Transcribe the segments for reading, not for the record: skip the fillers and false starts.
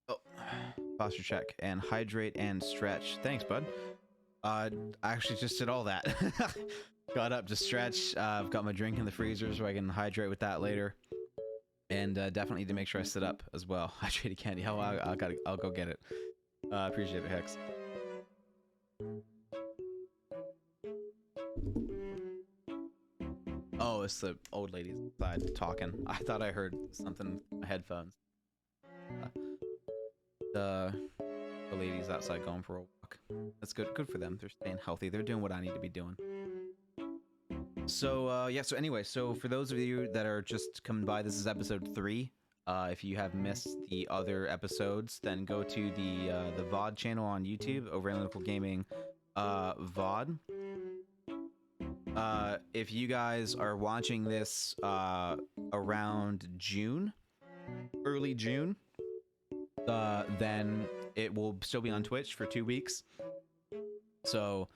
Oh, posture check and hydrate and stretch. Thanks, bud. I actually just did all that. Got up to stretch. I've got my drink in the freezer so I can hydrate with that later. And definitely need to make sure I sit up as well. Hydrated candy. Hell, I'll go get it. Appreciate it, Hex. Oh, it's the old ladies outside talking. I thought I heard something in my headphones. The ladies outside going for a walk. That's good. Good for them. They're staying healthy. They're doing what I need to be doing. So yeah. So anyway, so for those of you that are just coming by, this is episode 3. If you have missed the other episodes, then go to the VOD channel on YouTube, over Analytical Gaming VOD. If you guys are watching this around June, early June, then it will still be on Twitch for 2 weeks. So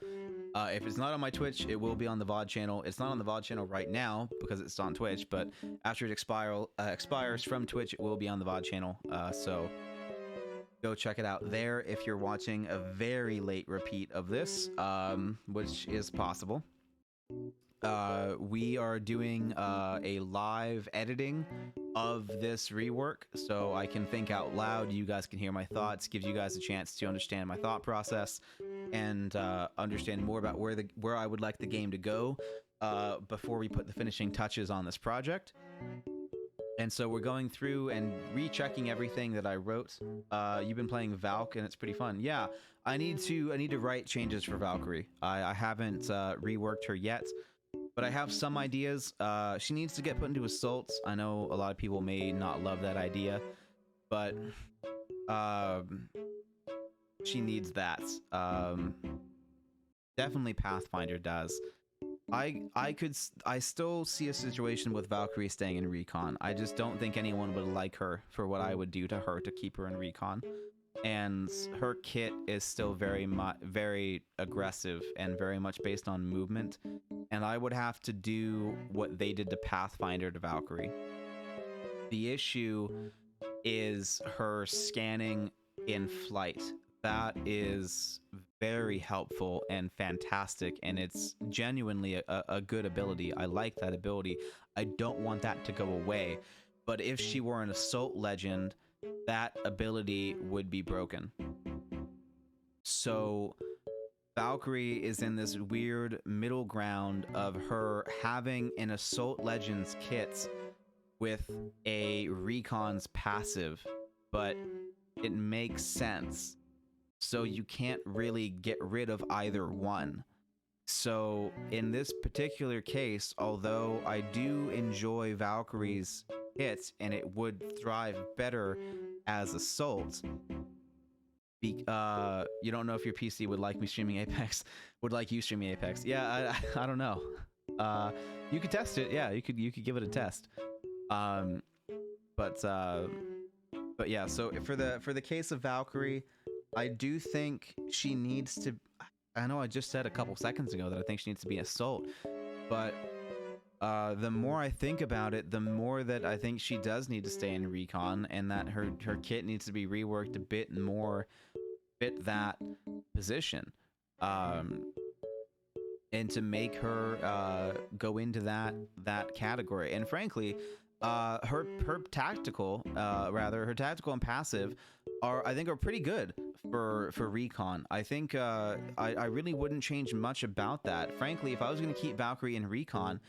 if it's not on my Twitch, it will be on the VOD channel. It's not on the VOD channel right now because it's on Twitch, but after it expires from Twitch, it will be on the VOD channel. So go check it out there if you're watching a very late repeat of this, which is possible. We are doing a live editing of this rework, so I can think out loud. You guys can hear my thoughts, gives you guys a chance to understand my thought process and understand more about where I would like the game to go before we put the finishing touches on this project. And so we're going through and rechecking everything that I wrote. You've been playing Valk, and it's pretty fun. Yeah, I need to write changes for Valkyrie. I haven't reworked her yet, but I have some ideas. She needs to get put into Assault. I know a lot of people may not love that idea, but she needs that. Definitely Pathfinder does. I still see a situation with Valkyrie staying in recon. I just don't think anyone would like her for what I would do to her to keep her in recon. And her kit is still very aggressive and very much based on movement. And I would have to do what they did to Pathfinder to Valkyrie. The issue is her scanning in flight. That is very helpful and fantastic, and it's genuinely a good ability. I like that ability. I don't want that to go away, but if she were an assault legend, that ability would be broken. So Valkyrie is in this weird middle ground of her having an assault legends kit with a recon's passive, but it makes sense. So you can't really get rid of either one. So in this particular case, although I do enjoy Valkyrie's hits and it would thrive better as assault, you don't know if your PC would like me streaming Apex, would like you streaming Apex. Yeah, I don't know. You could test it. Yeah, you could give it a test. But yeah. So for the case of Valkyrie, I do think she needs to. I know I just said a couple seconds ago that I think she needs to be assault, but the more I think about it, the more that I think she does need to stay in recon, and that her kit needs to be reworked a bit more, fit that position, and to make her go into that category. And frankly, her tactical, her tactical and passive I think are pretty good for recon. I think I really wouldn't change much about that. Frankly, if I was going to keep Valkyrie in recon,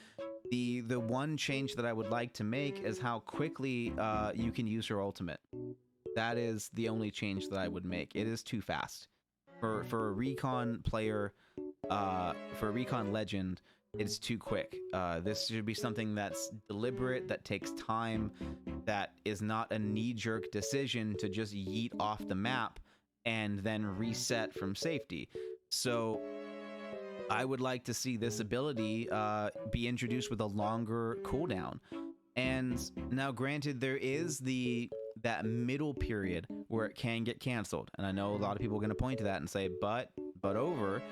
the one change that I would like to make is how quickly you can use her ultimate. That is the only change that I would make. It is too fast for a recon player, for a recon legend. It's too quick. This should be something that's deliberate, that takes time, that is not a knee-jerk decision to just yeet off the map and then reset from safety. So I would like to see this ability be introduced with a longer cooldown. And now, granted, there is that middle period where it can get canceled, and I know a lot of people are going to point to that and say, but over.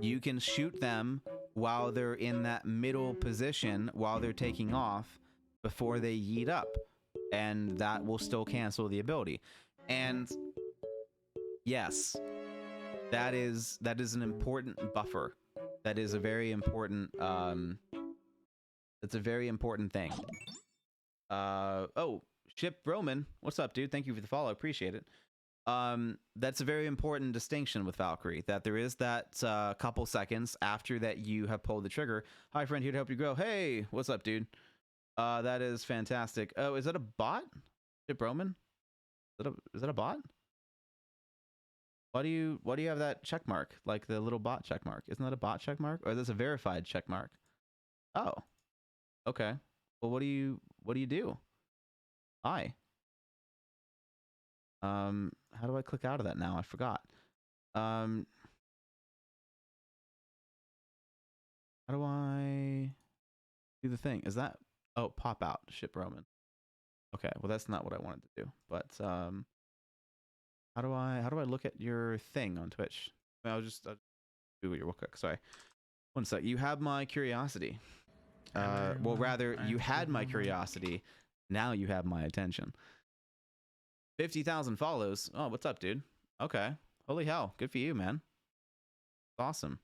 You can shoot them while they're in that middle position, while they're taking off, before they yeet up, and that will still cancel the ability. And yes, that is an important buffer. That is a very important that's a very important thing. Oh, Ship Roman, what's up, dude? Thank you for the follow. Appreciate it. That's a very important distinction with Valkyrie, that there is that couple seconds after that you have pulled the trigger. Hi, friend, here to help you grow. Hey, what's up, dude? That is fantastic. Oh, is that a bot? Ship Roman? Is that a bot? Why do you have that check mark, like the little bot check mark? Isn't that a bot check mark, or is this a verified check mark? Oh, okay. Well, what do you do? Hi. How do I click out of that now? I forgot. How do I do the thing? Is that, oh, pop out, Ship Roman. Okay, well that's not what I wanted to do. But how do I look at your thing on Twitch? I'll just do it real quick. Sorry. One sec. You have my curiosity. Well, rather, you had my curiosity. Now you have my attention. 50,000 follows. Oh, what's up, dude? Okay. Holy hell. Good for you, man. Awesome.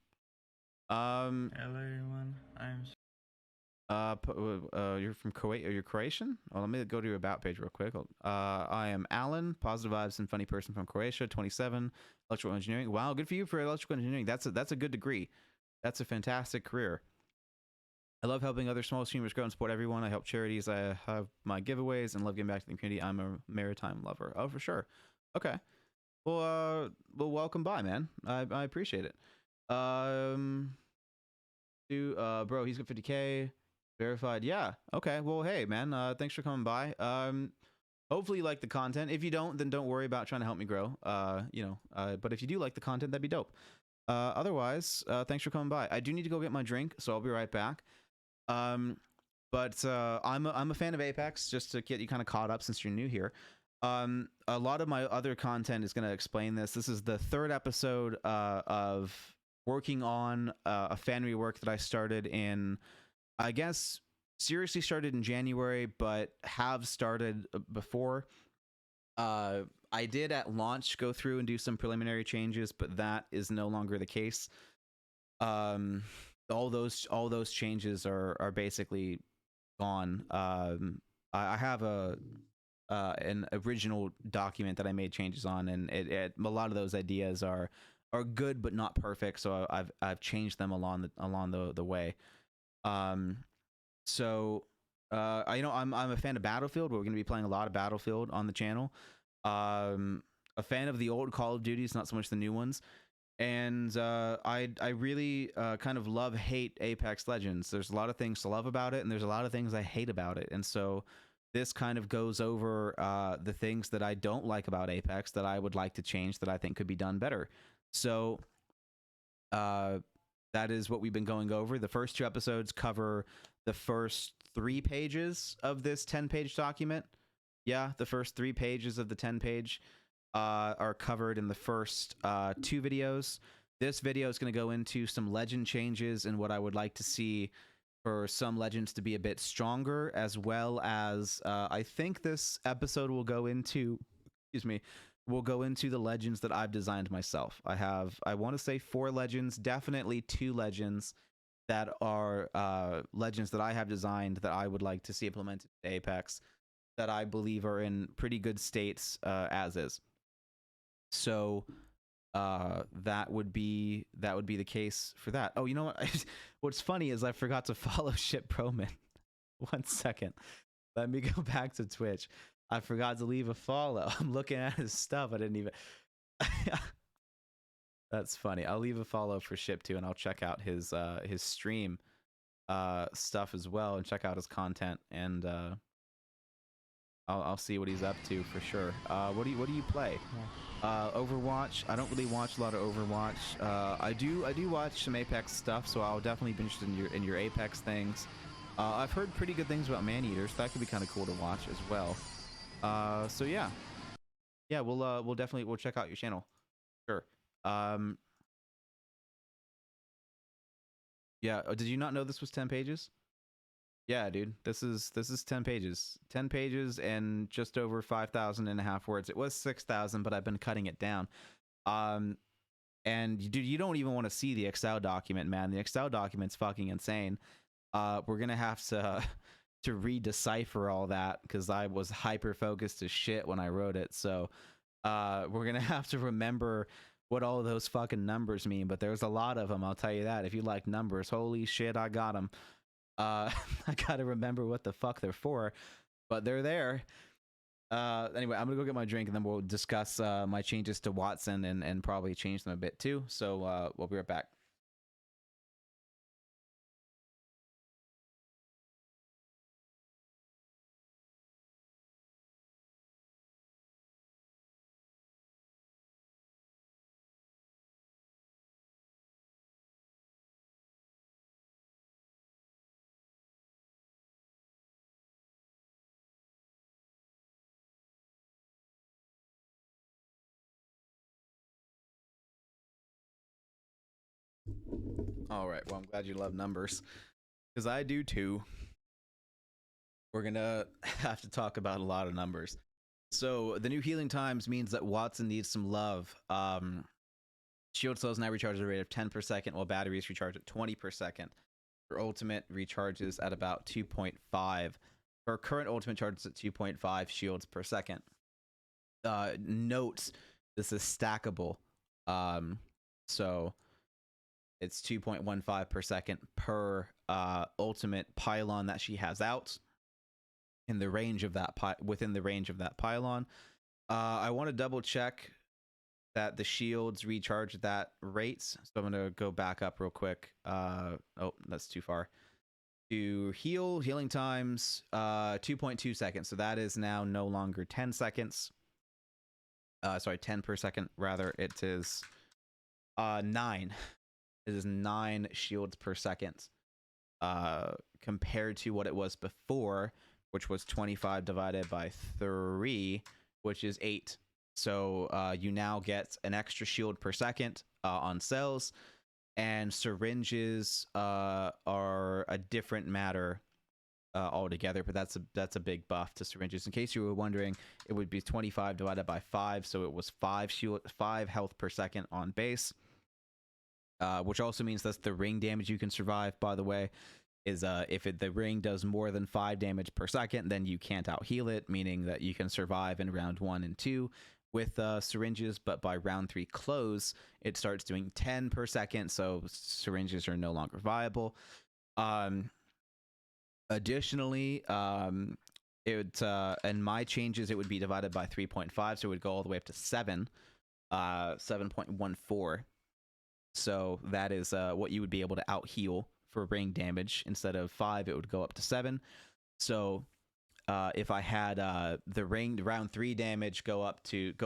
Hello, everyone. You're from Kuwait. Are you Croatian? Well, let me go to your about page real quick. I am Alan, positive vibes and funny person from Croatia, 27, electrical engineering. Wow, good for you for electrical engineering. That's a good degree. That's a fantastic career. I love helping other small streamers grow and support everyone. I help charities. I have my giveaways and love giving back to the community. I'm a maritime lover. Oh, for sure. Okay. Well, welcome by, man. I appreciate it. Bro, he's got 50K verified. Yeah. Okay. Well, hey, man. Thanks for coming by. hopefully you like the content. If you don't, then don't worry about trying to help me grow. But if you do like the content, that'd be dope. Otherwise, thanks for coming by. I do need to go get my drink, so I'll be right back. But I'm a fan of Apex, just to get you kind of caught up since you're new here. A lot of my other content is going to explain this. This is the third episode of working on a fan rework that I started in, I guess, seriously started in January, but have started before. I did at launch go through and do some preliminary changes, but that is no longer the case. All those changes are basically gone. I have an original document that I made changes on, and a lot of those ideas are good but not perfect. So I've changed them along the way. I'm a fan of Battlefield. We're going to be playing a lot of Battlefield on the channel. A fan of the old Call of Duties, not so much the new ones. And I really kind of hate Apex Legends. There's a lot of things to love about it, and there's a lot of things I hate about it. And so this kind of goes over the things that I don't like about Apex that I would like to change, that I think could be done better. So that is what we've been going over. The first 2 episodes cover the first 3 pages of this 10-page document. Yeah, the first 3 pages of the 10-page are covered in the first 2 videos. This video is going to go into some legend changes and what I would like to see for some legends to be a bit stronger, as well as I think this episode will go into, the legends that I've designed myself. I want to say 4 legends, definitely 2 legends that are legends that I have designed that I would like to see implemented in Apex, that I believe are in pretty good states as is. So that would be the case for that. Oh, you know what? What's funny is I forgot to follow Ship Proman. 1 second. Let me go back to Twitch. I forgot to leave a follow. I'm looking at his stuff. I didn't even. That's funny. I'll leave a follow for Ship too, and I'll check out his stream stuff as well, and check out his content, and I'll see what he's up to for sure. What do you play? Overwatch. I don't really watch a lot of Overwatch. I do watch some Apex stuff, so I'll definitely be interested in your Apex things. I've heard pretty good things about Maneaters. That could be kind of cool to watch as well. So yeah, we'll definitely check out your channel. Sure. Yeah. Did you not know this was 10 pages? Yeah, dude. This is 10 pages. 10 pages and just over 5,500 words. It was 6,000, but I've been cutting it down. And dude, you don't even want to see the Excel document, man. The Excel document's fucking insane. We're gonna have to re-decipher all that, because I was hyper focused as shit when I wrote it. So we're gonna have to remember what all those fucking numbers mean. But there's a lot of them, I'll tell you that. If you like numbers, holy shit, I got them. I gotta remember what the fuck they're for, but they're there. Anyway, I'm gonna go get my drink, and then we'll discuss my changes to Watson and probably change them a bit too. So we'll be right back. All right. Well, I'm glad you love numbers, because I do too. We're gonna have to talk about a lot of numbers. So the new healing times means that Watson needs some love. Shield cells now recharge at a rate of 10 per second, while batteries recharge at 20 per second. Her ultimate recharges at about 2.5. Her current ultimate charges at 2.5 shields per second. Note, this is stackable. So it's 2.15 per second per ultimate pylon that she has out. In the range of that within the range of that pylon. I want to double check that the shields recharge at that rate. So I'm going to go back up real quick. Oh, that's too far. to heal. Healing times 2.2 seconds. So that is now no longer 10 seconds. Sorry, 10 per second rather. It is 9. It is 9 shields per second. Compared to what it was before, which was 25 divided by 3, which is 8. So you now get an extra shield per second on cells, and syringes are a different matter altogether, but that's a big buff to syringes. In case you were wondering, it would be 25 divided by 5, so it was 5 health per second on base, which also means that's the ring damage you can survive, by the way. Is if the ring does more than 5 damage per second, then you can't out heal it, meaning that you can survive in round 1 and 2 with syringes, but by round 3 close, it starts doing 10 per second, so syringes are no longer viable. Additionally, and my changes, it would be divided by 3.5, so it would go all the way up to 7.14. So that is what you would be able to out heal for ring damage. Instead of 5, it would go up to 7. So if I had the round 3 damage go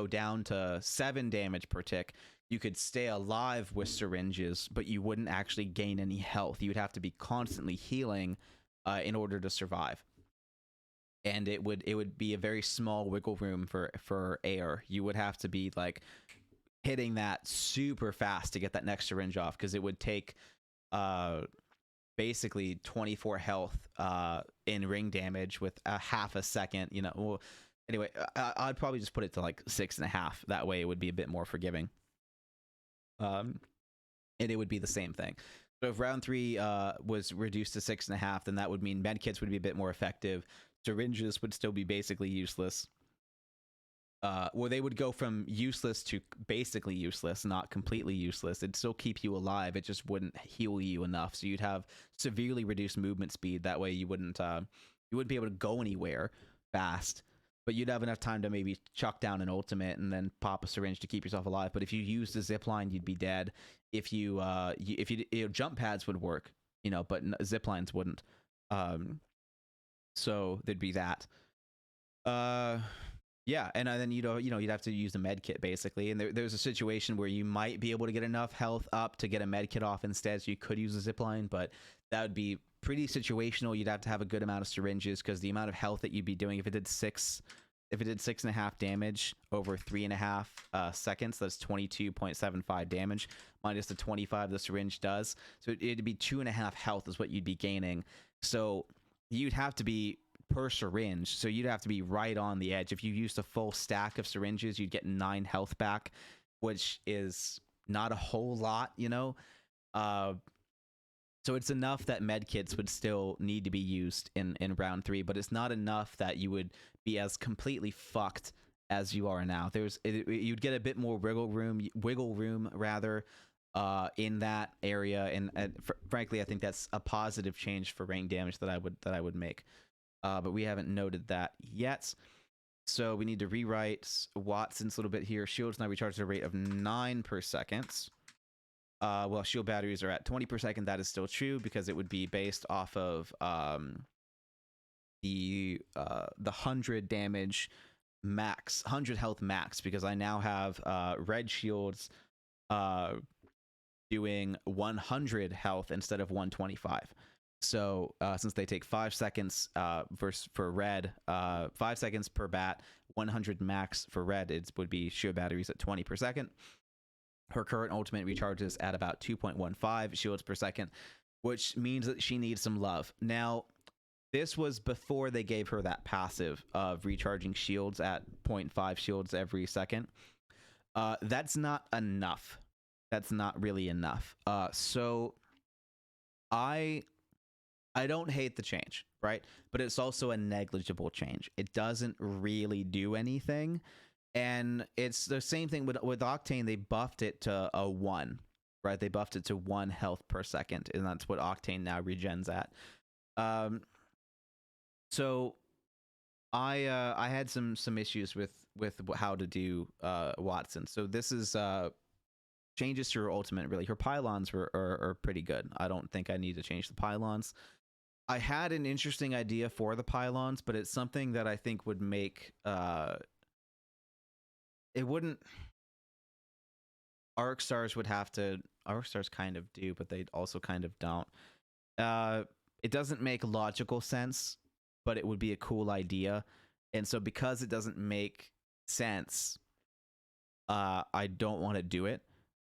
down to 7 damage per tick, you could stay alive with syringes, but you wouldn't actually gain any health. You would have to be constantly healing in order to survive. And it would be a very small wiggle room for air. You would have to be like hitting that super fast to get that next syringe off, because it would take basically 24 health in ring damage with a half a second. Well, anyway, I'd probably just put it to like 6.5. That way it would be a bit more forgiving. And it would be the same thing. So if round 3 was reduced to 6.5, then that would mean medkits would be a bit more effective. Syringes would still be basically useless. Well, they would go from useless to basically useless, not completely useless. It'd still keep you alive. It just wouldn't heal you enough. So you'd have severely reduced movement speed. That way you wouldn't be able to go anywhere fast, but you'd have enough time to maybe chuck down an ultimate and then pop a syringe to keep yourself alive. But if you used a zipline, you'd be dead. If you jump pads would work, but ziplines wouldn't. So there'd be that. Yeah, and then you'd have to use the med kit basically, and there's a situation where you might be able to get enough health up to get a med kit off instead, so you could use a zipline, but that would be pretty situational. You'd have to have a good amount of syringes, because the amount of health that you'd be doing, if it did 6.5 damage over 3.5 seconds, that's 22.75 damage minus the 25 the syringe does. So it'd be 2.5 health is what you'd be gaining. So you'd have to be per syringe, so you'd have to be right on the edge. If you used a full stack of syringes, you'd get 9 health back, which is not a whole lot, so it's enough that medkits would still need to be used in round 3, but it's not enough that you would be as completely fucked as you are now. You'd get a bit more wiggle room rather in that area, and frankly, I think that's a positive change for ring damage that I would make. But we haven't noted that yet. So we need to rewrite Watson's a little bit here. Shields now recharge at a rate of 9 per second. Well, shield batteries are at 20 per second. That is still true, because it would be based off of the 100 damage max, 100 health max, because I now have red shields doing 100 health instead of 125. So since they take 5 seconds for red, 5 seconds per bat, 100 max for red, it would be shield batteries at 20 per second. Her current ultimate recharges at about 2.15 shields per second, which means that she needs some love. Now, this was before they gave her that passive of recharging shields at 0.5 shields every second. That's not enough. That's not really enough. So I don't hate the change, right? But it's also a negligible change. It doesn't really do anything. And it's the same thing with Octane. They buffed it to a 1, right? They buffed it to 1 health per second, and that's what Octane now regens at. So I had some issues with how to do Watson. So this is changes to her ultimate. Really, her pylons are pretty good. I don't think I need to change the pylons. I had an interesting idea for the pylons, but it's something that I think would make it wouldn't. Arc stars would have to. Arc stars kind of do, but they also kind of don't. Uh, it doesn't make logical sense, but it would be a cool idea. And so because it doesn't make sense, I don't want to do it,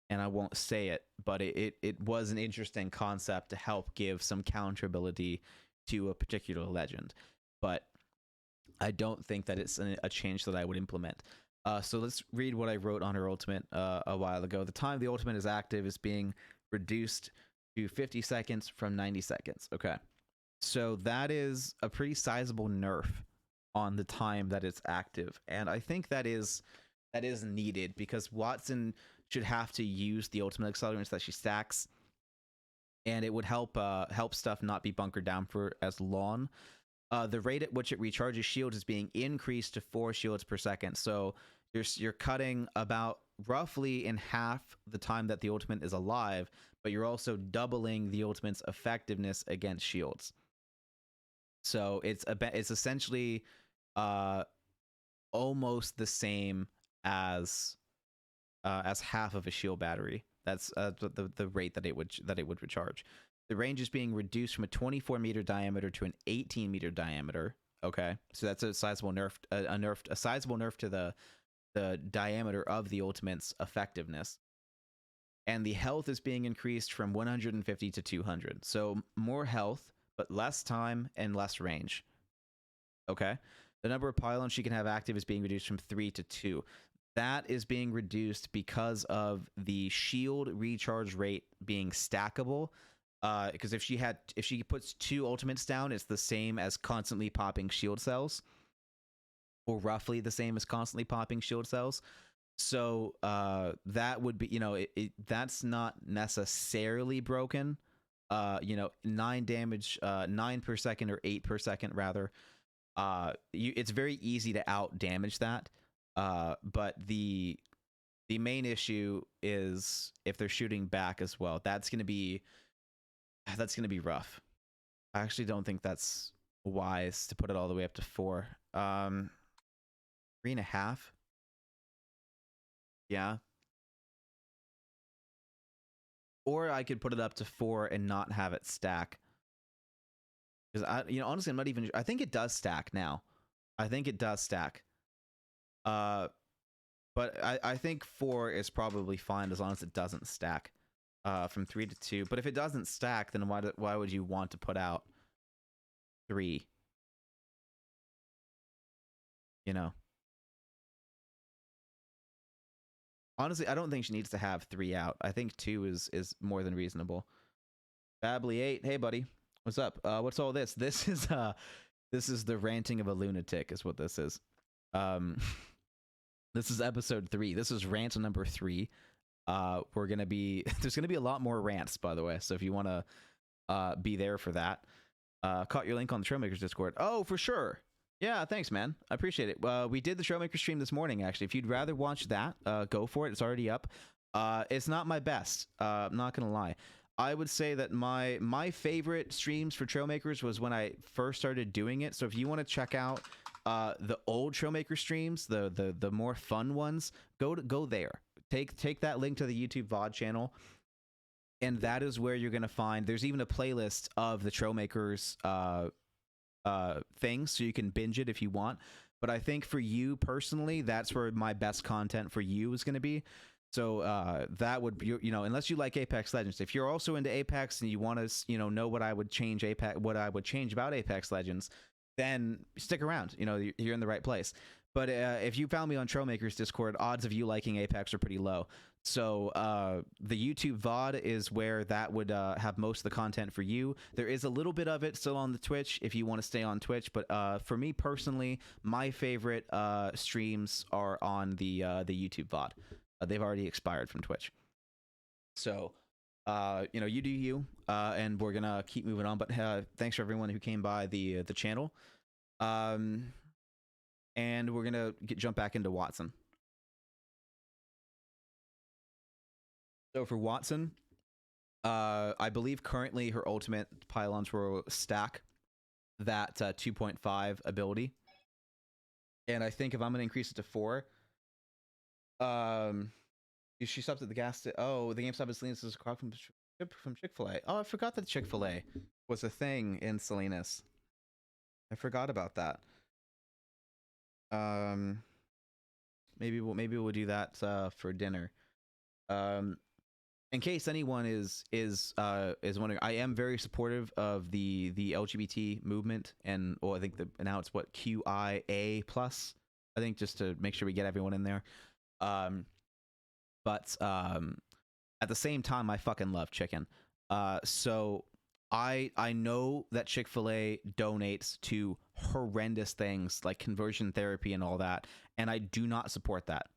and I won't say it, but it was an interesting concept to help give some counterability to a particular legend. But I don't think that it's a change that I would implement. So let's read what I wrote on her ultimate a while ago. The time the ultimate is active is being reduced to 50 seconds from 90 seconds. Okay. So that is a pretty sizable nerf on the time that it's active. And I think that is needed because Watson should have to use the ultimate accelerants that she stacks, and it would help stuff not be bunkered down for as long. The rate at which it recharges shields is being increased to 4 shields per second. So you're cutting about roughly in half the time that the ultimate is alive, but you're also doubling the ultimate's effectiveness against shields. So it's essentially almost the same as half of a shield battery. That's the rate that it would recharge. The range is being reduced from a 24-meter diameter to an 18-meter diameter. Okay, so that's a sizable nerf, a sizable nerf to the diameter of the ultimate's effectiveness. And the health is being increased from 150 to 200. So more health, but less time and less range. Okay, the number of pylons she can have active is being reduced from 3 to 2. That is being reduced because of the shield recharge rate being stackable. Because if she puts 2 ultimates down, it's the same as constantly popping shield cells, or roughly the same as constantly popping shield cells. So that would be, that's not necessarily broken. 9 damage, 9 per second or 8 per second rather. It's very easy to out damage that. But the main issue is if they're shooting back as well. That's gonna be rough. I actually don't think that's wise to put it all the way up to 4. 3.5. Yeah. Or I could put it up to 4 and not have it stack. Because honestly, I'm not even. I think it does stack now. I think it does stack. But I think 4 is probably fine as long as it doesn't stack. From 3 to 2. But if it doesn't stack, then why would you want to put out 3? Honestly, I don't think she needs to have 3 out. I think 2 is more than reasonable. Babbly8, hey buddy, what's up? What's all this? This is the ranting of a lunatic, is what this is. This is episode 3. This is rant number 3. We're gonna be there's gonna be a lot more rants, by the way. So if you want to be there for that, caught your link on the Trailmakers Discord. Oh, for sure. Yeah, thanks, man. I appreciate it. We did the Trailmaker stream this morning, actually. If you'd rather watch that, go for it. It's already up. It's not my best. I'm not gonna lie. I would say that my favorite streams for Trailmakers was when I first started doing it. So if you want to check out the old Trailmaker streams, the more fun ones, go there. Take that link to the YouTube VOD channel, and that is where you're gonna find. There's even a playlist of the Trailmakers things, so you can binge it if you want. But I think for you personally, that's where my best content for you is going to be. So that would be, unless you like Apex Legends. If you're also into Apex and you want to know what I would change about Apex Legends, then stick around. You're in the right place. But if you found me on Trailmakers Discord, odds of you liking Apex are pretty low. So the YouTube VOD is where that would have most of the content for you. There is a little bit of it still on the Twitch if you want to stay on Twitch. But for me personally, my favorite streams are on the YouTube VOD. They've already expired from Twitch. So, you do you, and we're going to keep moving on. But thanks for everyone who came by the channel. And we're going to jump back into Watson. So for Watson, I believe currently her ultimate pylons will stack that 2.5 ability, and I think if I'm gonna increase it to 4, she stopped at the gas station. Oh, the GameStop in Salinas is across from Chick-fil-A. Oh, I forgot that Chick-fil-A was a thing in Salinas. I forgot about that. Maybe we'll do that for dinner. In case anyone is wondering, I am very supportive of the LGBT movement, and I think now it's what, QIA plus. I think, just to make sure we get everyone in there. But at the same time, I fucking love chicken. So I know that Chick-fil-A donates to horrendous things like conversion therapy and all that, and I do not support that.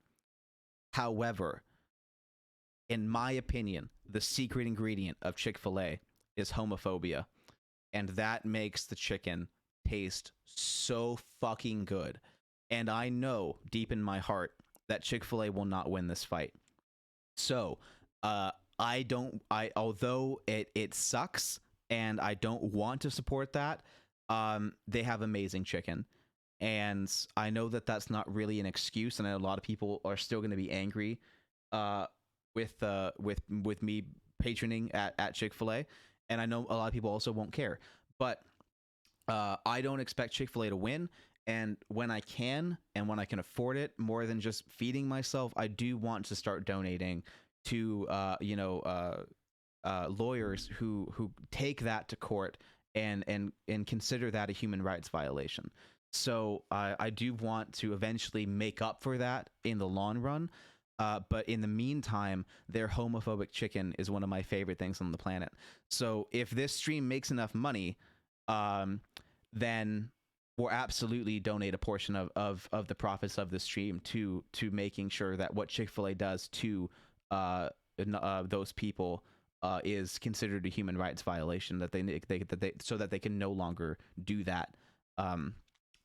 However, in my opinion, the secret ingredient of Chick-fil-A is homophobia, and that makes the chicken taste so fucking good. And I know deep in my heart that Chick-fil-A will not win this fight. So, although it sucks and I don't want to support that, they have amazing chicken. And I know that that's not really an excuse, and a lot of people are still going to be angry with me patroning at Chick-fil-A, and I know a lot of people also won't care. But I don't expect Chick-fil-A to win, and when I can and when I can afford it, more than just feeding myself, I do want to start donating to lawyers who take that to court and consider that a human rights violation. So I do want to eventually make up for that in the long run. But in the meantime, their homophobic chicken is one of my favorite things on the planet. So if this stream makes enough money, then we'll absolutely donate a portion of the profits of the stream to making sure that what Chick-fil-A does to those people is considered a human rights violation, that they so that they can no longer do that.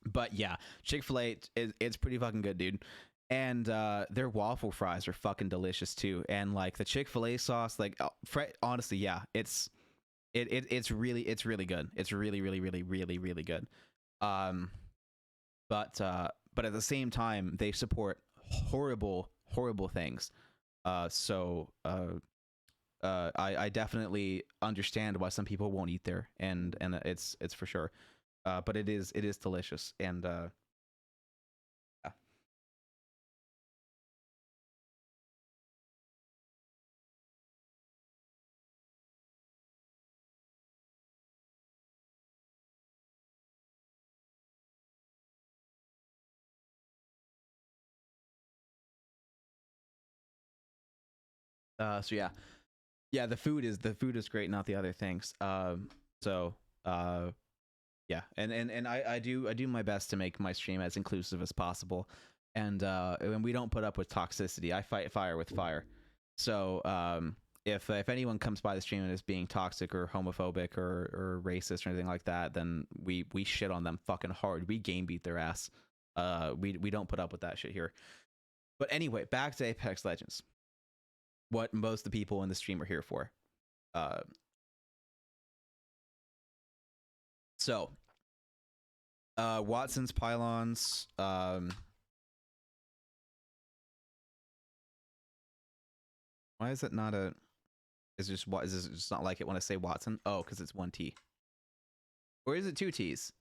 But yeah, Chick-fil-A it's pretty fucking good, dude. And their waffle fries are fucking delicious too. And like the Chick-fil-A sauce, like honestly, yeah, it's really good. It's really good. But at the same time, they support horrible things. So I definitely understand why some people won't eat there, and it's for sure. But it is delicious, and yeah. So yeah, the food is great, not the other things. So yeah, and I do my best to make my stream as inclusive as possible, and when we don't put up with toxicity, I fight fire with fire. So if anyone comes by the stream and is being toxic or homophobic or racist or anything like that, then we shit on them fucking hard. We game beat their ass. We don't put up with that shit here. But anyway, back to Apex Legends. What most of the people in the stream are here for. So Watson's pylons. Why is it not a? Is it just not like it when I say Watson? Oh, because it's one T. Or is it two T's?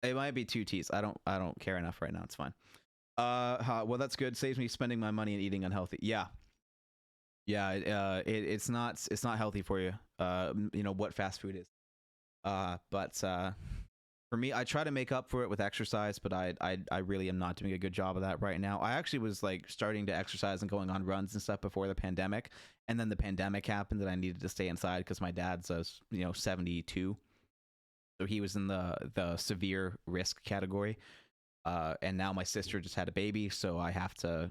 It might be two T's. I don't care enough right now. It's fine. Well, that's good. Saves me spending my money and eating unhealthy. Yeah. It's not healthy for you. You know what fast food is. But for me, I try to make up for it with exercise, but I really am not doing a good job of that right now. I actually was like starting to exercise and going on runs and stuff before the pandemic, and then the pandemic happened and I needed to stay inside because my dad's 72, so he was in the severe risk category. And now my sister just had a baby, so I have to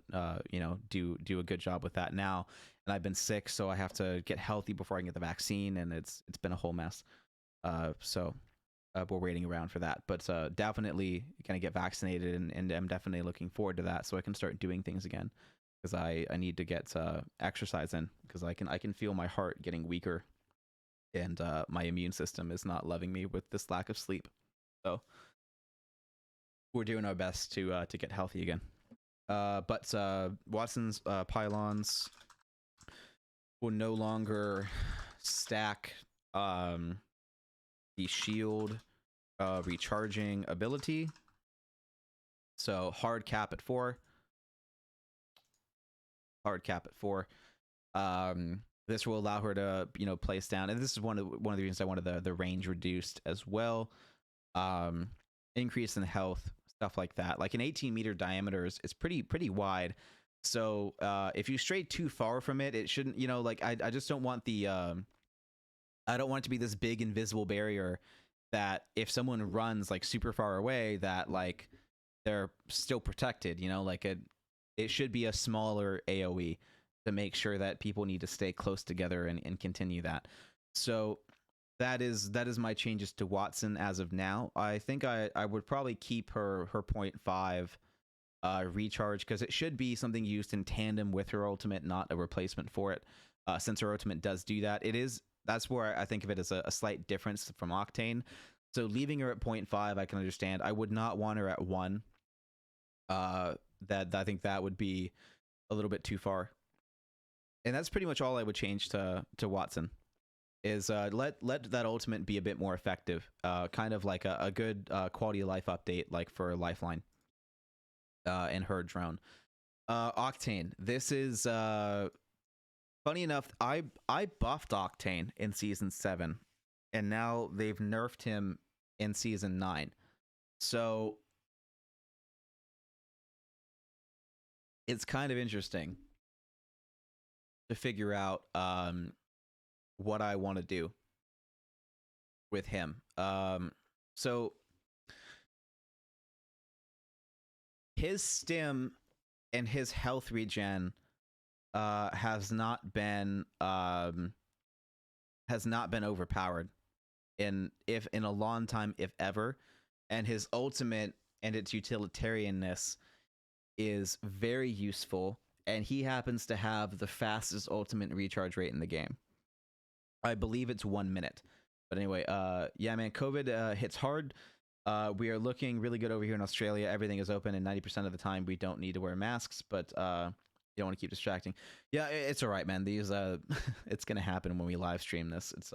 do a good job with that now. And I've been sick, so I have to get healthy before I can get the vaccine, and it's been a whole mess. So we're waiting around for that, but definitely gonna get vaccinated, and I'm definitely looking forward to that, so I can start doing things again, because I need to get exercise in, because I can feel my heart getting weaker and my immune system is not loving me with this lack of sleep. So we're doing our best to get healthy again. But Watson's pylons will no longer stack the shield recharging ability. So hard cap at 4. Hard cap at 4. This will allow her to, place down, and this is one of the reasons I wanted the range reduced as well. Increase in health, stuff like that. Like an 18-meter diameter is pretty wide. So if you stray too far from it, it shouldn't. I just don't want the. I don't want it to be this big invisible barrier that if someone runs like super far away, that like they're still protected. It should be a smaller AOE to make sure that people need to stay close together and continue that. So that is my changes to Watson as of now. I think I would probably keep her 0.5 recharge, because it should be something used in tandem with her ultimate, not a replacement for it. Since her ultimate does do that, that's where I think of it as a slight difference from Octane. So leaving her at 0.5, I can understand. I would not want her at 1. That I think that would be a little bit too far. And that's pretty much all I would change to Watson. Is let that ultimate be a bit more effective. Kind of like a good quality of life update, like for Lifeline and her drone. Octane. This is funny enough. I buffed Octane in season 7, and now they've nerfed him in season 9. So it's kind of interesting to figure out what I want to do with him. So his stim and his health regen has not been overpowered in a long time, if ever. And his ultimate and its utilitarianness is very useful, and he happens to have the fastest ultimate recharge rate in the game. I believe it's 1 minute. But anyway, yeah, man, COVID hits hard. We are looking really good over here in Australia. Everything is open, and 90% of the time we don't need to wear masks, but you don't want to keep distracting. Yeah, it's all right, man. These it's gonna happen when we live stream this. It's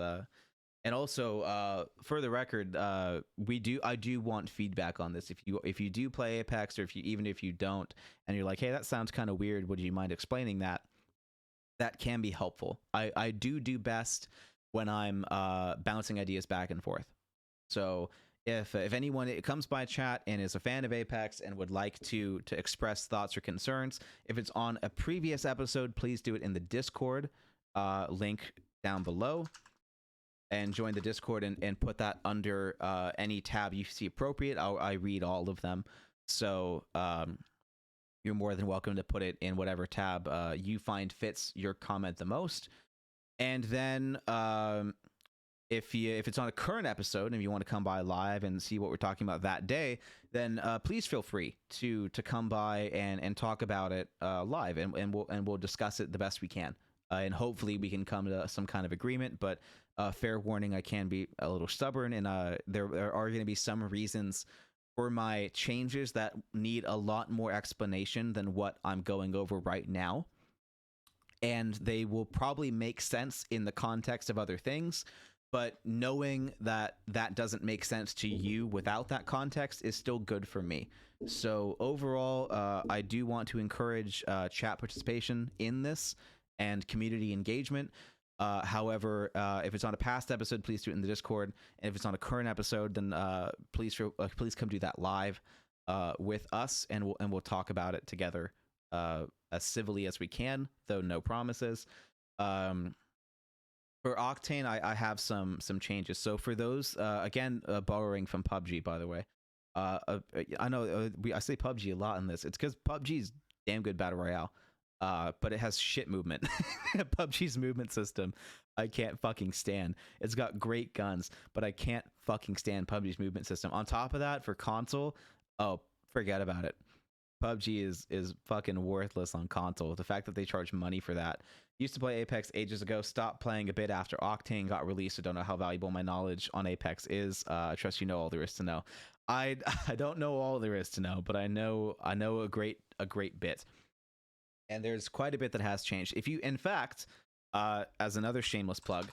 and also for the record, I do want feedback on this. If you do play Apex, or even if you don't, and you're like, hey, that sounds kind of weird, would you mind explaining that? That can be helpful. I do best when I'm bouncing ideas back and forth. So if anyone comes by chat and is a fan of Apex and would like to express thoughts or concerns, if it's on a previous episode, please do it in the Discord link down below, and join the Discord and put that under any tab you see appropriate. I read all of them. So you're more than welcome to put it in whatever tab you find fits your comment the most. And then if it's on a current episode and you want to come by live and see what we're talking about that day, then please feel free to come by and talk about it live, and we'll discuss it the best we can. And hopefully we can come to some kind of agreement. But fair warning, I can be a little stubborn, and there are going to be some reasons for my changes that need a lot more explanation than what I'm going over right now. And they will probably make sense in the context of other things, but knowing that doesn't make sense to you without that context is still good for me. So overall, I do want to encourage chat participation in this and community engagement. However, if it's on a past episode, please do it in the Discord. And if it's on a current episode, then please come do that live with us, and we'll talk about it together as civilly as we can, though no promises. For Octane, I have some changes. So for those, again, borrowing from PUBG, by the way. I know I say PUBG a lot in this. It's because PUBG's damn good battle royale. But it has shit movement. PUBG's movement system, I can't fucking stand. It's got great guns, but I can't fucking stand PUBG's movement system. On top of that, for console, oh, forget about it. PUBG is fucking worthless on console. The fact that they charge money for that. Used to play Apex ages ago. Stopped playing a bit after Octane got released. I don't know how valuable my knowledge on Apex is. I trust you know all there is to know. I I don't know all there is to know, but I know a great bit. And there's quite a bit that has changed. If you, in fact, as another shameless plug,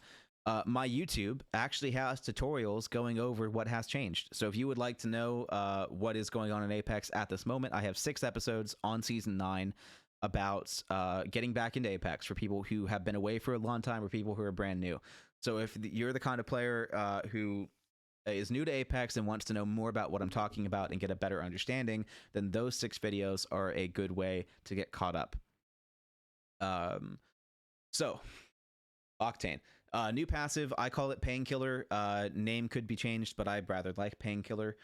my YouTube actually has tutorials going over what has changed. So if you would like to know what is going on in Apex at this moment, I have 6 episodes on season 9 about getting back into Apex for people who have been away for a long time or people who are brand new. So if you're the kind of player who is new to Apex and wants to know more about what I'm talking about and get a better understanding, then those 6 videos are a good way to get caught up. So Octane. New passive, I call it Painkiller. Name could be changed, but I'd rather like Painkiller.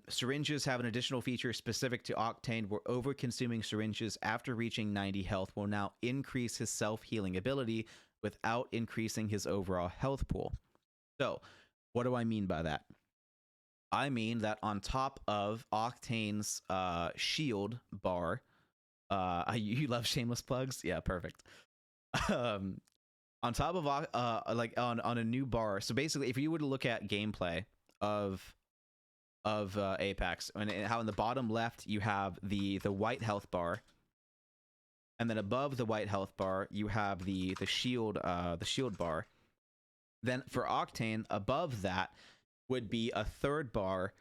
Syringes have an additional feature specific to Octane where over-consuming syringes after reaching 90 health will now increase his self-healing ability without increasing his overall health pool. So, what do I mean by that? I mean that on top of Octane's shield bar, you love shameless plugs? Yeah, perfect. On top of like on a new bar. So basically, if you were to look at gameplay of Apex, and how in the bottom left you have the white health bar, and then above the white health bar you have the shield bar. Then for Octane, above that would be a third bar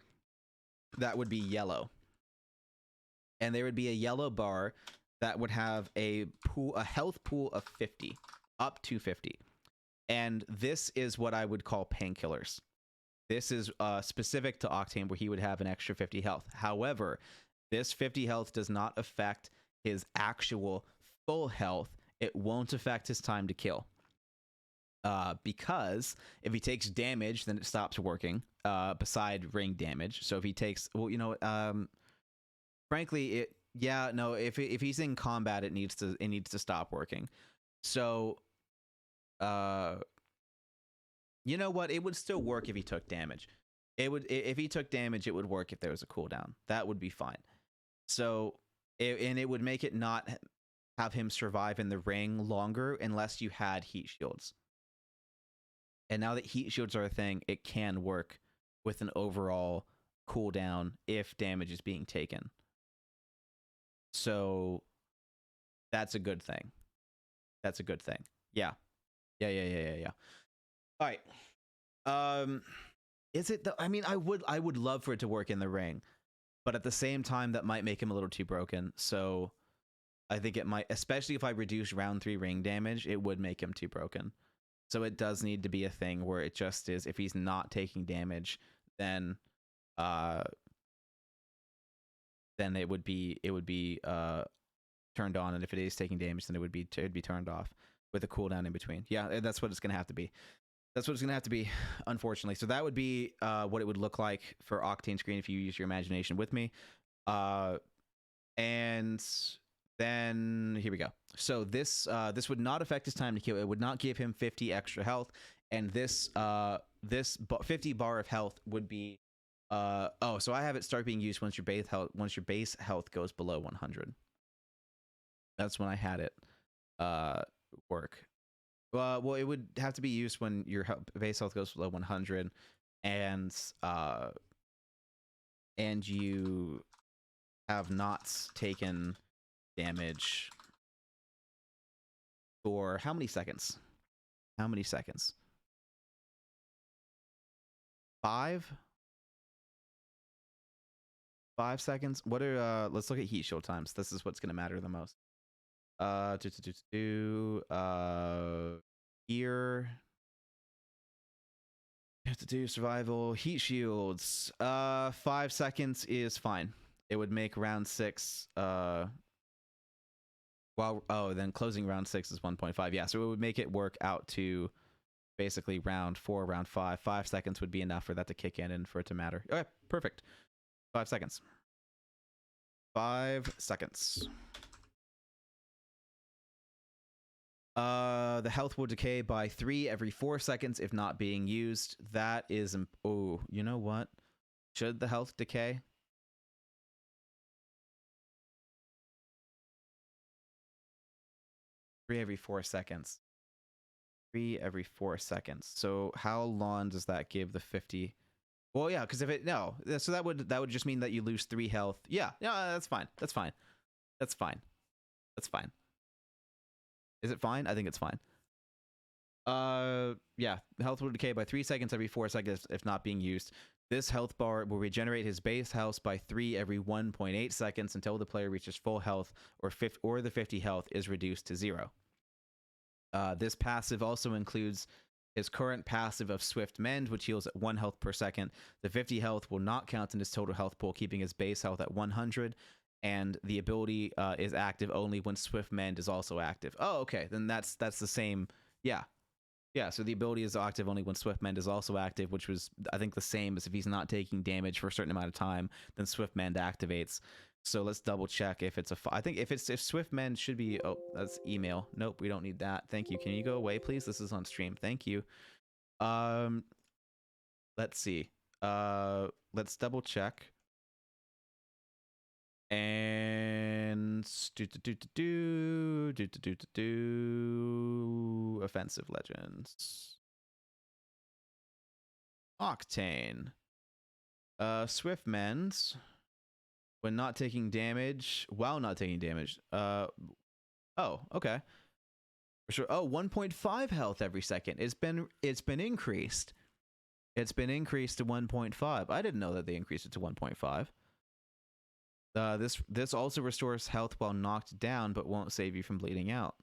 that would be yellow, and there would be a yellow bar that would have a health pool of 50, up to 50. And this is what I would call painkillers. This is specific to Octane, where he would have an extra 50 health. However, this 50 health does not affect his actual full health. It won't affect his time to kill. Because if he takes damage, then it stops working, beside ring damage. So if he takes, well, you know, frankly, if he's in combat, it needs to stop working. So, you know what? It would still work if he took damage. If he took damage, it would work if there was a cooldown. That would be fine. So, it would make it not have him survive in the ring longer unless you had heat shields. And now that heat shields are a thing, it can work with an overall cooldown if damage is being taken. So that's a good thing. That's a good thing. Yeah. All right. Is it I mean, I would love for it to work in the ring, but at the same time that might make him a little too broken. So I think it might, especially if I reduce round 3 ring damage, it would make him too broken. So it does need to be a thing where it just is, if he's not taking damage, then it would be turned on, and if it is taking damage, then it'd be turned off with a cooldown in between. Yeah, that's what it's gonna have to be. That's what it's gonna have to be, unfortunately. So that would be what it would look like for Octane screen if you use your imagination with me. And then here we go. So this would not affect his time to kill. It would not give him 50 extra health, and this 50 bar of health would be so I have it start being used once your base health goes below 100. That's when I had it work. Well, it would have to be used when your base health goes below 100, and you have not taken damage for how many seconds? 5 seconds. What are let's look at heat shield times. This is what's going to matter the most. Here you have to do survival heat shields. 5 seconds is fine. It would make round 6 then closing round 6 is 1.5. Yeah, so it would make it work out to basically round 4, round 5. 5 seconds would be enough for that to kick in and for it to matter. Okay, perfect. 5 seconds. 5 seconds. The health will decay by 3 every 4 seconds if not being used. That is, oh, you know what? Should the health decay? 3 every 4 seconds. 3 every 4 seconds. So how long does that give the 50? Well, yeah, because if it no, so that would just mean that you lose 3 health. Yeah, that's fine. That's fine. That's fine. That's fine. Is it fine? I think it's fine. Yeah, health will decay by 3 seconds every 4 seconds if not being used. This health bar will regenerate his base health by 3 every 1.8 seconds until the player reaches full health or the 50 health is reduced to 0. This passive also includes his current passive of Swift Mend, which heals at 1 health per second. The 50 health will not count in his total health pool, keeping his base health at 100. And the ability is active only when Swift Mend is also active. Oh, okay. Then that's the same. Yeah. Yeah, so the ability is active only when Swift Mend is also active, which was, I think, the same as if he's not taking damage for a certain amount of time, then Swift Mend activates. So let's double check if it's I think if Swift Mend should be, oh, that's email. Nope, we don't need that. Thank you. Can you go away, please? This is on stream. Thank you. Let's see. Let's double check. And offensive legends. Octane. Swift Mends when not taking damage, while not taking damage. Oh, okay. For sure. Oh, 1.5 health every second. It's been increased. It's been increased to 1.5. I didn't know that they increased it to 1.5. This also restores health while knocked down, but won't save you from bleeding out.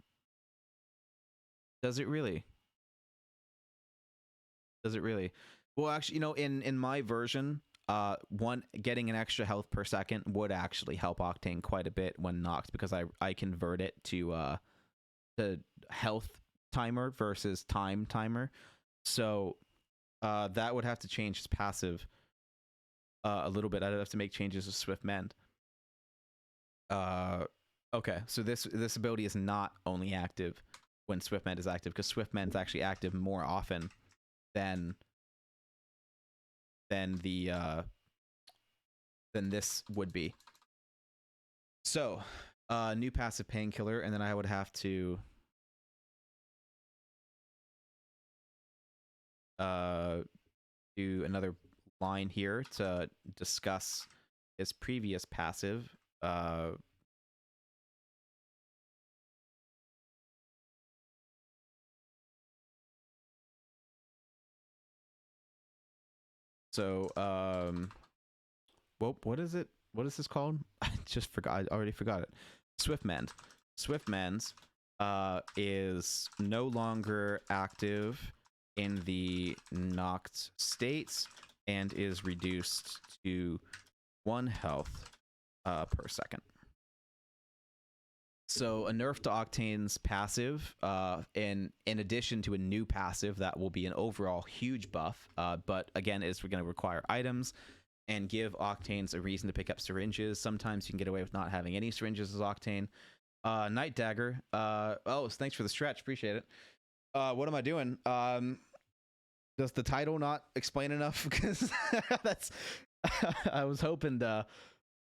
Does it really? Does it really? Well, actually, in my version, getting an extra health per second would actually help Octane quite a bit when knocked, because I convert it to the health timer versus time timer. So that would have to change his passive a little bit. I'd have to make changes to Swift Mend. Okay, so this ability is not only active when Swift Mend is active, because Swift Mend is actually active more often than this would be. So, new passive Painkiller, and then I would have to do another line here to discuss his previous passive. So, well, what is it? What is this called? I just forgot. I already forgot it. Swift Mend. Swift Mends is no longer active in the knocked states and is reduced to 1 health per second. So a nerf to Octane's passive, in addition to a new passive that will be an overall huge buff, but again, we're going to require items and give Octanes a reason to pick up syringes. Sometimes you can get away with not having any syringes as Octane. Night Dagger. Thanks for the stretch. Appreciate it. What am I doing? Does the title not explain enough? Because that's I was hoping to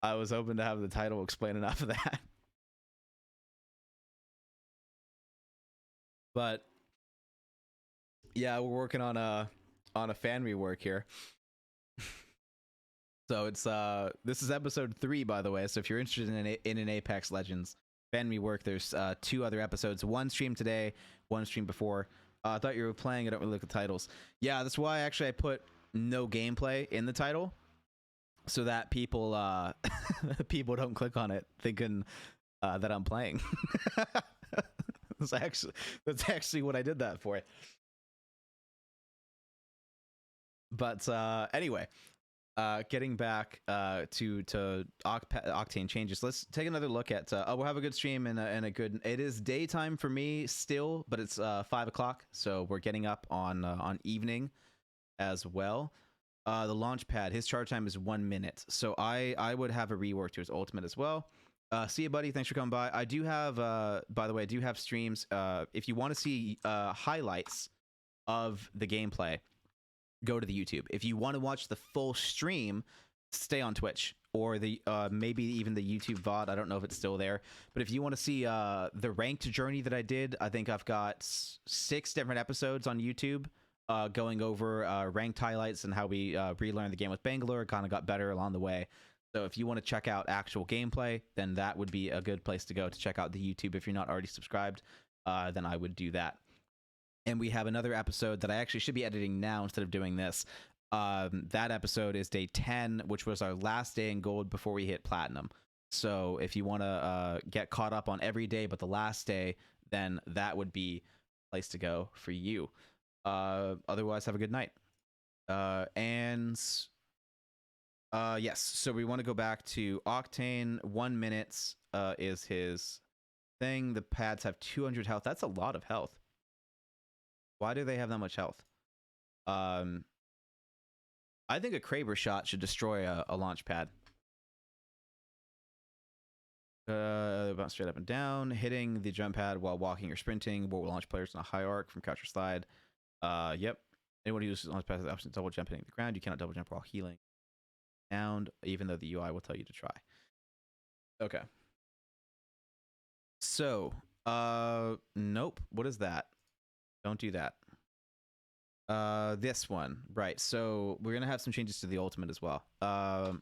have the title explain enough of that. But yeah, we're working on a fan rework here. So it's this is episode 3, by the way. So if you're interested in an Apex Legends fan rework, there's 2 other episodes. One stream today, one stream before. I thought you were playing. I don't really look at titles. Yeah, that's why actually I put no gameplay in the title, so that people people don't click on it thinking that I'm playing. That's actually what I did that for. But anyway, getting back to Octane changes, let's take another look at. We'll have a good stream and a good. It is daytime for me still, but it's 5 o'clock, so we're getting up on evening as well. The launch pad, his charge time is 1 minute, so I would have a rework to his ultimate as well. See you, buddy. Thanks for coming by. I do have, by the way, I do have streams. If you want to see highlights of the gameplay, go to the YouTube. If you want to watch the full stream, stay on Twitch or the maybe even the YouTube VOD. I don't know if it's still there, but if you want to see the ranked journey that I did, I think I've got 6 different episodes on YouTube going over ranked highlights and how we relearned the game with Bangalore, kind of got better along the way. So if you want to check out actual gameplay, then that would be a good place to go to check out the YouTube. If you're not already subscribed, then I would do that. And we have another episode that I actually should be editing now instead of doing this. That episode is day 10, which was our last day in gold before we hit platinum. So if you want to get caught up on every day but the last day, then that would be a place to go for you. Otherwise, have a good night. Yes, so we want to go back to Octane. 1 minute is his thing. The pads have 200 health. That's a lot of health. Why do they have that much health? I think a Kraber shot should destroy a launch pad. Bounce straight up and down. Hitting the jump pad while walking or sprinting will launch players in a high arc from crouch or slide. Yep. Anyone who uses launch pad has the option to double jump hitting the ground. You cannot double jump while healing. Down, even though the UI will tell you to try. Okay. So, nope. What is that? Don't do that. This one, right? So we're gonna have some changes to the ultimate as well. And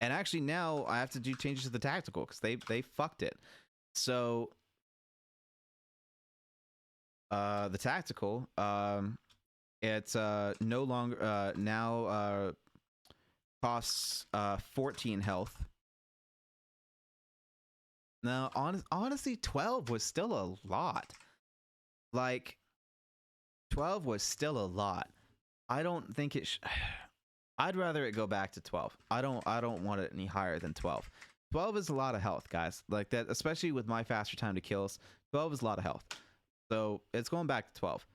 actually now I have to do changes to the tactical because they fucked it. So, the tactical, it's no longer now costs 14 health. Now, honestly, 12 was still a lot. Like, 12 was still a lot. I don't think it I'd rather it go back to 12. I don't want it any higher than 12. 12 is a lot of health, guys. Like that, especially with my faster time to kills. 12 is a lot of health. So it's going back to 12.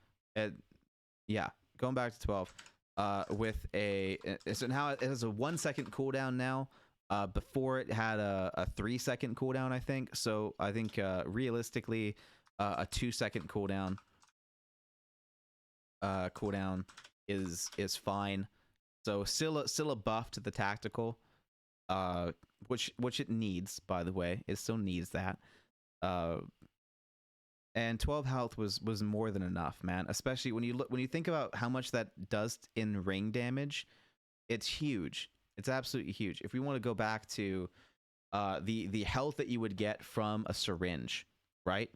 Yeah, going back to 12. With a so now it has a 1 second cooldown now. Before it had a 3 second cooldown, I think. So I think realistically, a 2 second cooldown. Cooldown is fine. So still a buff to the tactical, which it needs, by the way. It still needs that. And 12 health was more than enough, man. Especially when you think about how much that does in ring damage, it's huge. It's absolutely huge. If we want to go back to the health that you would get from a syringe, right?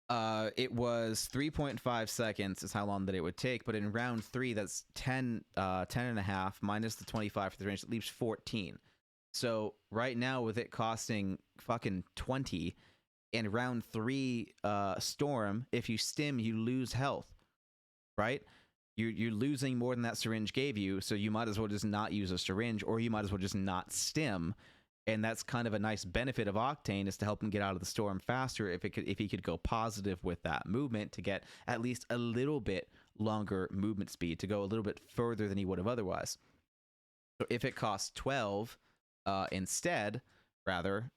It was 3.5 seconds is how long that it would take, but in round 3, that's 10 and a half minus the 25 for the range, it leaves 14. So right now with it costing fucking 20, in round 3 storm, if you stim, you lose health, right? You're losing more than that syringe gave you, so you might as well just not use a syringe, or you might as well just not stim. And that's kind of a nice benefit of Octane, is to help him get out of the storm faster if he could go positive with that movement to get at least a little bit longer movement speed, to go a little bit further than he would have otherwise. So if it costs 12 instead, rather,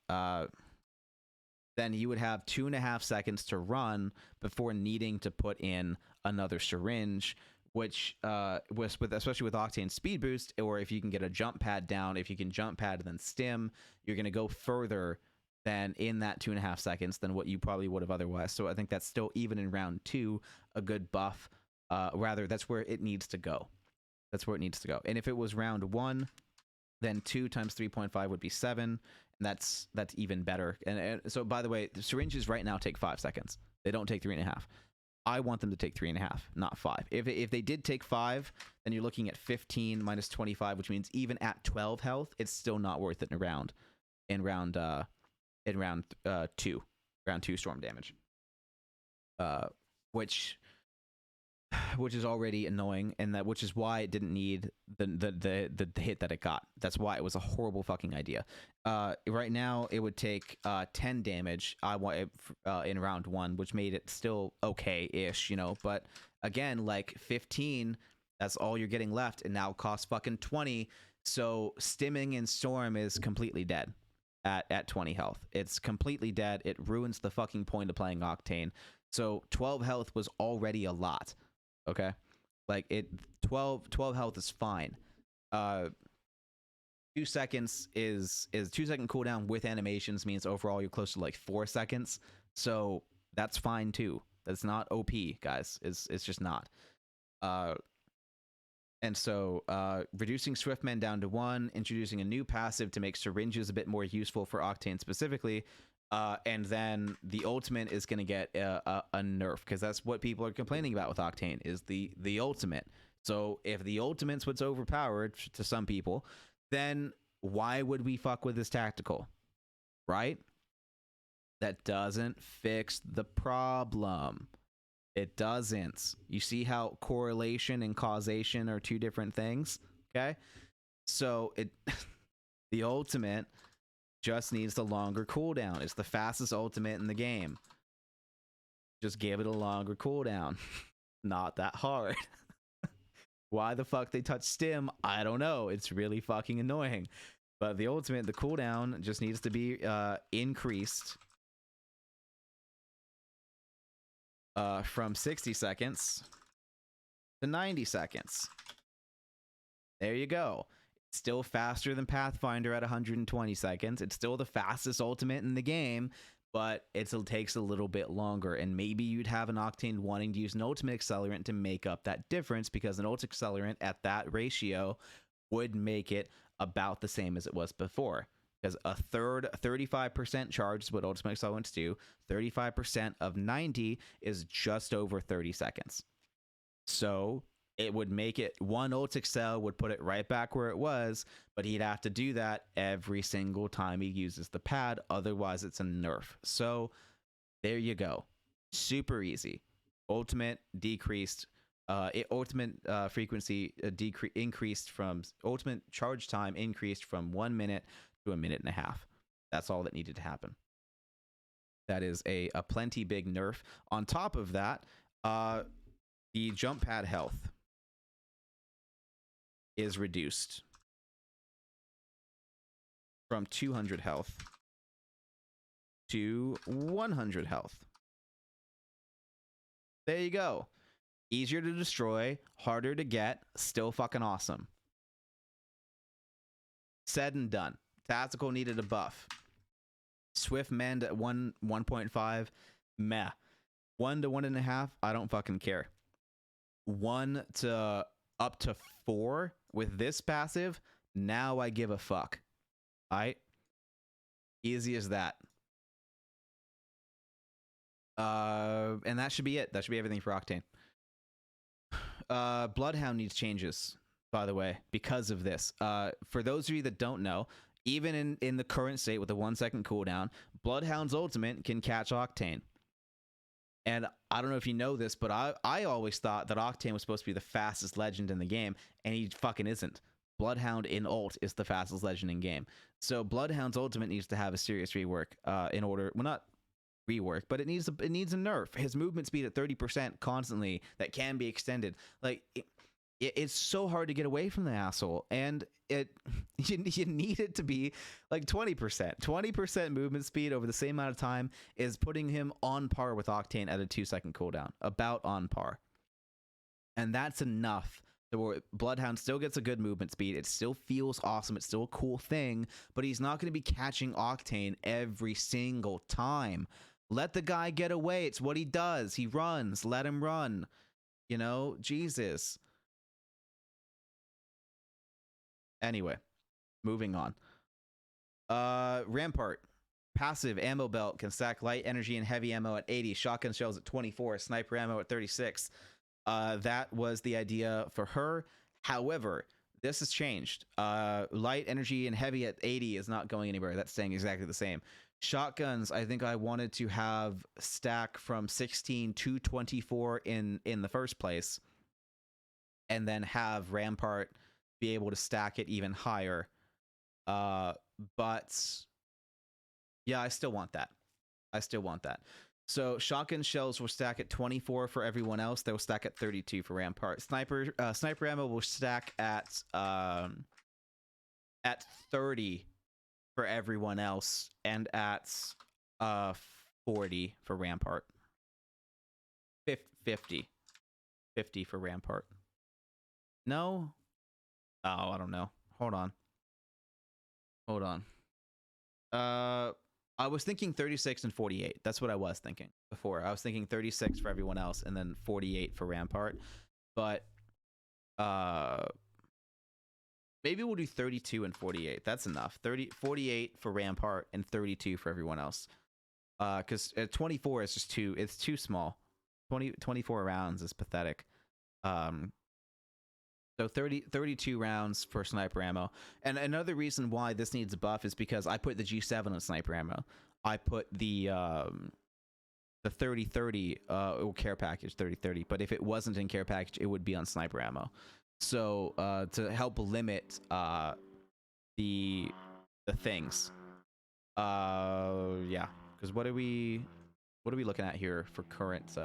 then you would have 2.5 seconds to run before needing to put in another syringe, which especially with Octane speed boost, or if you can get a jump pad down, if you can jump pad and then stim, you're going to go further than in that 2.5 seconds than what you probably would have otherwise. So I think that's still, even in round 2, a good buff. Rather, that's where it needs to go. That's where it needs to go. And if it was round 1, then 2 times 3.5 would be 7, and that's even better. And so, by the way, the syringes right now take 5 seconds. They don't take 3.5. I want them to take 3.5, not 5. If they did take 5, then you're looking at 15 minus 25, which means even at 12 health, it's still not worth it in round 2 storm damage, which is already annoying, and which is why it didn't need the hit that it got. That's why it was a horrible fucking idea. Right now it would take 10 damage. I want it in round 1, which made it still okay-ish, But again, like 15, that's all you're getting left, and now it costs fucking 20. So stimming in storm is completely dead at 20 health. It's completely dead. It ruins the fucking point of playing Octane. So 12 health was already a lot. Okay, like 12 health is fine. 2 seconds is 2 second cooldown with animations means overall you're close to like 4 seconds. So that's fine too. That's not OP, guys. It's just not. And so reducing Swiftmen down to 1, introducing a new passive to make syringes a bit more useful for Octane specifically, and then the ultimate is going to get a nerf, because that's what people are complaining about with Octane is the ultimate. So if the ultimate's what's overpowered to some people, then why would we fuck with this tactical, right? That doesn't fix the problem. It doesn't. You see how correlation and causation are two different things? Okay? So the ultimate just needs the longer cooldown. It's the fastest ultimate in the game. Just give it a longer cooldown. Not that hard. Why the fuck they touch stim? I don't know. It's really fucking annoying. But the ultimate, the cooldown just needs to be increased from 60 seconds to 90 seconds. There you go. It's still faster than Pathfinder at 120 seconds. It's still the fastest ultimate in the game, but it takes a little bit longer. And maybe you'd have an Octane wanting to use an ultimate accelerant to make up that difference, because an ultimate accelerant at that ratio would make it about the same as it was before. Because a third, 35% charge is what ultimate accelerants do. 35% of 90 is just over 30 seconds. So it would make it, one ult excel would put it right back where it was, but he'd have to do that every single time he uses the pad. Otherwise, it's a nerf. So there you go. Super easy. Ultimate decreased. Ultimate frequency increased from, ultimate charge time increased from 1 minute to 1.5 minutes. That's all that needed to happen. That is a plenty big nerf. On top of that, the jump pad health is reduced from 200 health to 100 health. There you go. Easier to destroy, harder to get, still fucking awesome. Said and done. Tactical needed a buff. Swift mend at 1.5, meh. 1 to 1.5, I don't fucking care. 1 to up to 4 with this passive, now I give a fuck. Alright? Easy as that. And that should be it. That should be everything for Octane. Bloodhound needs changes, by the way, because of this. For those of you that don't know, even in the current state with a 1 second cooldown, Bloodhound's ultimate can catch Octane. And I don't know if you know this, but I always thought that Octane was supposed to be the fastest legend in the game, and he fucking isn't. Bloodhound in ult is the fastest legend in game. So Bloodhound's ultimate needs to have a serious rework in order, well, not rework, but it needs a nerf. His movement speed at 30% constantly that can be extended. Like it's so hard to get away from the asshole, and you need it to be like 20%. 20% movement speed over the same amount of time is putting him on par with Octane at a 2 second cooldown, about on par, and that's enough. So Bloodhound still gets a good movement speed. It still feels awesome. It's still a cool thing, but he's not going to be catching Octane every single time. Let the guy get away. It's what he does. He runs. Let him run. You know, Jesus. Anyway, moving on. Rampart. Passive ammo belt can stack light energy and heavy ammo at 80, shotgun shells at 24, sniper ammo at 36. That was the idea for her. However, this has changed. Light energy and heavy at 80 is not going anywhere. That's staying exactly the same. Shotguns, I think I wanted to have stack from 16 to 24 in the first place, and then have Rampart be able to stack it even higher. But yeah, I still want that. So shotgun shells will stack at 24 for everyone else. They will stack at 32 for Rampart. Sniper ammo will stack at 30 for everyone else, and at 40 for Rampart. 50 for Rampart. No? Oh, I don't know. Hold on. Hold on. I was thinking 36 and 48. That's what I was thinking before. I was thinking 36 for everyone else and then 48 for Rampart. But maybe we'll do 32 and 48. That's enough. 48 for Rampart and 32 for everyone else. Because 24 is just it's too small. 24 rounds is pathetic. So 32 rounds for sniper ammo. And another reason why this needs a buff is because I put the G7 on sniper ammo. I put the 30-30 care package 30-30, but if it wasn't in care package, it would be on sniper ammo. So to help limit the things. Yeah, because what are we looking at here for current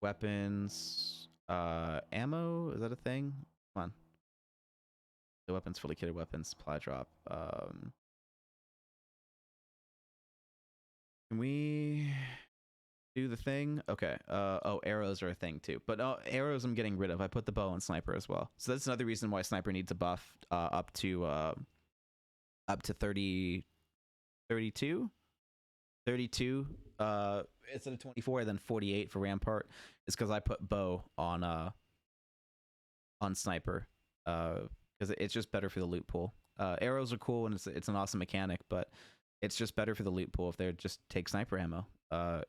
weapons? Ammo, is that a thing? Come on. The weapons, fully kitted weapons, supply drop. Can we do the thing? Okay. Oh, arrows are a thing too. But arrows I'm getting rid of. I put the bow and sniper as well. So that's another reason why sniper needs a buff up to 32. 32 instead of 24, then 48 for Rampart. It's because I put bow on sniper because it's just better for the loot pool. Arrows are cool and it's an awesome mechanic, but it's just better for the loot pool if they just take sniper ammo.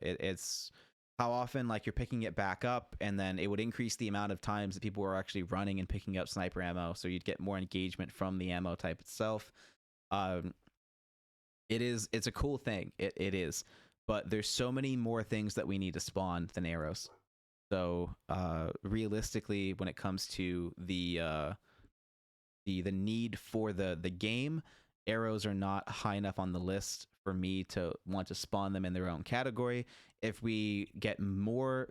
It's how often like you're picking it back up, and then it would increase the amount of times that people were actually running and picking up sniper ammo, so you'd get more engagement from the ammo type itself. It's a cool thing. It is, but there's so many more things that we need to spawn than arrows. So realistically, when it comes to the need for the game, arrows are not high enough on the list for me to want to spawn them in their own category. If we get more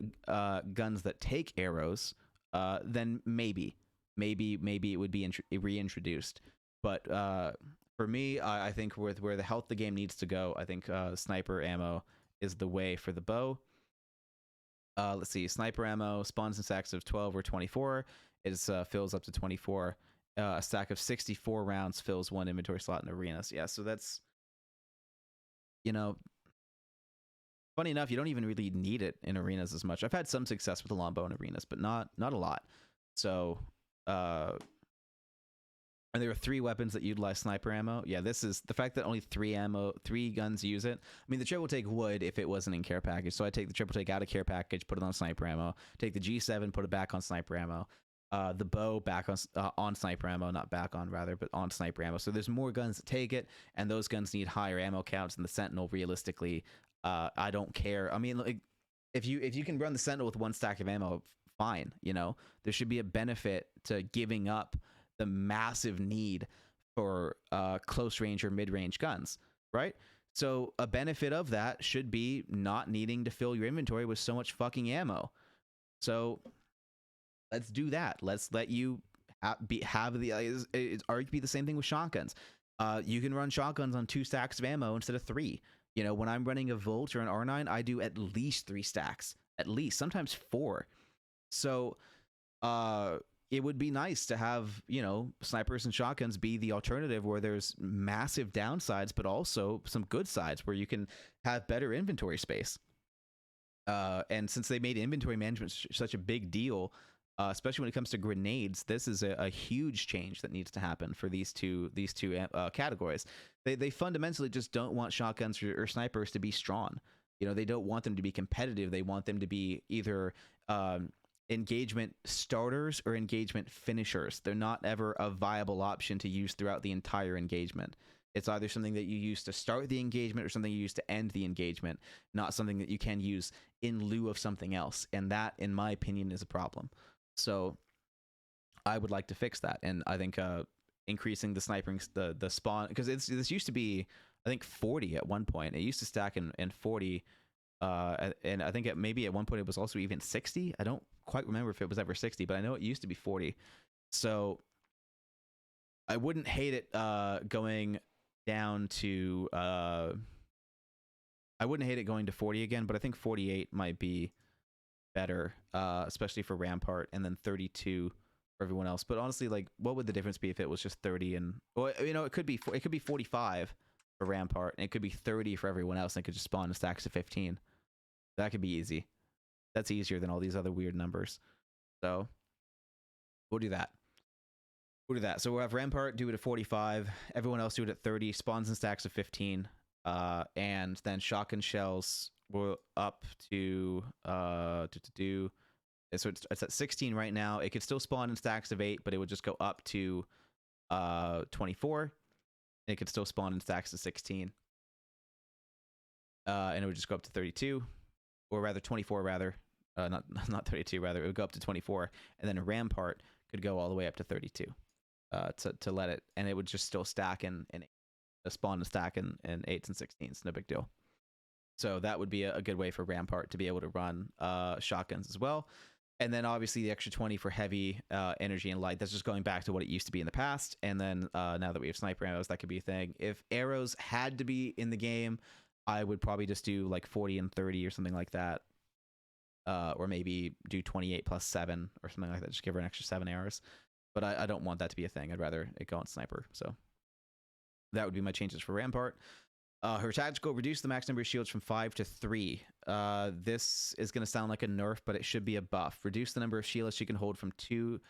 guns that take arrows, then maybe it would be reintroduced. But for me, I think with where the health the game needs to go, I think sniper ammo is the way for the bow. Let's see, sniper ammo spawns in stacks of 12 or 24. It fills up to 24. A stack of 64 rounds fills one inventory slot in arenas. Yeah, so that's, funny enough, you don't even really need it in arenas as much. I've had some success with the longbow in arenas, but not a lot. So, and there are 3 weapons that utilize sniper ammo. Yeah, this is the fact that only 3 guns use it. I mean, the triple take would if it wasn't in care package. So I take the triple take out of care package, put it on sniper ammo. Take the G7, put it back on sniper ammo. The bow back on sniper ammo, not back on rather, but on sniper ammo. So there's more guns that take it, and those guns need higher ammo counts than the Sentinel. Realistically, I don't care. I mean, like, if you can run the Sentinel with 1 stack of ammo, fine. There should be a benefit to giving up the massive need for close range or mid range guns, right? So a benefit of that should be not needing to fill your inventory with so much fucking ammo. So let's do that. Let's let you have the it's arguably the same thing with shotguns. You can run shotguns on 2 stacks of ammo instead of 3. When I'm running a Volt or an R9, I do at least 3 stacks, at least, sometimes 4. So it would be nice to have, snipers and shotguns be the alternative where there's massive downsides, but also some good sides where you can have better inventory space. And since they made inventory management such a big deal, especially when it comes to grenades, this is a huge change that needs to happen for these two categories. They fundamentally just don't want shotguns or snipers to be strong. They don't want them to be competitive. They want them to be either engagement starters or engagement finishers. They're not ever a viable option to use throughout the entire engagement. It's either something that you use to start the engagement or something you use to end the engagement, not something that you can use in lieu of something else. And that, in my opinion, is a problem. So I would like to fix that. And I think increasing the sniping, the spawn, because this used to be, I think, 40 at one point. It used to stack in 40. And I think maybe at one point it was also even 60. I don't quite remember if it was ever 60, but I know it used to be 40. So I wouldn't hate it going down to I wouldn't hate it going to 40 again, but I think 48 might be better, especially for Rampart, and then 32 for everyone else. But honestly, like, what would the difference be if it was just 30 and, well, you know, it could be 45 for Rampart, and it could be 30 for everyone else, and it could just spawn in stacks of 15. That could be easy. That's easier than all these other weird numbers. So we'll do that. We'll do that. So we'll have Rampart do it at 45. Everyone else do it at 30. Spawns in stacks of 15. And then shotgun shells will up to so it's at 16 right now. It could still spawn in stacks of 8, but it would just go up to 24. It could still spawn in stacks of 16. And it would just go up to 32, or rather 24 rather. Not 32 rather. It would go up to 24, and then a Rampart could go all the way up to 32. To let it, and it would just still stack and spawn and stack in 8s and 16s. No big deal. So that would be a good way for Rampart to be able to run shotguns as well. And then obviously the extra 20 for heavy energy and light. That's just going back to what it used to be in the past. And then now that we have sniper arrows, that could be a thing. If arrows had to be in the game, I would probably just do like 40 and 30 or something like that. Or maybe do 28 plus 7 or something like that. Just give her an extra 7 arrows. But I don't want that to be a thing. I'd rather it go on sniper. So that would be my changes for Rampart. Her tactical, reduce the max number of shields from 5 to 3. This is going to sound like a nerf, but it should be a buff. Reduce the number of shields she can hold from 2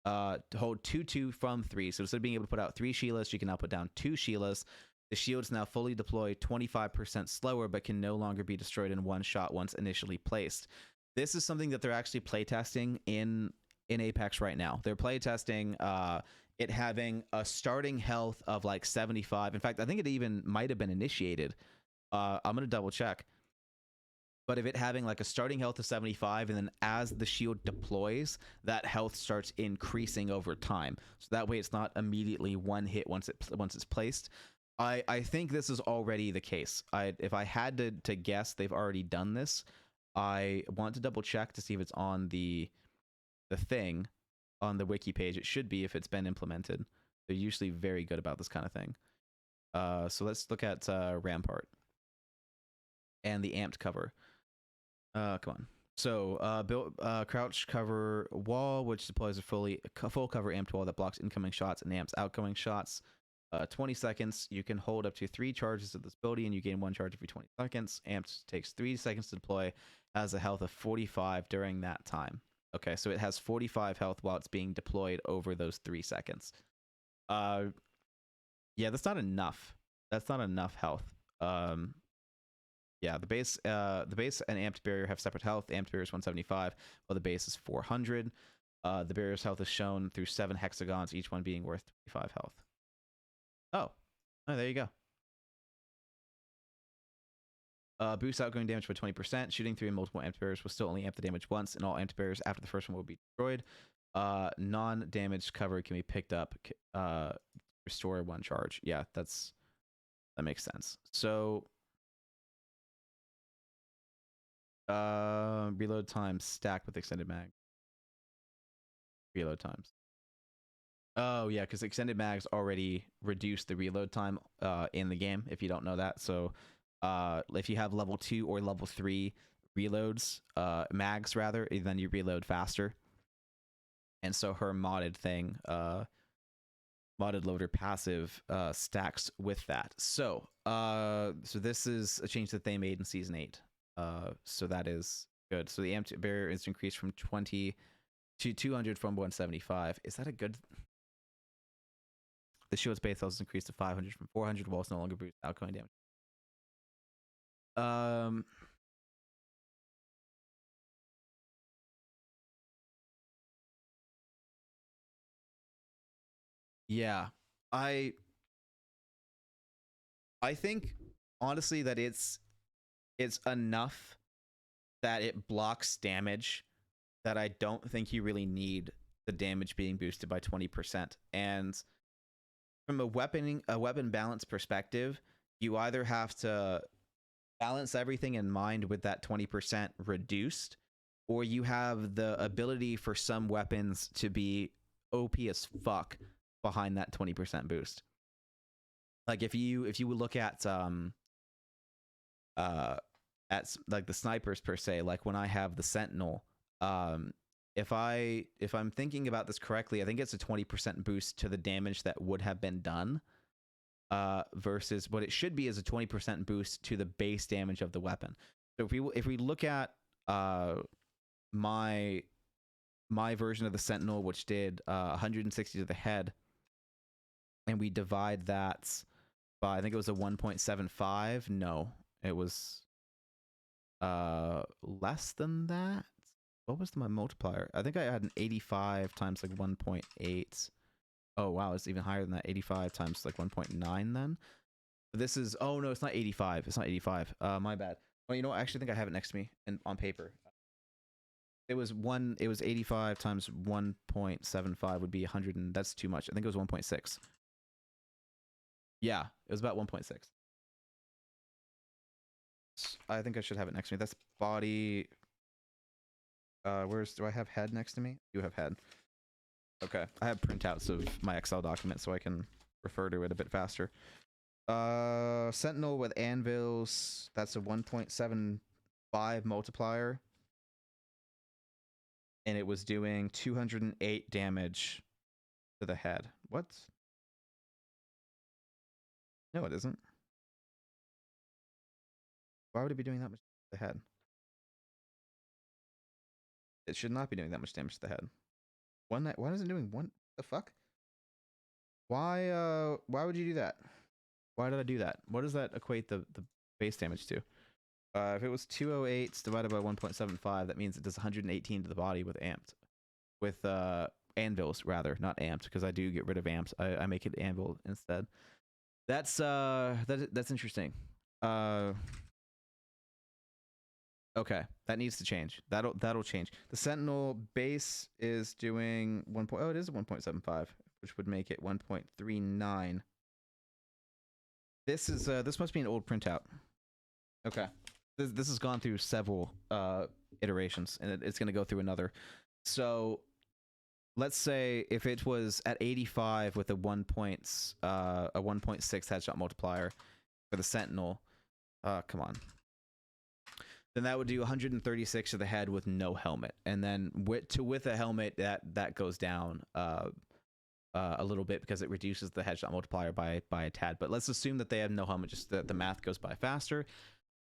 to hold 2 from 3. So instead of being able to put out 3 Sheilas, she can now put down 2 Sheilas. The shield's now fully deployed 25% slower, but can no longer be destroyed in one shot once initially placed. This is something that they're actually playtesting in Apex right now. They're playtesting it having a starting health of like 75. In fact, I think it even might have been initiated. I'm going to double check. But if it having like a starting health of 75, and then as the shield deploys, that health starts increasing over time. So that way it's not immediately one hit once it's placed. I think this is already the case. If I had to guess, they've already done this. I want to double check to see if it's on the thing on the wiki page. It should be if it's been implemented. They're usually very good about this kind of thing. So let's look at Rampart and the amped cover. Come on. So build crouch cover wall, which deploys a full cover amped wall that blocks incoming shots and amps outgoing shots. 20 seconds. You can hold up to 3 charges of this ability, and you gain 1 charge every 20 seconds. Amped takes 3 seconds to deploy. Has a health of 45 during that time. Okay, so it has 45 health while it's being deployed over those 3 seconds. Yeah, that's not enough. That's not enough health. Yeah, the base and amped barrier have separate health. The amped barrier is 175, while the base is 400. The barrier's health is shown through 7 hexagons, each one being worth 25 health. Oh, there you go. Boosts outgoing damage by 20%. Shooting through multiple amped barriers will still only amp the damage once, and all amped barriers after the first one will be destroyed. Non-damaged cover can be picked up. Restore 1 charge. Yeah, that makes sense. So, reload times stack with extended mag. Reload times. Oh yeah, because extended mags already reduce the reload time in the game. If you don't know that, so. If you have level 2 or level 3 reloads, mags rather, then you reload faster. And so her modded thing, modded loader passive, stacks with that. So this is a change that they made in season 8. So that is good. So the amped barrier is increased from 20 to 200 from 175. Is that a good? The shield's base health is increased to 500 from 400, while it's no longer boosts outgoing damage. Yeah, I think honestly that it's enough that it blocks damage that I don't think you really need the damage being boosted by 20%. And from a weapon balance perspective, you either have to balance everything in mind with that 20% reduced, or you have the ability for some weapons to be OP as fuck behind that 20% boost. Like if you look at like the snipers per se, like when I have the Sentinel, if I'm thinking about this correctly, I think it's a 20% boost to the damage that would have been done, versus what it should be is a 20% boost to the base damage of the weapon. So if we look at my version of the Sentinel, which did 160 to the head, and we divide that by, I think it was a 1.75. No, it was less than that. What was my multiplier? I think I had an 85 times like 1.8. Oh wow, it's even higher than that. 85 times like 1.9 then. This is, oh no, it's not 85. It's not 85. My bad. Well, you know what? I actually think I have it next to me and on paper. It was 85 times 1.75 would be 100, and that's too much. I think it was 1.6. Yeah, it was about 1.6. I think I should have it next to me. That's body. Do I have head next to me? You have head. Okay. I have printouts of my Excel document so I can refer to it a bit faster. Sentinel with anvils, that's a 1.75 multiplier. And it was doing 208 damage to the head. What? No, it isn't. Why would it be doing that much to the head? It should not be doing that much damage to the head. Why is it doing one? The fuck? Why would you do that? Why did I do that? What does that equate the base damage to? If it was 208 divided by 1.75, that means it does 118 to the body with anvils rather, not amped, because I do get rid of amps. I make it anvil instead. That's interesting. Okay, that needs to change. That'll change. The Sentinel base is doing 1. Oh, it is a 1.75, which would make it 1.39. This must be an old printout. Okay, this has gone through several iterations, and it's going to go through another. So let's say if it was at 85 with a 1.6 headshot multiplier for the Sentinel. Come on. Then that would do 136 to the head with no helmet, and then with a helmet that goes down a little bit because it reduces the headshot multiplier by a tad. But let's assume that they have no helmet, just that the math goes by faster.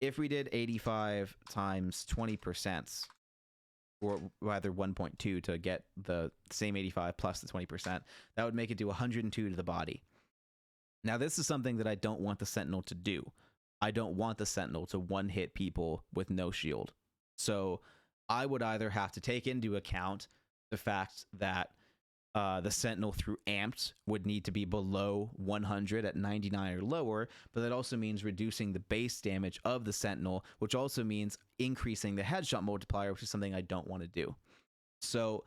If we did 85 times 20%, or rather 1.2 to get the same 85 plus the 20%, that would make it do 102 to the body. Now this is something that I don't want the Sentinel to do. I don't want the Sentinel to one-hit people with no shield. So I would either have to take into account the fact that the Sentinel through amped would need to be below 100 at 99 or lower, but that also means reducing the base damage of the Sentinel, which also means increasing the headshot multiplier, which is something I don't want to do. So,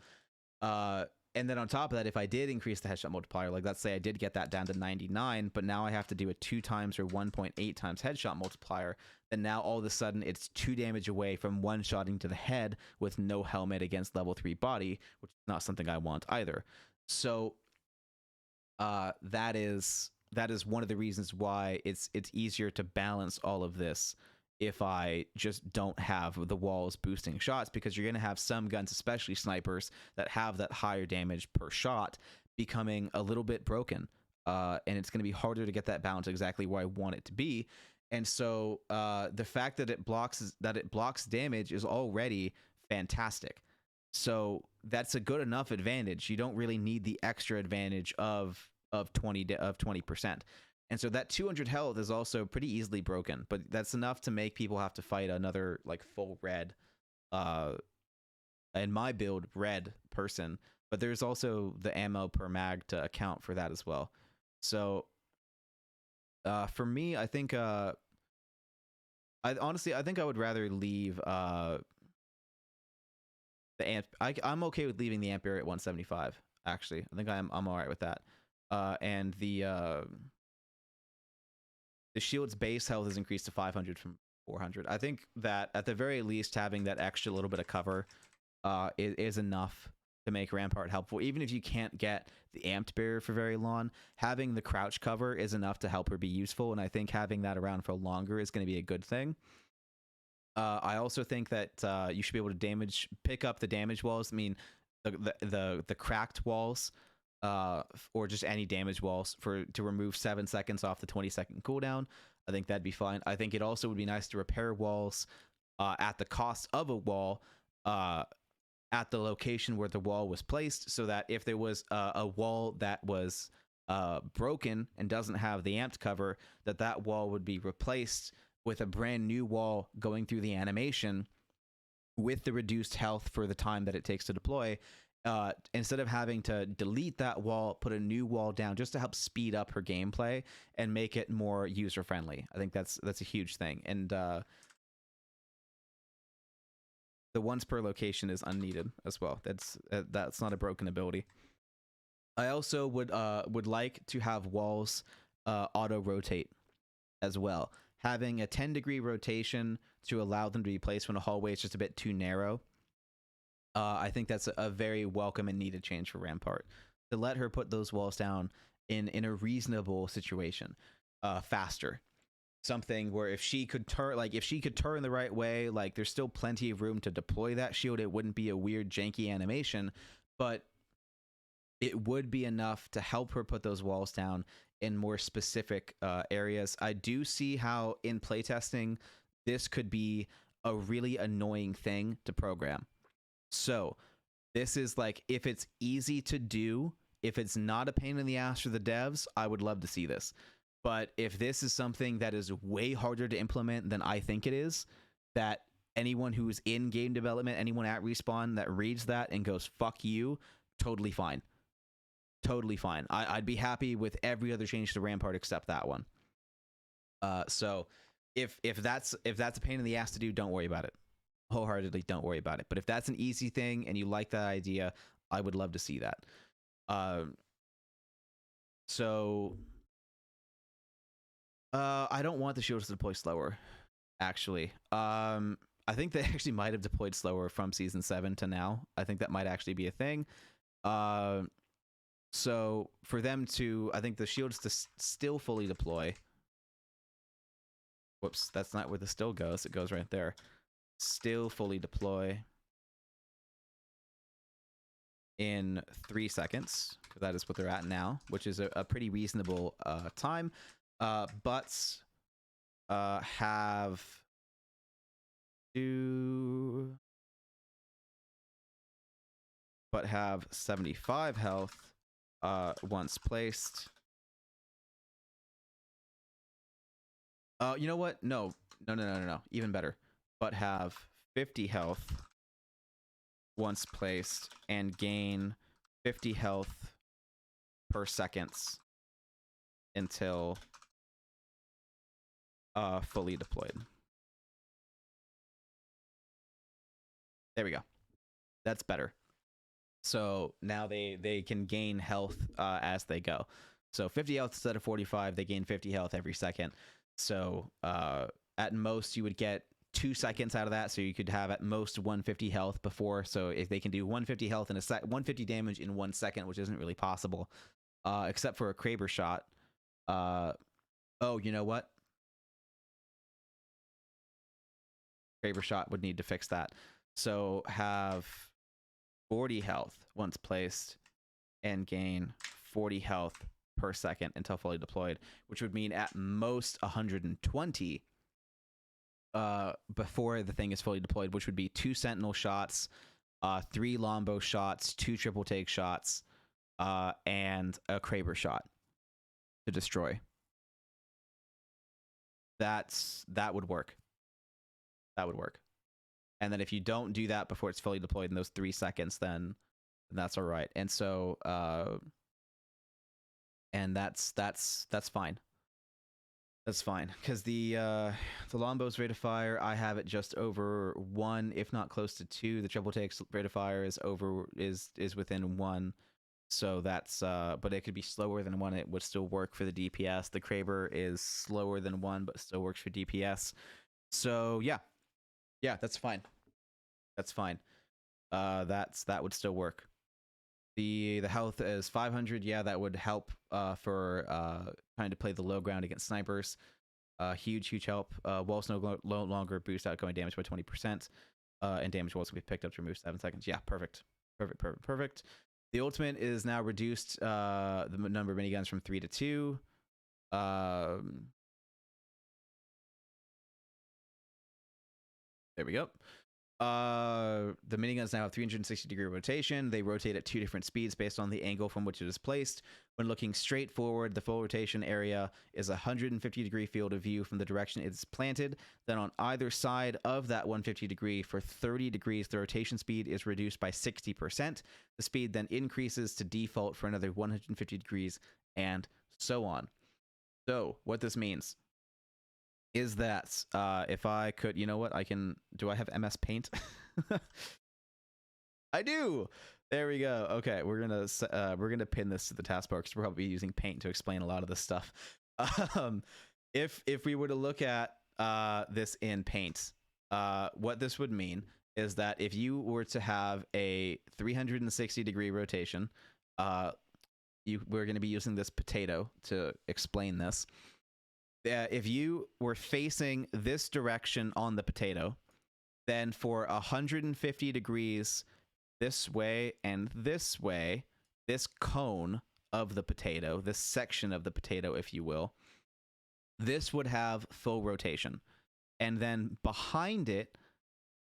and then on top of that, if I did increase the headshot multiplier, like let's say I did get that down to 99, but now I have to do a 2 times or 1.8 times headshot multiplier, then now all of a sudden it's 2 damage away from one-shotting to the head with no helmet against level 3 body, which is not something I want either. So that is one of the reasons why it's easier to balance all of this if I just don't have the walls boosting shots, because you're going to have some guns, especially snipers, that have that higher damage per shot becoming a little bit broken. And it's going to be harder to get that balance exactly where I want it to be. And so the fact that it blocks damage is already fantastic. So that's a good enough advantage. You don't really need the extra advantage of 20%. And so that 200 health is also pretty easily broken, but that's enough to make people have to fight another like full red, in my build, red person. But there's also the ammo per mag to account for that as well. So for me, I think I think I would rather leave the amp. I'm okay with leaving the amp area at 175. Actually, I think I'm all right with that. And the shield's base health is increased to 500 from 400. I think that at the very least, having that extra little bit of cover is enough to make Rampart helpful. Even if you can't get the amped barrier for very long, having the crouch cover is enough to help her be useful. And I think having that around for longer is going to be a good thing. I also think that you should be able to pick up the damage walls. I mean, the cracked walls, or just any damage walls to remove 7 seconds off the 20-second cooldown. I think that'd be fine. I think it also would be nice to repair walls at the cost of a wall. At the location where the wall was placed, so that if there was a wall that was broken and doesn't have the amped cover, that wall would be replaced with a brand new wall going through the animation with the reduced health for the time that it takes to deploy. Instead of having to delete that wall, put a new wall down just to help speed up her gameplay and make it more user friendly. I think that's a huge thing. And the once per location is unneeded as well. That's not a broken ability. I also would like to have walls auto rotate as well. Having a 10-degree rotation to allow them to be placed when a hallway is just a bit too narrow. I think that's a very welcome and needed change for Rampart. To let her put those walls down in a reasonable situation, faster. Something where if she could turn the right way, like there's still plenty of room to deploy that shield. It wouldn't be a weird janky animation, but it would be enough to help her put those walls down in more specific areas. I do see how in playtesting this could be a really annoying thing to program. So this is like, if it's easy to do, if it's not a pain in the ass for the devs, I would love to see this. But if this is something that is way harder to implement than I think it is, that anyone who's in game development, anyone at Respawn that reads that and goes, fuck you, totally fine. Totally fine. I'd be happy with every other change to Rampart except that one. So if that's a pain in the ass to do, don't worry about it. Wholeheartedly, don't worry about it. But if that's an easy thing and you like that idea, I would love to see that. I don't want the shields to deploy slower, actually. I think they actually might have deployed slower from Season 7 to now. I think that might actually be a thing. So for them to, I think the shields to still fully deploy. Whoops, that's not where the still goes. It goes right there. Still fully deploy in 3 seconds. That is what they're at now, which is a pretty reasonable time. But have to... But have 75 health once placed. You know what? No. Even better. But have 50 health once placed and gain 50 health per seconds until fully deployed. There we go. That's better. So now they can gain health as they go. So 50 health instead of 45, they gain 50 health every second. So at most you would get 2 seconds out of that, so you could have at most 150 health before. So if they can do 150 health in 150 damage in 1 second, which isn't really possible, except for a Kraber shot. Oh, you know what? Kraber shot would need to fix that. So have 40 health once placed and gain 40 health per second until fully deployed, which would mean at most 120 before the thing is fully deployed, which would be 2 sentinel shots, 3 longbow shots, 2 triple take shots, and a Kraber shot to destroy. That would work. That would work. And then if you don't do that before it's fully deployed in those 3 seconds, then that's all right. And so, and that's fine. That's fine, because the longbow's rate of fire, I have it just over 1, if not close to 2. The triple take's rate of fire is within 1. So that's but it could be slower than 1. It would still work for the DPS. The Kraber is slower than 1, but still works for DPS. So yeah, that's fine. That's fine. That would still work. The health is 500. Yeah, that would help for trying to play the low ground against snipers. Huge help. Walls no longer boost outgoing damage by 20%, and damage walls can be picked up to remove 7 seconds. Yeah, perfect. The ultimate is now reduced the number of miniguns from 3 to 2. There we go. The miniguns now have 360-degree rotation. They rotate at 2 different speeds based on the angle from which it is placed. When looking straight forward, the full rotation area is a 150-degree field of view from the direction it is planted. Then on either side of that 150-degree for 30 degrees, the rotation speed is reduced by 60%. The speed then increases to default for another 150 degrees, and so on. So what this means is that if I could, you know what, do I have MS Paint? I do. There we go. Okay, we're gonna pin this to the taskbar because we're probably using Paint to explain a lot of this stuff. If we were to look at this in Paint, what this would mean is that if you were to have a 360-degree rotation, we're going to be using this potato to explain this. If you were facing this direction on the potato, then for 150 degrees this way and this way, this cone of the potato, this section of the potato, if you will, this would have full rotation. And then behind it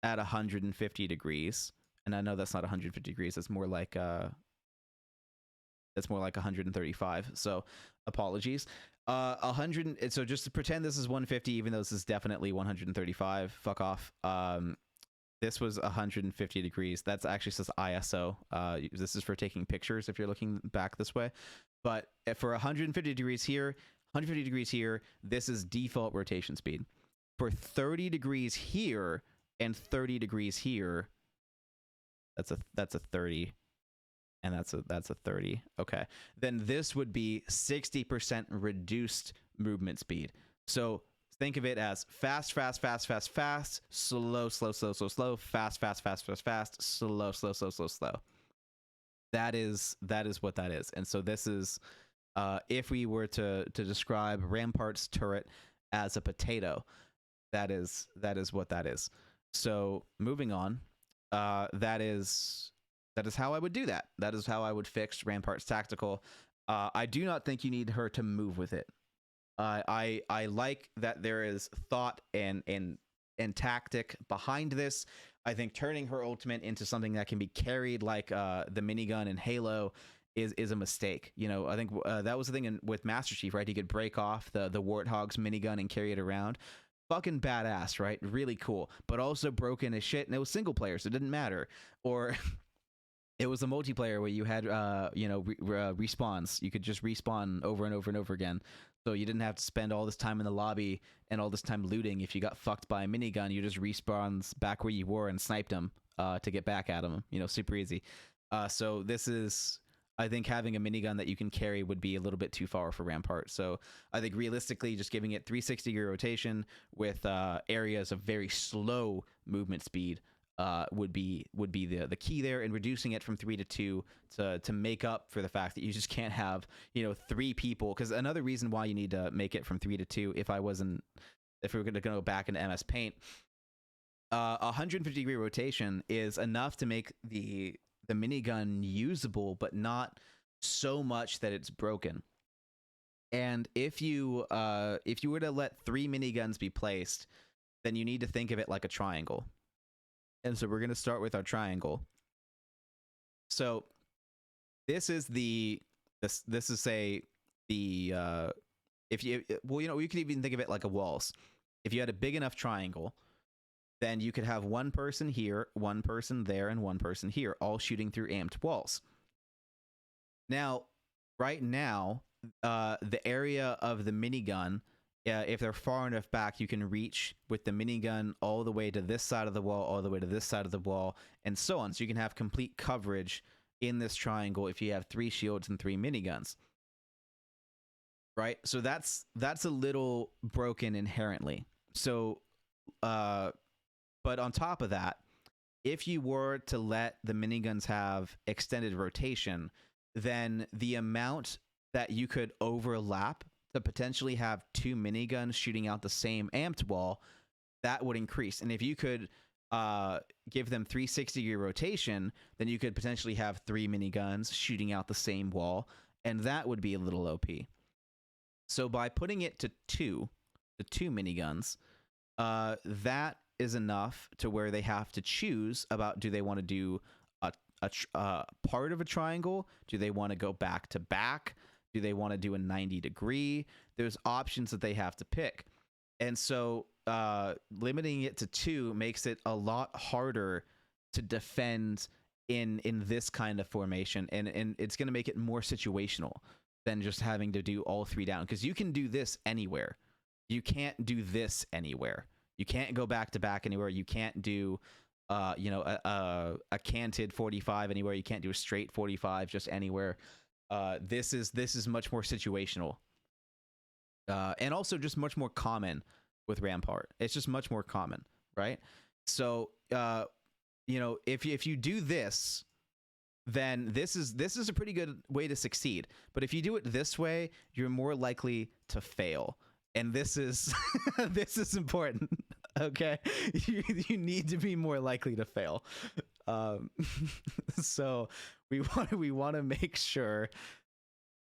at 150 degrees, and I know that's not 150 degrees, it's more like 135. So apologies. 100. So just to pretend this is 150, even though this is definitely 135. Fuck off. This was 150 degrees. That's actually says ISO. This is for taking pictures if you're looking back this way. But for 150 degrees here, 150 degrees here, this is default rotation speed. For 30 degrees here and 30 degrees here, that's a 30. And that's a 30. Okay. Then this would be 60% reduced movement speed. So think of it as fast, fast, fast, fast, fast, slow, slow, slow, slow, slow, fast, fast, fast, fast, fast, slow, slow, slow, slow, slow. That is what that is. And so this is if we were to describe Rampart's turret as a potato, that is what that is. So moving on, that is how I would do that. That is how I would fix Rampart's tactical. I do not think you need her to move with it. I like that there is thought and tactic behind this. I think turning her ultimate into something that can be carried like the minigun in Halo is a mistake. You know, I think that was the thing with Master Chief, right? He could break off the Warthog's minigun and carry it around. Fucking badass, right? Really cool, but also broken as shit. And it was single player, so it didn't matter. Or it was a multiplayer where you had, respawns. You could just respawn over and over and over again. So you didn't have to spend all this time in the lobby and all this time looting. If you got fucked by a minigun, you just respawns back where you were and sniped them to get back at them. You know, super easy. So this is, I think having a minigun that you can carry would be a little bit too far for Rampart. So I think realistically, just giving it 360-degree rotation with areas of very slow movement speed would be the key there, and reducing it from 3 to 2 to make up for the fact that you just can't have 3 people. Because another reason why you need to make it from 3 to 2, if we were going to go back into MS Paint, 150-degree rotation is enough to make the minigun usable, but not so much that it's broken. And if you were to let 3 miniguns be placed, then you need to think of it like a triangle. And so we're going to start with our triangle. So this is you could even think of it like a walls. If you had a big enough triangle, then you could have one person here, one person there, and one person here, all shooting through amped walls. Now, right now, the area of the minigun, if they're far enough back, you can reach with the minigun all the way to this side of the wall, all the way to this side of the wall, and so on. So you can have complete coverage in this triangle if you have 3 shields and 3 miniguns. Right? So that's a little broken inherently. So, but on top of that, if you were to let the miniguns have extended rotation, then the amount that you could overlap to potentially have 2 miniguns shooting out the same amped wall, that would increase. And if you could give them 360-degree rotation, then you could potentially have 3 miniguns shooting out the same wall, and that would be a little OP. So by putting it to 2 miniguns, that is enough to where they have to choose about, do they want to do a part of a triangle? Do they want to go back to back? Do they want to do a 90-degree? There's options that they have to pick. And so limiting it to 2 makes it a lot harder to defend in this kind of formation, and it's going to make it more situational than just having to do all 3 down, because you can do this anywhere. You can't do this anywhere. You can't go back to back anywhere. You can't do a canted 45 anywhere. You can't do a straight 45 just anywhere. This is much more situational, and also just much more common with Rampart. It's just much more common, right? So if you do this, then this is a pretty good way to succeed. But if you do it this way, you're more likely to fail, and this is this is important. Okay, you need to be more likely to fail. So we want to make sure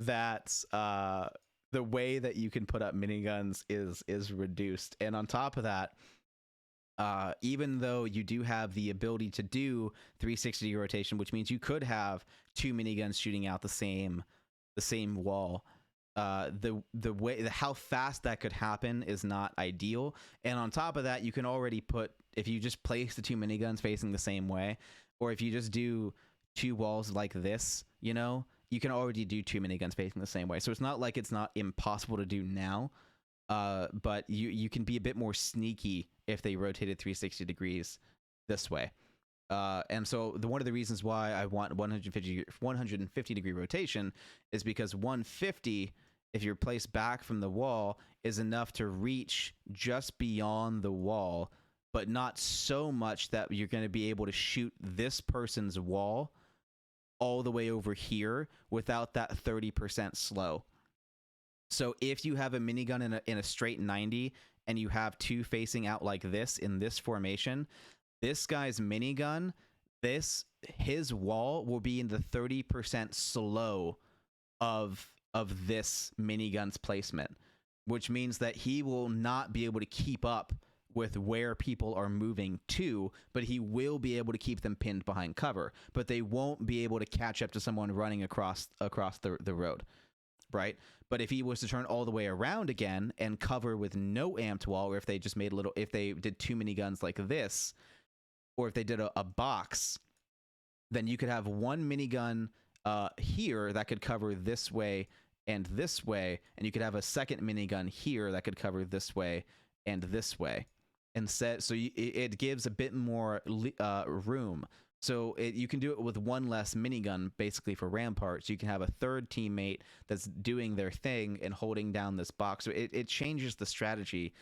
that the way that you can put up miniguns is reduced. And on top of that, even though you do have the ability to do 360 rotation, which means you could have 2 miniguns shooting out the same wall, how fast that could happen is not ideal. And on top of that, you can already put, if you just place the 2 miniguns facing the same way, or if you just do 2 walls like this, you can already do 2 miniguns facing the same way. So it's not like it's not impossible to do now, but you can be a bit more sneaky if they rotated 360 degrees this way. And so one of the reasons why I want 150 degree rotation is because 150, if you're placed back from the wall, is enough to reach just beyond the wall, but not so much that you're going to be able to shoot this person's wall all the way over here without that 30% slow. So if you have a minigun in a straight 90 and you have 2 facing out like this in this formation, this guy's minigun, his wall will be in the 30% slow of this minigun's placement, which means that he will not be able to keep up with where people are moving to, but he will be able to keep them pinned behind cover, but they won't be able to catch up to someone running across the road, right? But if he was to turn all the way around again and cover with no amped wall, or if they just made if they did 2 miniguns like this, or if they did a box, then you could have 1 minigun here that could cover this way, and you could have a second minigun here that could cover this way and this way. Instead, so it gives a bit more room. So you can do it with 1 less minigun, basically, for Rampart. So you can have a third teammate that's doing their thing and holding down this box. So it changes the strategy,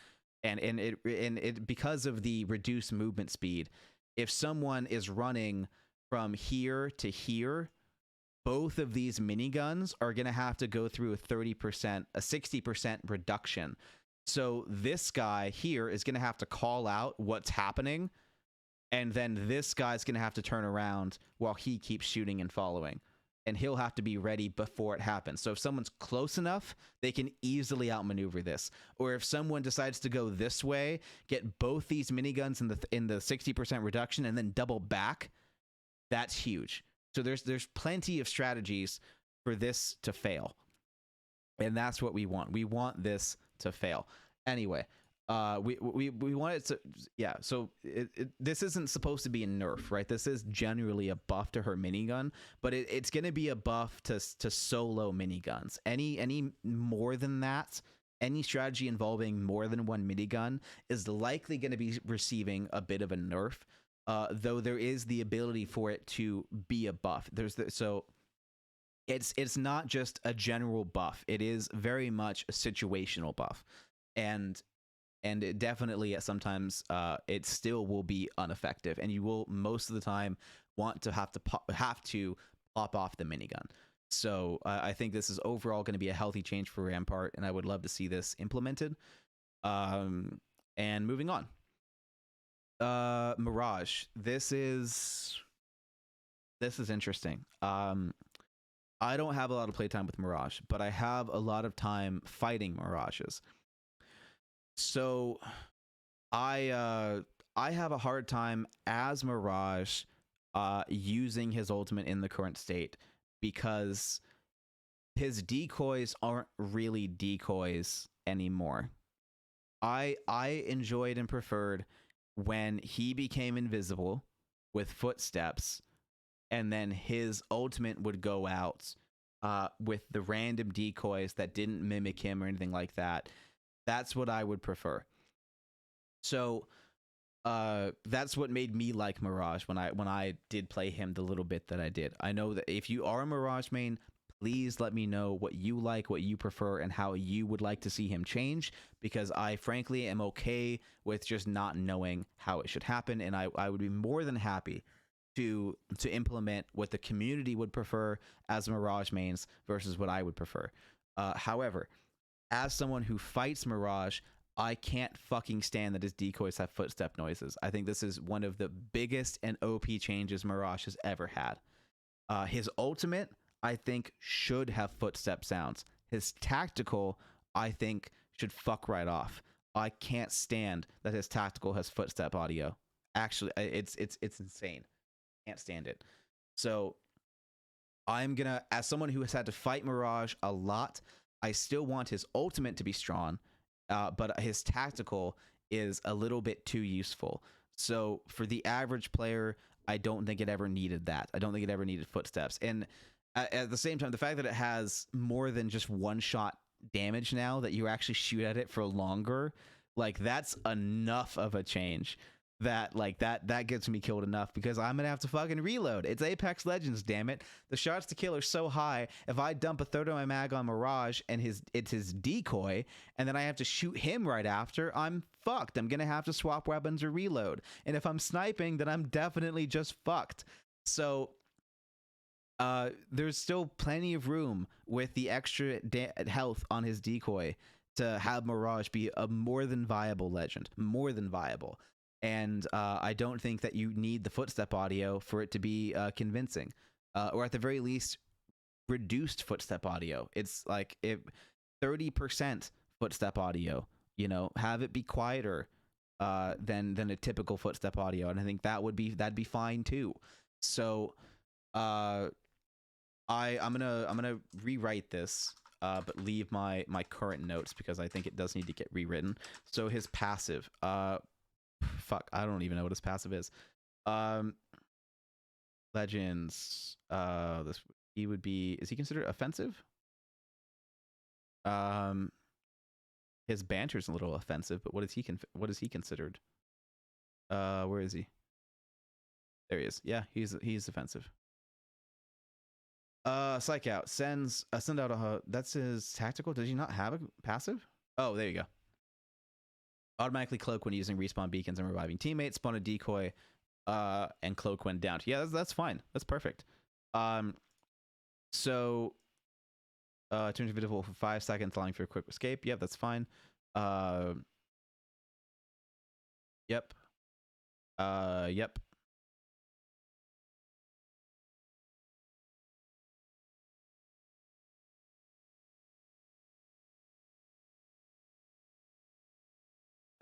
and it because of the reduced movement speed. If someone is running from here to here, both of these miniguns are going to have to go through a 60% reduction. So this guy here is going to have to call out what's happening, and then this guy's going to have to turn around while he keeps shooting and following. And he'll have to be ready before it happens. So if someone's close enough, they can easily outmaneuver this. Or if someone decides to go this way, get both these miniguns in the 60% reduction and then double back, that's huge. So there's plenty of strategies for this to fail. And that's what we want. We want this to fail. Anyway, we want it to, yeah, so this isn't supposed to be a nerf, right? This is generally a buff to her minigun, but it's going to be a buff to solo miniguns. Any more than that, any strategy involving more than 1 minigun is likely going to be receiving a bit of a nerf, though there is the ability for it to be a buff. So it's not just a general buff. It is very much a situational buff. And it definitely sometimes it still will be ineffective, and you will most of the time want to have to pop off the minigun. So I think this is overall going to be a healthy change for Rampart, and I would love to see this implemented. And moving on. Mirage. This is interesting. I don't have a lot of playtime with Mirage, but I have a lot of time fighting Mirages. So I have a hard time as Mirage using his ultimate in the current state because his decoys aren't really decoys anymore. I enjoyed and preferred when he became invisible with footsteps, and then his ultimate would go out with the random decoys that didn't mimic him or anything like that. That's what I would prefer. So that's what made me like Mirage when I did play him the little bit that I did. I know that if you are a Mirage main, please let me know what you like, what you prefer, and how you would like to see him change, because I frankly am okay with just not knowing how it should happen, and I would be more than happy to implement what the community would prefer as Mirage mains versus what I would prefer. However, as someone who fights Mirage, I can't fucking stand that his decoys have footstep noises. I think this is one of the biggest and OP changes Mirage has ever had. His ultimate, I think, should have footstep sounds. His tactical, I think, should fuck right off. I can't stand that his tactical has footstep audio. Actually, it's insane. Can't stand it. So I'm gonna, as someone who has had to fight Mirage a lot, I still want his ultimate to be strong, but his tactical is a little bit too useful. So for the average player, I don't think it ever needed that. I don't think it ever needed footsteps. And at the same time, the fact that it has more than just one shot damage now, that you actually shoot at it for longer, like that's enough of a change. That gets me killed enough, because I'm gonna have to fucking reload. It's Apex Legends, damn it. The shots to kill are so high. If I dump a third of my mag on Mirage and it's his decoy, and then I have to shoot him right after, I'm fucked. I'm gonna have to swap weapons or reload. And if I'm sniping, then I'm definitely just fucked. So there's still plenty of room with the extra health on his decoy to have Mirage be a more than viable legend. More than viable. And I don't think that you need the footstep audio for it to be convincing, or at the very least, reduced footstep audio. It's like 30% footstep audio. You know, have it be quieter than a typical footstep audio, and I think that'd be fine too. So I'm gonna rewrite this. But leave my current notes, because I think it does need to get rewritten. So his passive, fuck, I don't even know what his passive is. Legends. This he would be. Is he considered offensive? His banter's a little offensive, but what is he considered? Where is he? There he is. Yeah, he's offensive. Psych out send out a. That's his tactical. Does he not have a passive? Oh, there you go. Automatically cloak when using respawn beacons and reviving teammates. Spawn a decoy, and cloak when down. Yeah, that's fine. That's perfect. So, turn to visible for 5 seconds, allowing for a quick escape. Yep, that's fine. Yep. Yep.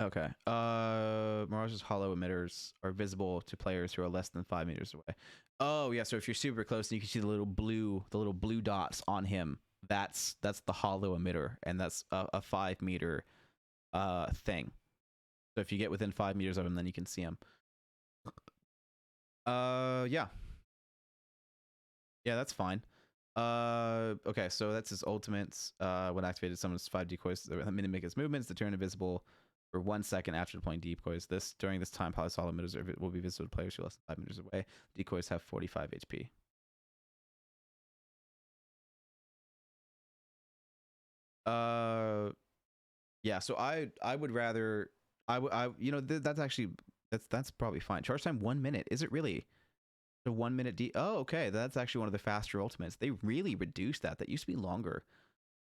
Okay. Mirage's hollow emitters are visible to players who are less than 5 meters away. Oh yeah, so if you're super close and you can see the little blue dots on him, that's the hollow emitter, and that's a 5 meter thing. So if you get within 5 meters of him, then you can see him. Yeah. Yeah, that's fine. Okay, so that's his ultimates. When activated, summons 5 decoys that mimic his movements. They turn invisible for 1 second after deploying decoys. During this time, polysolid emitters will be visible to players who are less than 5 meters away. Decoys have 45 HP. Yeah. So I would rather that's actually that's probably fine. Charge time 1 minute. Is it really? The 1 minute oh, okay, that's actually one of the faster ultimates. They really reduced that. That used to be longer,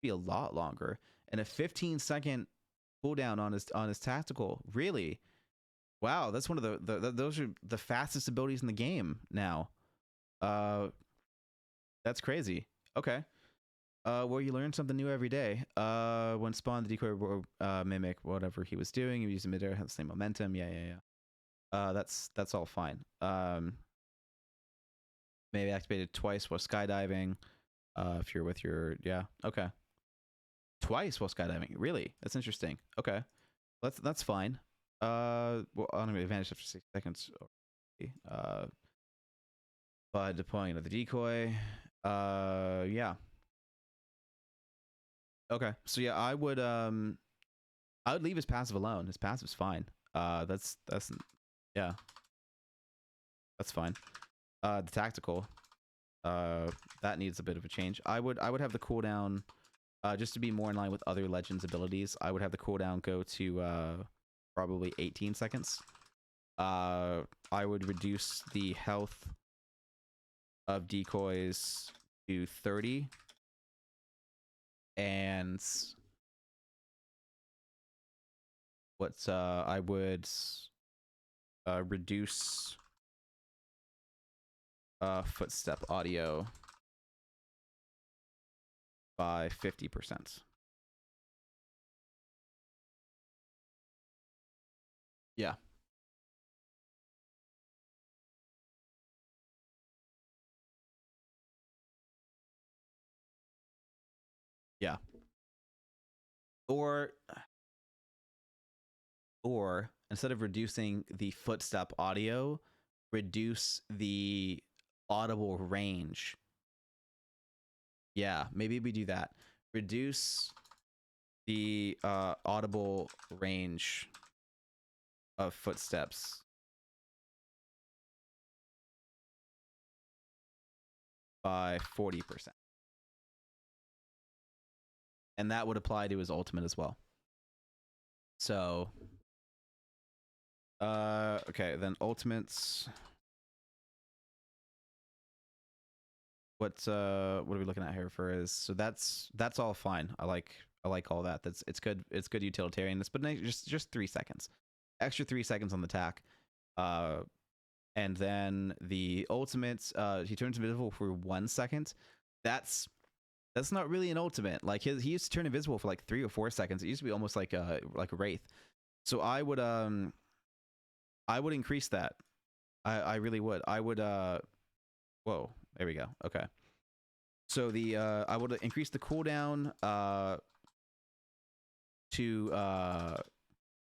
be a lot longer. And a 15-second cooldown on his tactical. Really? Wow, that's one of those are the fastest abilities in the game now. That's crazy. Okay. Well, you learn something new every day. When spawn the decoy mimic whatever he was doing, he was using midair, have the same momentum. Yeah. That's all fine. Maybe activated twice while skydiving. If you're with your okay. Twice while skydiving. Really? That's interesting. Okay. That's fine. Well, on advantage after 6 seconds. By deploying another decoy. Yeah. Okay. So yeah, I would leave his passive alone. His passive's fine. That's yeah. That's fine. The tactical. That needs a bit of a change. I would have the cooldown just to be more in line with other Legends abilities. I would have the cooldown go to probably 18 seconds. I would reduce the health of decoys to 30, and I would reduce footstep audio by 50%. Yeah. Yeah. Or instead of reducing the footstep audio, reduce the audible range. Yeah, maybe we do that. Reduce the audible range of footsteps by 40%. And that would apply to his ultimate as well. So okay, then ultimates. What are we looking at here for is so that's all fine. I like all that. It's good utilitarianness, but just 3 seconds. Extra 3 seconds on the tack. And then the ultimates, he turns invisible for 1 second. That's not really an ultimate. Like he used to turn invisible for like 3 or 4 seconds. It used to be almost like a wraith. So I would increase that. I really would. I would whoa, there we go. Okay. So the I would increase the cooldown to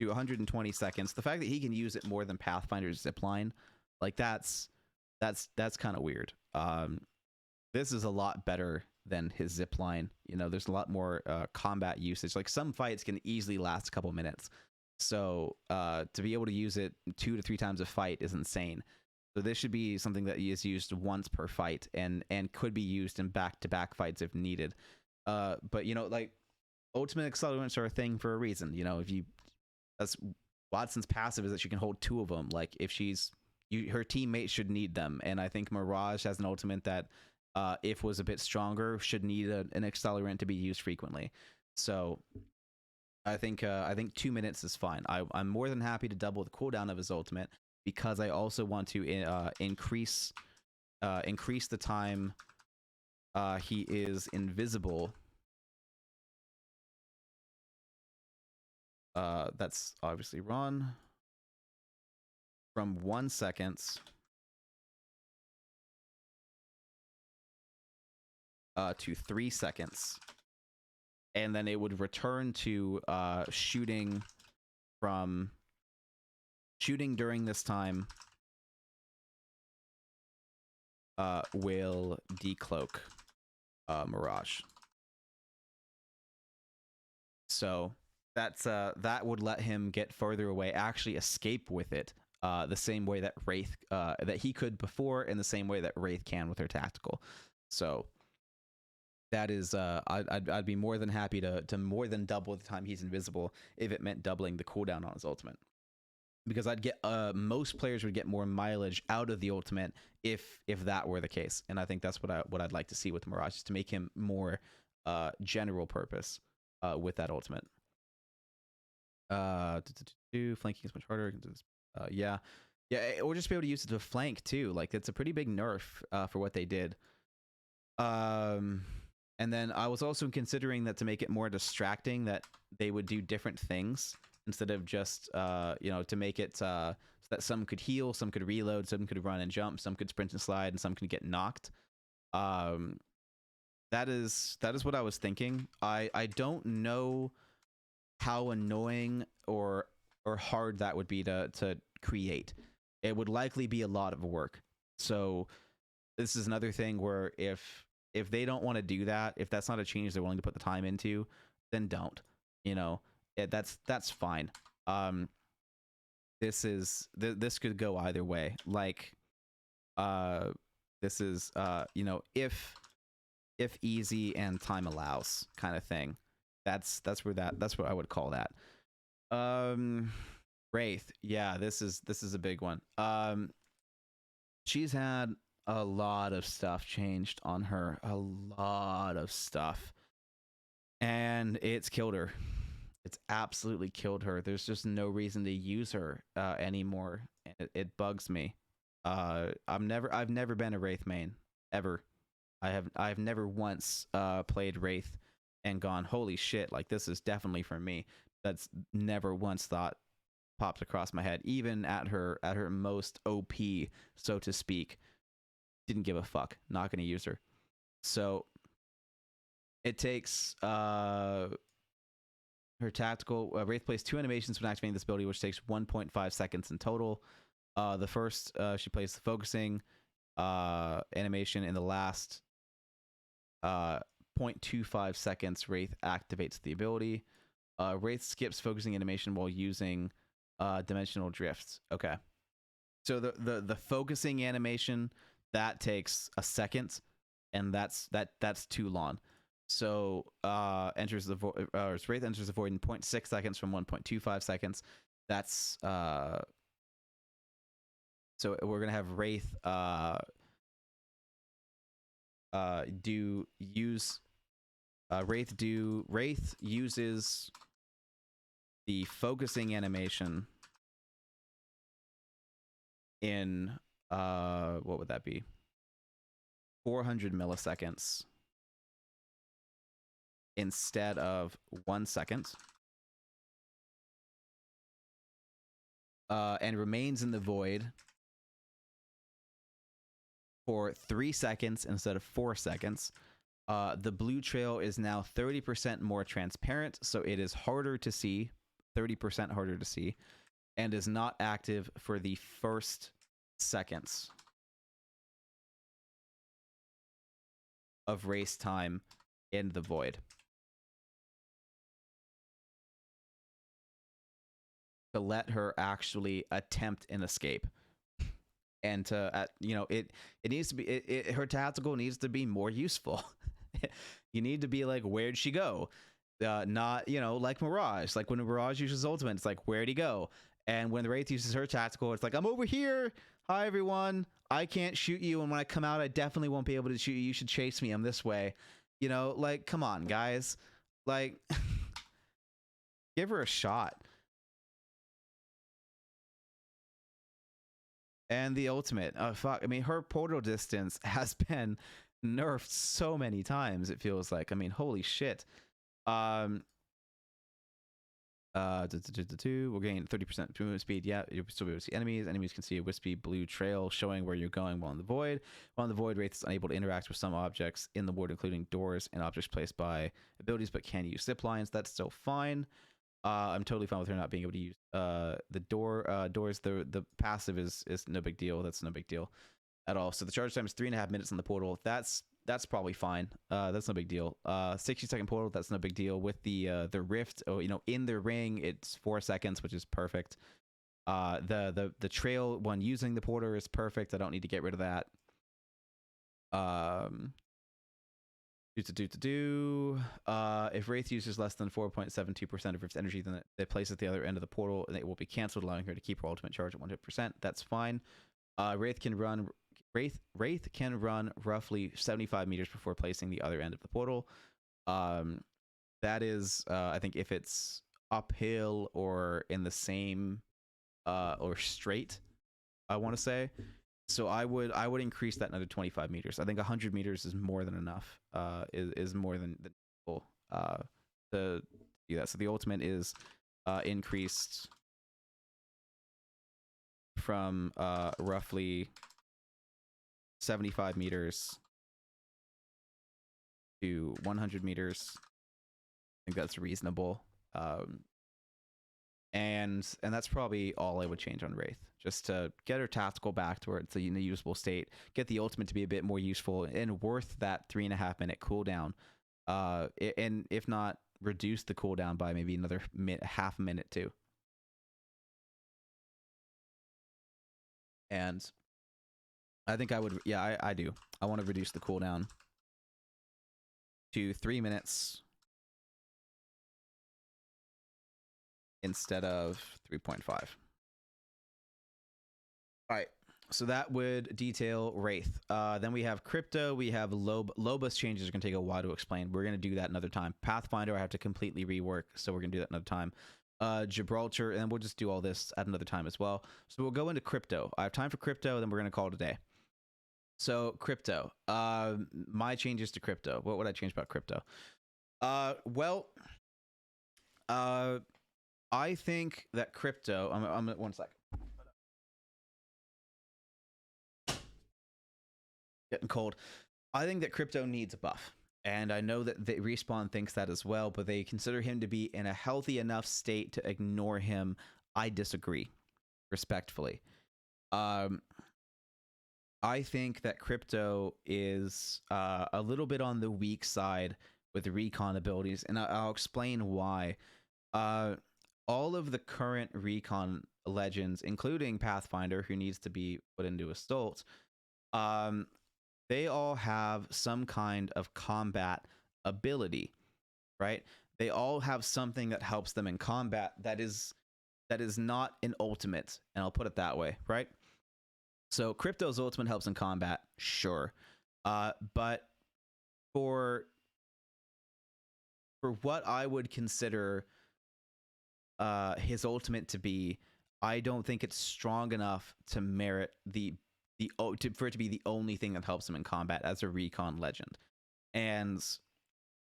120 seconds. The fact that he can use it more than Pathfinder's zipline, like that's kind of weird. This is a lot better than his zipline. You know, there's a lot more combat usage. Like some fights can easily last a couple minutes. So to be able to use it 2 to 3 times a fight is insane. So this should be something that is used once per fight and could be used in back-to-back fights if needed. But you know, like ultimate accelerants are a thing for a reason. You know, that's Watson's passive is that she can hold 2 of them. Like if her teammates should need them, and I think Mirage has an ultimate that if was a bit stronger should need an accelerant to be used frequently. So I think 2 minutes is fine. I'm more than happy to double the cooldown of his ultimate, because I also want to increase the time he is invisible. That's obviously wrong. From 1 second to 3 seconds. And then it would return to shooting during this time will decloak Mirage. So that would let him get further away, actually escape with it, the same way that Wraith that he could before, in the same way that Wraith can with her tactical. So that is I'd be more than happy to more than double the time he's invisible if it meant doubling the cooldown on his ultimate. because I'd get most players would get more mileage out of the ultimate if that were the case, and I think that's what I'd like to see with Mirage, is to make him more general purpose with that ultimate. Flanking is much harder. Yeah, or just be able to use it to flank too. Like, it's a pretty big nerf for what they did. And then I was also considering that to make it more distracting, that they would do different things instead of just to make it so that some could heal, some could reload, some could run and jump, some could sprint and slide, and some could get knocked. That is what I was thinking. I don't know how annoying or hard that would be to create. It would likely be a lot of work. So this is another thing where if they don't want to do that, if that's not a change they're willing to put the time into, then don't. That's fine. This could go either way. Like, this is if easy and time allows kind of thing. That's what I would call that. Wraith, yeah, this is a big one. She's had a lot of stuff changed on her, a lot of stuff, and it's killed her. It's absolutely killed her. There's just no reason to use her anymore. It bugs me. I've never been a Wraith main ever. I've never once played Wraith and gone, holy shit, like, this is definitely for me. That's never once popped across my head. Even at her most OP, so to speak, didn't give a fuck. Not gonna use her. So it takes her tactical Wraith plays 2 animations when activating this ability, which takes 1.5 seconds in total. The first she plays the focusing animation. In the last 0.25 seconds, Wraith activates the ability. Wraith skips focusing animation while using dimensional drifts. Okay, so the focusing animation, that takes a second, and that's too long. So Wraith enters the void in 0.6 seconds from 1.25 seconds. That's so we're gonna have Wraith Wraith uses the focusing animation in what would that be? 400 milliseconds instead of 1 second. And remains in the void for 3 seconds instead of 4 seconds. The blue trail is now 30% more transparent, so it is harder to see, 30% harder to see, and is not active for the first seconds of race time in the void. To let her actually attempt an escape. And to it needs to be her tactical needs to be more useful. You need to be like, where'd she go? Not like Mirage. Like, when Mirage uses ultimate, it's like, where'd he go? And when the Wraith uses her tactical, it's like, I'm over here. Hi everyone. I can't shoot you, and when I come out, I definitely won't be able to shoot you. You should chase me. I'm this way. Like, come on, guys. Like, give her a shot. And the ultimate, fuck. I mean, her portal distance has been nerfed so many times, it feels like. I mean, holy shit. We'll gain 30% movement speed. Yeah, you'll still be able to see enemies. Enemies can see a wispy blue trail showing where you're going while in the void. While in the void, Wraith is unable to interact with some objects in the void, including doors and objects placed by abilities, but can use zip lines. That's still fine. I'm totally fine with her not being able to use the doors. The passive is no big deal. That's no big deal at all. So the charge time is 3.5 minutes on the portal. That's probably fine. That's no big deal. 60-second portal. That's no big deal. With the rift, in the ring, it's 4 seconds, which is perfect. The trail when using the portal is perfect. I don't need to get rid of that. If Wraith uses less than 4.72% of its energy, then it places at the other end of the portal, and it will be canceled, allowing her to keep her ultimate charge at 100%. That's fine. Wraith can run roughly 75 meters before placing the other end of the portal. That is, I think, if it's uphill or in the same or straight, I want to say. So I would increase that another 25 meters. I think 100 meters is more than enough. Is more than full to do that. So the ultimate is increased from roughly 75 meters to 100 meters. I think that's reasonable. And that's probably all I would change on Wraith, just to get her tactical back to where it's in a usable state, get the ultimate to be a bit more useful and worth that 3.5 minute cooldown, and if not, reduce the cooldown by maybe another half a minute too. And I think I would, yeah, I do. I want to reduce the cooldown to 3 minutes instead of 3.5. All right, so that would detail Wraith. Then we have Crypto. We have Lobos changes are going to take a while to explain. We're going to do that another time. Pathfinder, I have to completely rework, so we're going to do that another time. Gibraltar, and we'll just do all this at another time as well. So we'll go into Crypto. I have time for Crypto, then we're going to call it a day. So Crypto, my changes to Crypto. What would I change about Crypto? I think that Crypto. I'm 1 second. Getting cold. I think that Crypto needs a buff, and I know that Respawn thinks that as well. But they consider him to be in a healthy enough state to ignore him. I disagree, respectfully. I think that Crypto is a little bit on the weak side with the recon abilities, and I'll explain why. All of the current recon legends, including Pathfinder, who needs to be put into Assault, they all have some kind of combat ability, right? They all have something that helps them in combat that is not an ultimate, and I'll put it that way, right? So Crypto's ultimate helps in combat, sure, but for what I would consider his ultimate to be, I don't think it's strong enough to merit for it to be the only thing that helps him in combat as a recon legend. And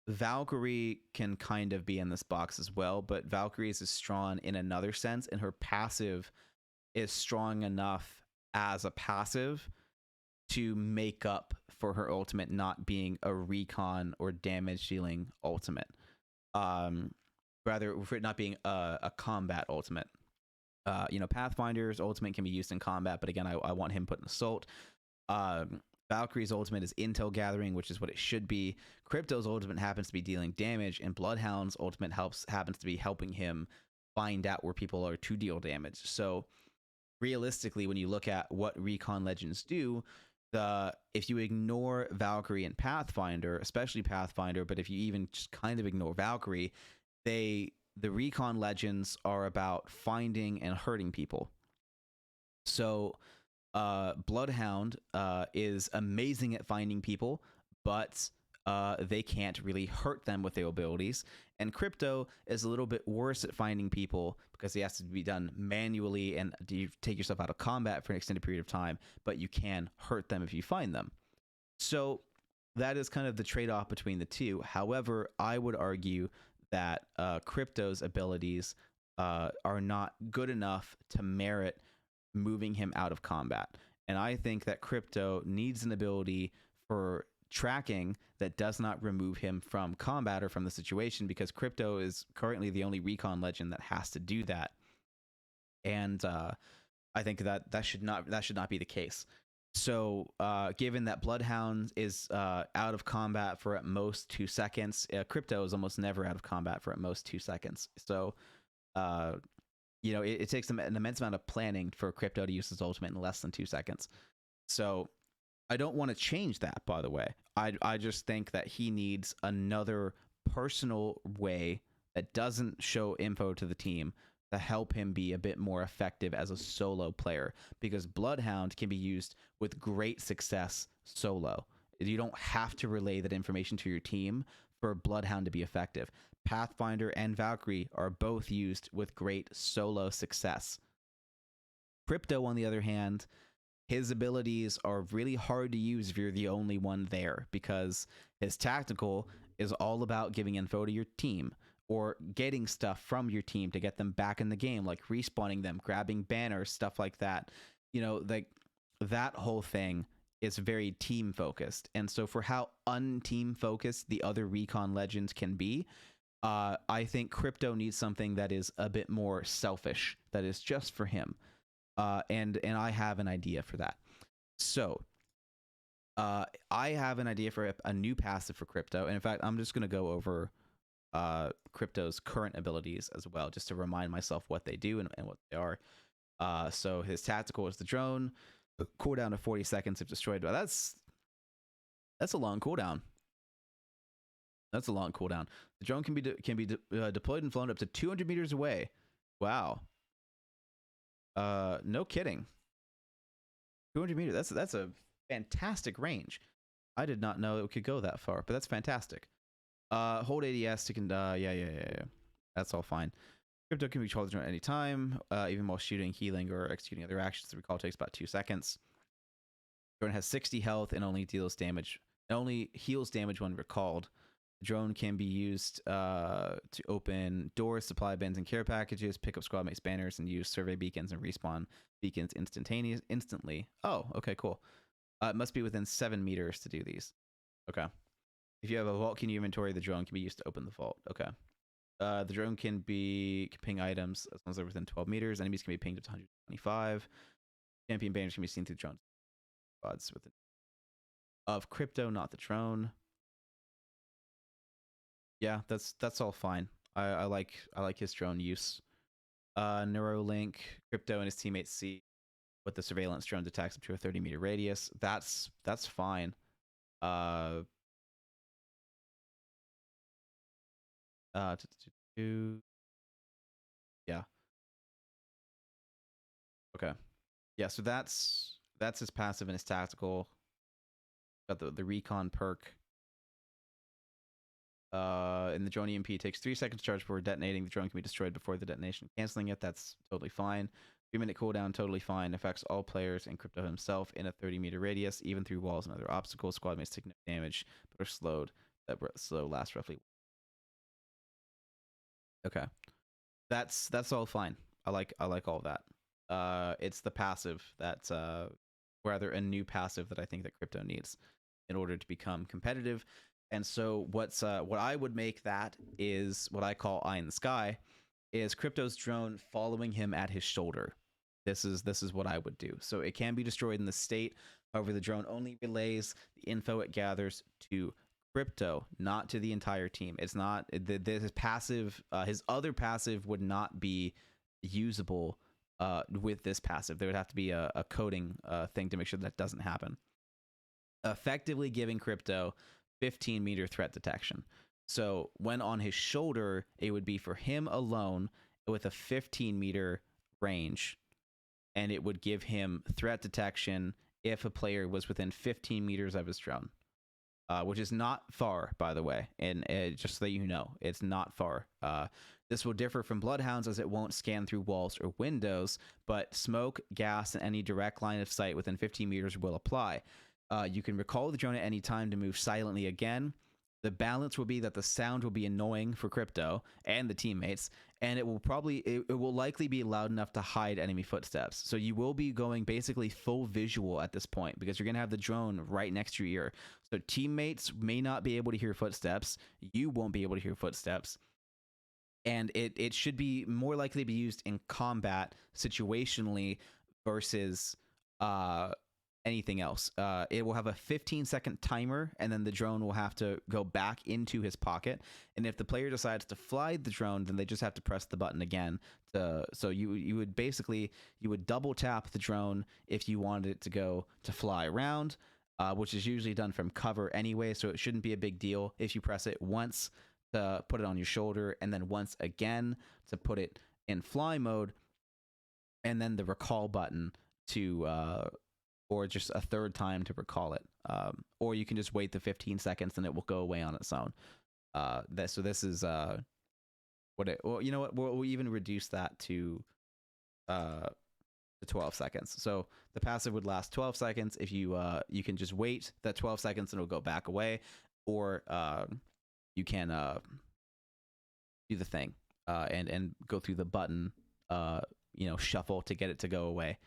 Valkyrie can kind of be in this box as well, but Valkyrie is strong in another sense, and her passive is strong enough as a passive to make up for her ultimate not being a recon or damage dealing ultimate. Rather, for it not being a combat ultimate. Pathfinder's ultimate can be used in combat, but again, I want him put in Assault. Valkyrie's ultimate is intel gathering, which is what it should be. Crypto's ultimate happens to be dealing damage, and Bloodhound's ultimate happens to be helping him find out where people are to deal damage. So realistically, when you look at what recon legends do, if you ignore Valkyrie and Pathfinder, especially Pathfinder, but if you even just kind of ignore Valkyrie, the recon legends are about finding and hurting people. So Bloodhound is amazing at finding people, but they can't really hurt them with their abilities. And Crypto is a little bit worse at finding people because he has to be done manually, and you take yourself out of combat for an extended period of time, but you can hurt them if you find them. So that is kind of the trade-off between the two. However, I would argue that Crypto's abilities are not good enough to merit moving him out of combat. And I think that Crypto needs an ability for tracking that does not remove him from combat or from the situation, because Crypto is currently the only recon legend that has to do that. And I think that should not be the case. So given that Bloodhound is out of combat for at most 2 seconds, Crypto is almost never out of combat for at most 2 seconds. So it takes an immense amount of planning for Crypto to use his ultimate in less than 2 seconds. So I don't want to change that, by the way. I just think that he needs another personal way that doesn't show info to the team to help him be a bit more effective as a solo player, because Bloodhound can be used with great success solo. You don't have to relay that information to your team for Bloodhound to be effective. Pathfinder and Valkyrie are both used with great solo success. Crypto, on the other hand, his abilities are really hard to use if you're the only one there, because his tactical is all about giving info to your team or getting stuff from your team to get them back in the game, like respawning them, grabbing banners, stuff like that. You know, like that whole thing is very team focused. And so for how unteam focused the other recon legends can be, I think Crypto needs something that is a bit more selfish, that is just for him. And I have an idea for that. So I have an idea for a new passive for Crypto. And in fact, I'm just going to go over Crypto's current abilities as well, just to remind myself what they do and what they are. So his tactical is the drone, cooldown of 40 seconds if destroyed. But that's a long cooldown. That's a long cooldown. The drone can be deployed and flown up to 200 meters away. Wow. No kidding. 200 meters. That's a fantastic range. I did not know it could go that far, but that's fantastic. Hold ADS to yeah. That's all fine. Crypto can be controlled at any time, even while shooting, healing, or executing other actions. The recall takes about 2 seconds. Drone has 60 health and only deals damage. It only heals damage when recalled. The drone can be used to open doors, supply bins and care packages, pick up squad mates banners, and use survey beacons and respawn beacons instantly. Oh, okay, cool. It must be within 7 meters to do these. Okay. If you have a vault key in your inventory, the drone can be used to open the vault. Okay. The drone can ping items as long as they're within 12 meters. Enemies can be pinged up to 125. Champion banners can be seen through drone squads within of Crypto, not the drone. Yeah, that's all fine. I like his drone use. Neurolink, Crypto and his teammates see what the surveillance drone detects up to a 30-meter radius. That's fine. Yeah. Okay. Yeah, so that's his passive and his tactical. Got the recon perk. And the drone EMP takes 3 seconds to charge before detonating. The drone can be destroyed before the detonation. Canceling it, that's totally fine. 3-minute cooldown, totally fine. Affects all players and Crypto himself in a 30-meter radius, even through walls and other obstacles. Squad mates take no damage, but are slowed. That slow lasts roughly. Okay, that's all fine. I like all that. It's the passive that's rather a new passive that I think that Crypto needs in order to become competitive. And so what I would make that is what I call Eye in the Sky, is Crypto's drone following him at his shoulder. This is what I would do. So it can be destroyed in the state. However, the drone only relays the info it gathers to Crypto, not to the entire team. It's not his passive. His other passive would not be usable with this passive. There would have to be a coding thing to make sure that doesn't happen. Effectively giving Crypto 15-meter threat detection. So when on his shoulder, it would be for him alone with a 15-meter range, and it would give him threat detection if a player was within 15 meters of his drone, which is not far, by the way. And just so that you know, it's not far. This will differ from Bloodhounds as it won't scan through walls or windows, but smoke, gas, and any direct line of sight within 15 meters will apply. You can recall the drone at any time to move silently again. The balance will be that the sound will be annoying for Crypto and the teammates, and it will likely be loud enough to hide enemy footsteps. So you will be going basically full visual at this point, because you're going to have the drone right next to your ear. So teammates may not be able to hear footsteps. You won't be able to hear footsteps. And it should be more likely to be used in combat situationally versus anything else. It will have a 15-second timer, and then the drone will have to go back into his pocket. And if the player decides to fly the drone, then they just have to press the button again. So you would double tap the drone if you wanted it to go to fly around. which is usually done from cover anyway, so it shouldn't be a big deal if you press it once to put it on your shoulder, and then once again to put it in fly mode, and then the recall button to or just a third time to recall it, or you can just wait the 15 seconds and it will go away on its own. So this is what it. Well, you know what? We'll even reduce that to 12 seconds. So the passive would last 12 seconds. If you you can just wait that 12 seconds and it'll go back away, or you can do the thing and go through the button shuffle to get it to go away.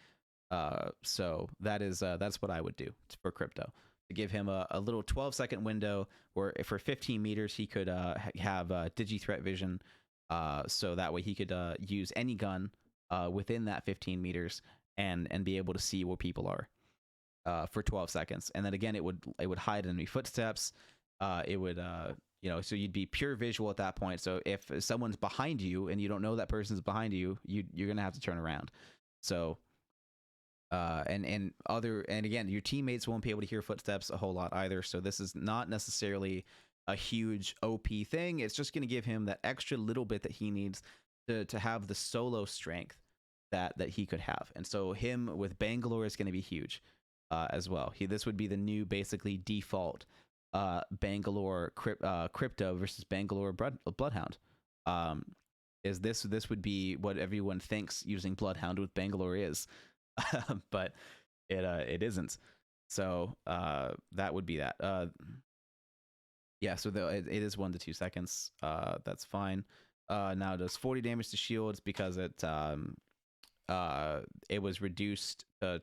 So that's what I would do for Crypto, to give him a little 12-second window where if for 15 meters he could have digi threat vision, so that way he could use any gun within that 15 meters and be able to see where people are for 12 seconds. And then again, it would hide enemy footsteps. It would so you'd be pure visual at that point. So if someone's behind you and you don't know that person's behind you, you're gonna have to turn around. So and again, your teammates won't be able to hear footsteps a whole lot either. So this is not necessarily a huge OP thing. It's just going to give him that extra little bit that he needs to have the solo strength that he could have. And so him with Bangalore is going to be huge as well. This would be the new basically default Bangalore Crypto versus Bangalore Bloodhound. This would be what everyone thinks using Bloodhound with Bangalore is. But it isn't. So that would be that. Yeah, so it is 1 to 2 seconds. That's fine. Now it does 40 damage to shields because it was reduced to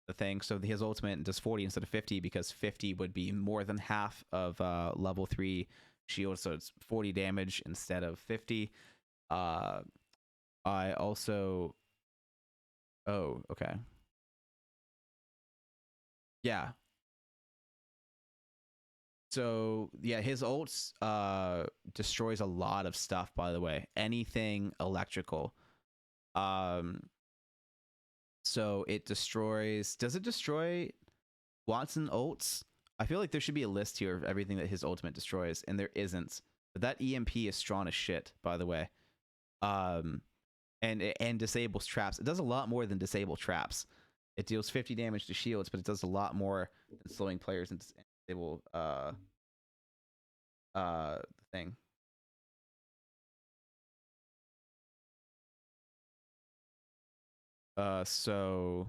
the thing. So his ultimate does 40 instead of 50 because 50 would be more than half of level 3 shield. So it's 40 damage instead of 50. I also... Oh, okay. Yeah. So, yeah, his ults destroys a lot of stuff, by the way. Anything electrical. So it destroys... Does it destroy Watson ults? I feel like there should be a list here of everything that his ultimate destroys, and there isn't. But that EMP is strong as shit, by the way. And disables traps. It does a lot more than disable traps. It deals 50 damage to shields, but it does a lot more than slowing players and disable the thing. So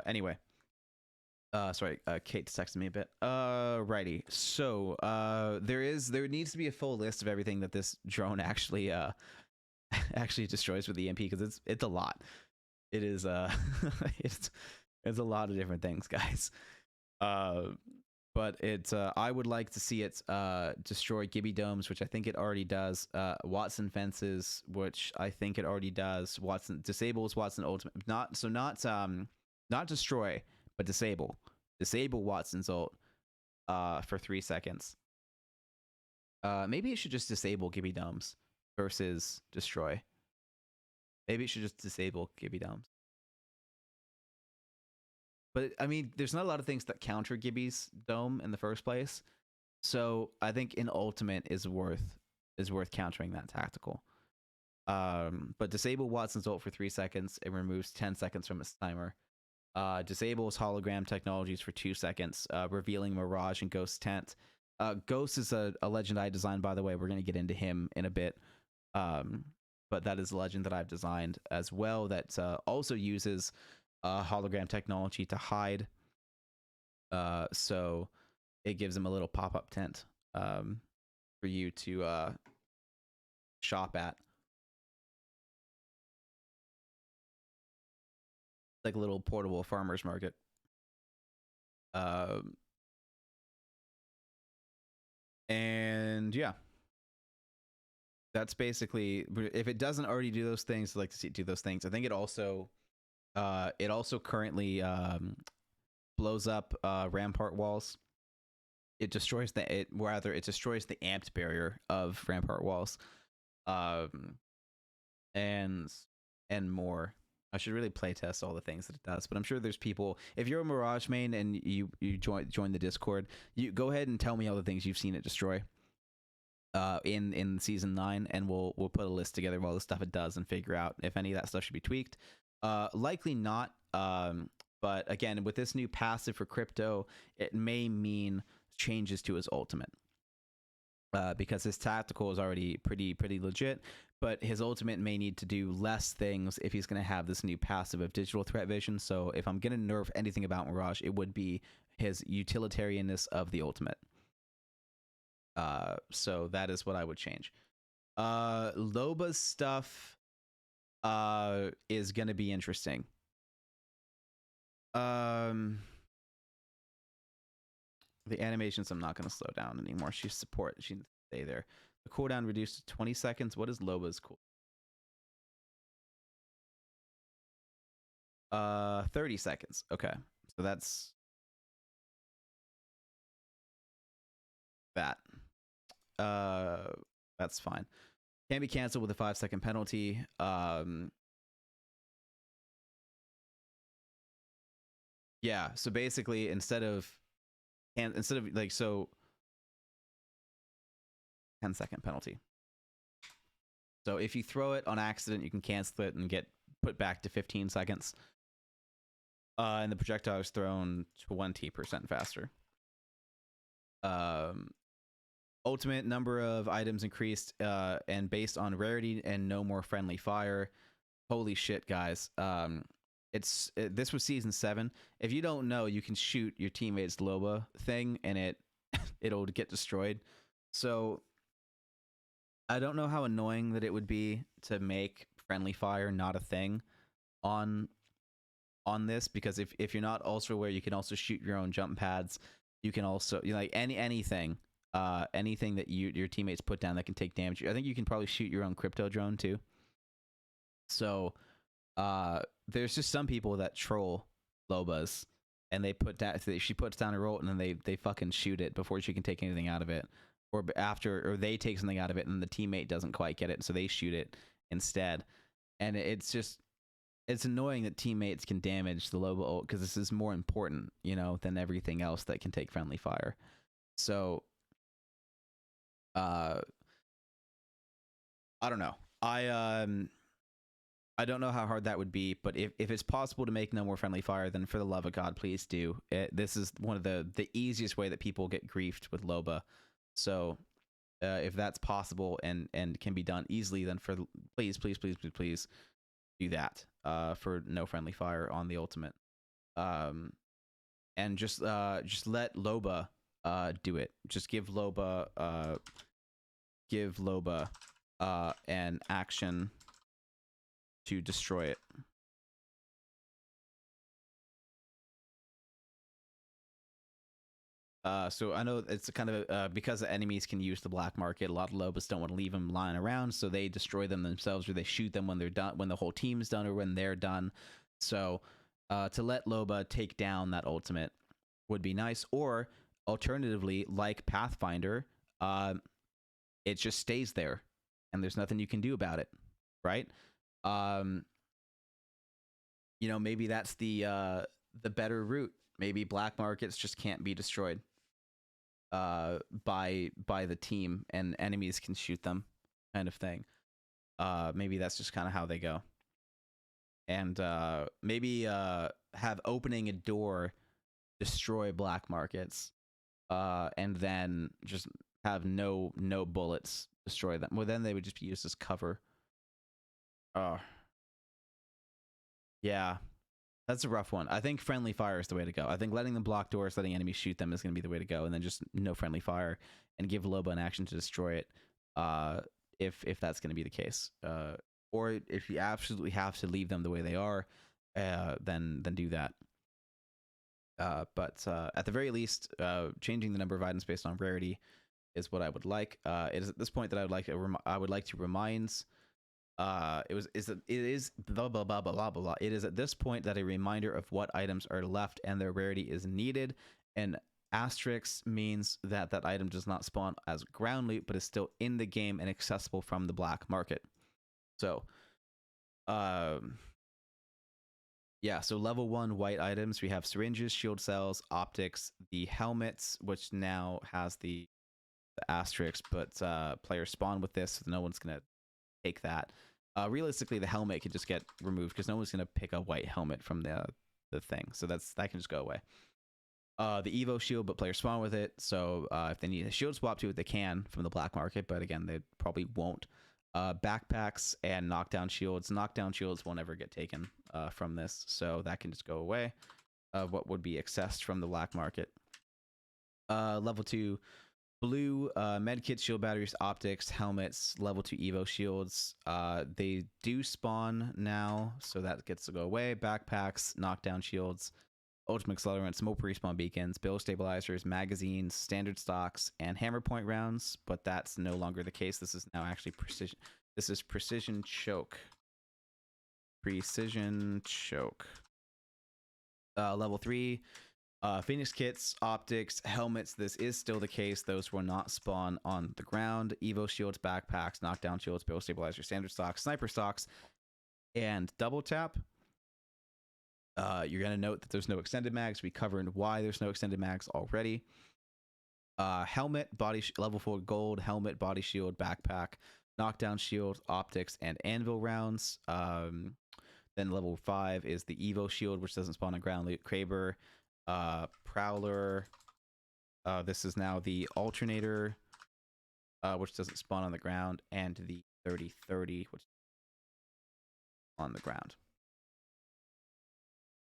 anyway. Sorry, Kate texted me a bit. Righty. So, there needs to be a full list of everything that this drone actually actually destroys with the EMP, because it's a lot. It is it's a lot of different things, guys. But I would like to see it destroy Gibby domes, which I think it already does. Watson fences, which I think it already does. Watson disables Watson ultimate. Not destroy, but disable. Disable Watson's ult for 3 seconds. Maybe it should just disable Gibby domes versus destroy. Maybe it should just disable Gibby domes. But I mean, there's not a lot of things that counter Gibby's dome in the first place. So I think in ultimate is worth countering that tactical. But disable Watson's ult for 3 seconds. It removes 10 seconds from its timer. Disables hologram technologies for 2 seconds, revealing Mirage and Ghost Tent. Ghost is a legend I designed, by the way. We're going to get into him in a bit. But that is a legend that I've designed as well that also uses hologram technology to hide. So it gives him a little pop-up tent for you to shop at. Like a little portable farmer's market. And yeah, that's basically, if it doesn't already do those things, I'd like to see it do those things. I think it also currently blows up rampart walls. it destroys it destroys the amped barrier of Rampart walls, um, and more. I should really play test all the things that it does, but I'm sure there's people. If you're a Mirage main and you join the Discord, you go ahead and tell me all the things you've seen it destroy. In season 9, and we'll put a list together of all the stuff it does and figure out if any of that stuff should be tweaked. Likely not. But again, with this new passive for crypto, it may mean changes to his ultimate. Because his tactical is already pretty legit, but his ultimate may need to do less things if he's going to have this new passive of digital threat vision. So if I'm going to nerf anything about Mirage, it would be his utilitarianness of the ultimate. So that is what I would change. Loba's stuff is going to be interesting. The animations I'm not going to slow down anymore. She's support. She can stay there. The cooldown reduced to 20 seconds. What is Loba's cool? 30 seconds. Okay. So that's that. That's fine. Can be canceled with a 5-second penalty. Yeah, so basically instead of like, so 10-second penalty. So if you throw it on accident, you can cancel it and get put back to 15 seconds. And the projectile is thrown 20% faster. Ultimate number of items increased, and based on rarity and no more friendly fire. Holy shit, guys. This was season 7. If you don't know, you can shoot your teammate's Loba thing and it'll get destroyed. So I don't know how annoying that it would be to make friendly fire not a thing on this, because if you're not also aware, you can also shoot your own jump pads. You can also, you know, like anything that your teammates put down that can take damage. I think you can probably shoot your own crypto drone too. So there's just some people that troll Lobas, and they put that she puts down her ult and then they fucking shoot it before she can take anything out of it, or they take something out of it and the teammate doesn't quite get it, so they shoot it instead. And it's annoying that teammates can damage the Loba ult, because this is more important, you know, than everything else that can take friendly fire. So I don't know. I don't know how hard that would be, but if it's possible to make no more friendly fire, then for the love of God, please do. This is one of the easiest way that people get griefed with Loba. So if that's possible and can be done easily, then please do that for no friendly fire on the ultimate. And just let Loba do it. Just give Loba an action to destroy it. So I know it's kind of because the enemies can use the black market, a lot of Lobas don't want to leave them lying around, so they destroy them themselves, or they shoot them when they're done, when the whole team's done, or when they're done. So to let Loba take down that ultimate would be nice. Or alternatively, like Pathfinder, it just stays there and there's nothing you can do about it, right? You know, maybe that's the better route. Maybe black markets just can't be destroyed by the team, and enemies can shoot them, kind of thing. Maybe that's just kind of how they go. And maybe have opening a door destroy black markets, and then just have no bullets destroy them. Well, then they would just be used as cover. Yeah, that's a rough one. I think friendly fire is the way to go. I think letting them block doors, letting enemies shoot them is going to be the way to go, and then just no friendly fire, and give Loba an action to destroy it, if that's going to be the case. Or if you absolutely have to leave them the way they are, then do that. But at the very least, changing the number of items based on rarity is what I would like. It is at this point that I would like to remind. It is blah blah blah blah blah blah. It is at this point that a reminder of what items are left and their rarity is needed, and Asterisk means that that item does not spawn as ground loot, but is still in the game and accessible from the black market. So, yeah, so level 1 white items, we have syringes, shield cells, optics, the helmets, which now has the asterisk, but players spawn with this, so no one's going to take that. Realistically, the helmet can just get removed because no one's going to pick a white helmet from the thing, so that can just go away. The Evo shield, but players spawn with it, so if they need a shield swap to it, they can from the black market, but again, they probably won't. Backpacks and knockdown shields. Knockdown shields won't ever get taken from this, so that can just go away. What would be accessed from the black market. Level 2 blue medkits, shield batteries, optics, helmets, level 2 Evo shields. They do spawn now, so that gets to go away. Backpacks, knockdown shields, ultimate accelerants, multiple respawn beacons, bill stabilizers, magazines, standard stocks, and hammer point rounds, but that's no longer the case. This is now actually precision. This is precision choke. Precision choke. Level 3, Phoenix kits, optics, helmets. This is still the case. Those will not spawn on the ground. Evo shields, backpacks, knockdown shields, bill stabilizers, standard stocks, sniper stocks, and double tap. You're going to note that there's no extended mags. We covered why there's no extended mags already. Helmet, level 4 gold, helmet, body shield, backpack, knockdown shield, optics, and anvil rounds. Then level 5 is the Evo shield, which doesn't spawn on ground loot. Kraber, Prowler. This is now the alternator, which doesn't spawn on the ground, and the 3030, which is on the ground.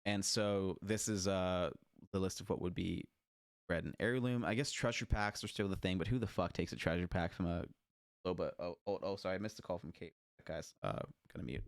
And so this is the list of what would be red and heirloom. I guess treasure packs are still the thing, but who the fuck takes a treasure pack from a Loba? Oh, sorry, I missed the call from Kate. Guys, gonna mute.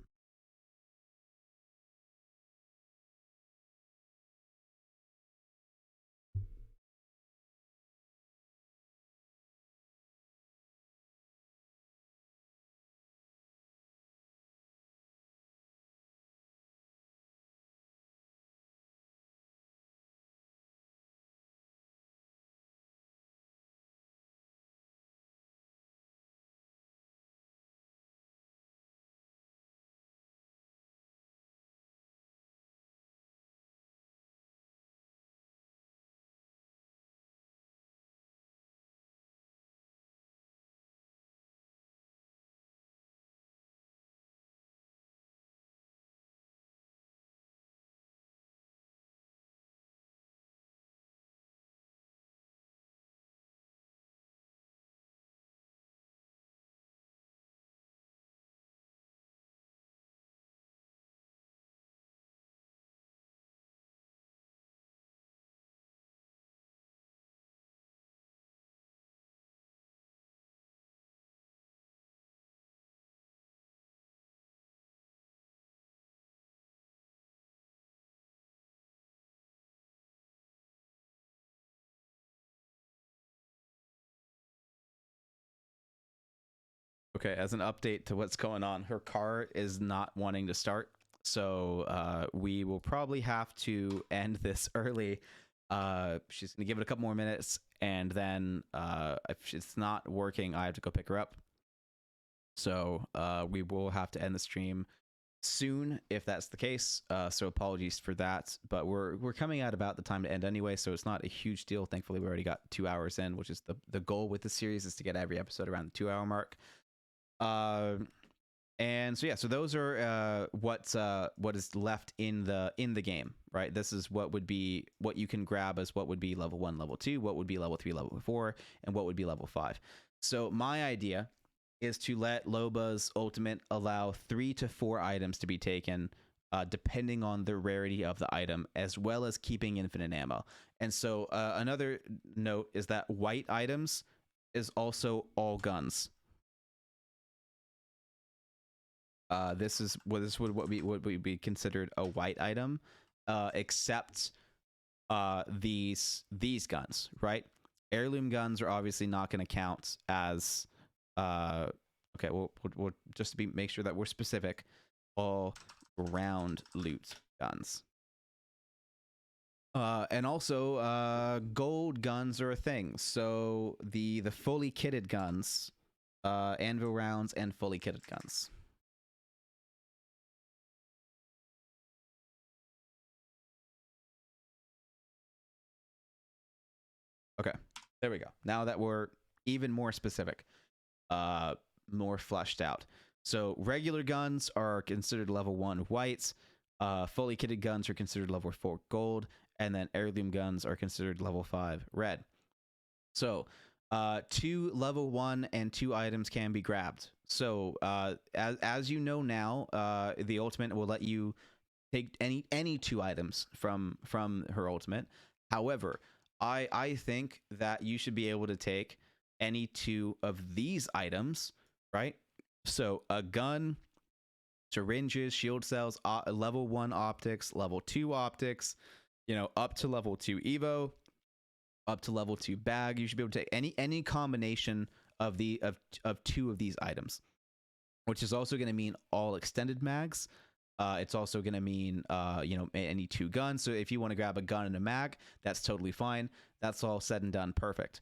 Okay, as an update to what's going on, her car is not wanting to start, so we will probably have to end this early. She's gonna give it a couple more minutes, and then if it's not working, I have to go pick her up. So we will have to end the stream soon if that's the case. So apologies for that, but we're coming at about the time to end anyway, so it's not a huge deal. Thankfully, we already got 2 hours in, which is the goal with the series, is to get every episode around the 2-hour mark. And so yeah, so those are what is left in the game, right? This is what you can grab as what would be level 1, level 2, what would be level 3, level 4, and what would be level 5. So my idea is to let Loba's ultimate allow 3 to 4 items to be taken, depending on the rarity of the item, as well as keeping infinite ammo. And so another note is that white items is also all guns. This would be considered a white item, except these guns, right? Heirloom guns are obviously not going to count as. Okay, we'll just make sure that we're specific. All ground loot guns. And also, gold guns are a thing. So the fully kitted guns, anvil rounds, and fully kitted guns. Okay, there we go. Now that we're even more specific, more fleshed out. So regular guns are considered level 1 whites. Fully kitted guns are considered level 4 gold, and then heirloom guns are considered level 5 red. So 2 level 1 and 2 items can be grabbed. So as you know now, the ultimate will let you take any 2 items from her ultimate. However, I think that you should be able to take any 2 of these items, right? So a gun, syringes, shield cells, level 1 optics, level 2 optics, up to level 2 evo, up to level 2 bag. You should be able to take any combination of 2 of these items, which is also going to mean all extended mags. It's also going to mean, any 2 guns. So if you want to grab a gun and a mag, that's totally fine. That's all said and done. Perfect.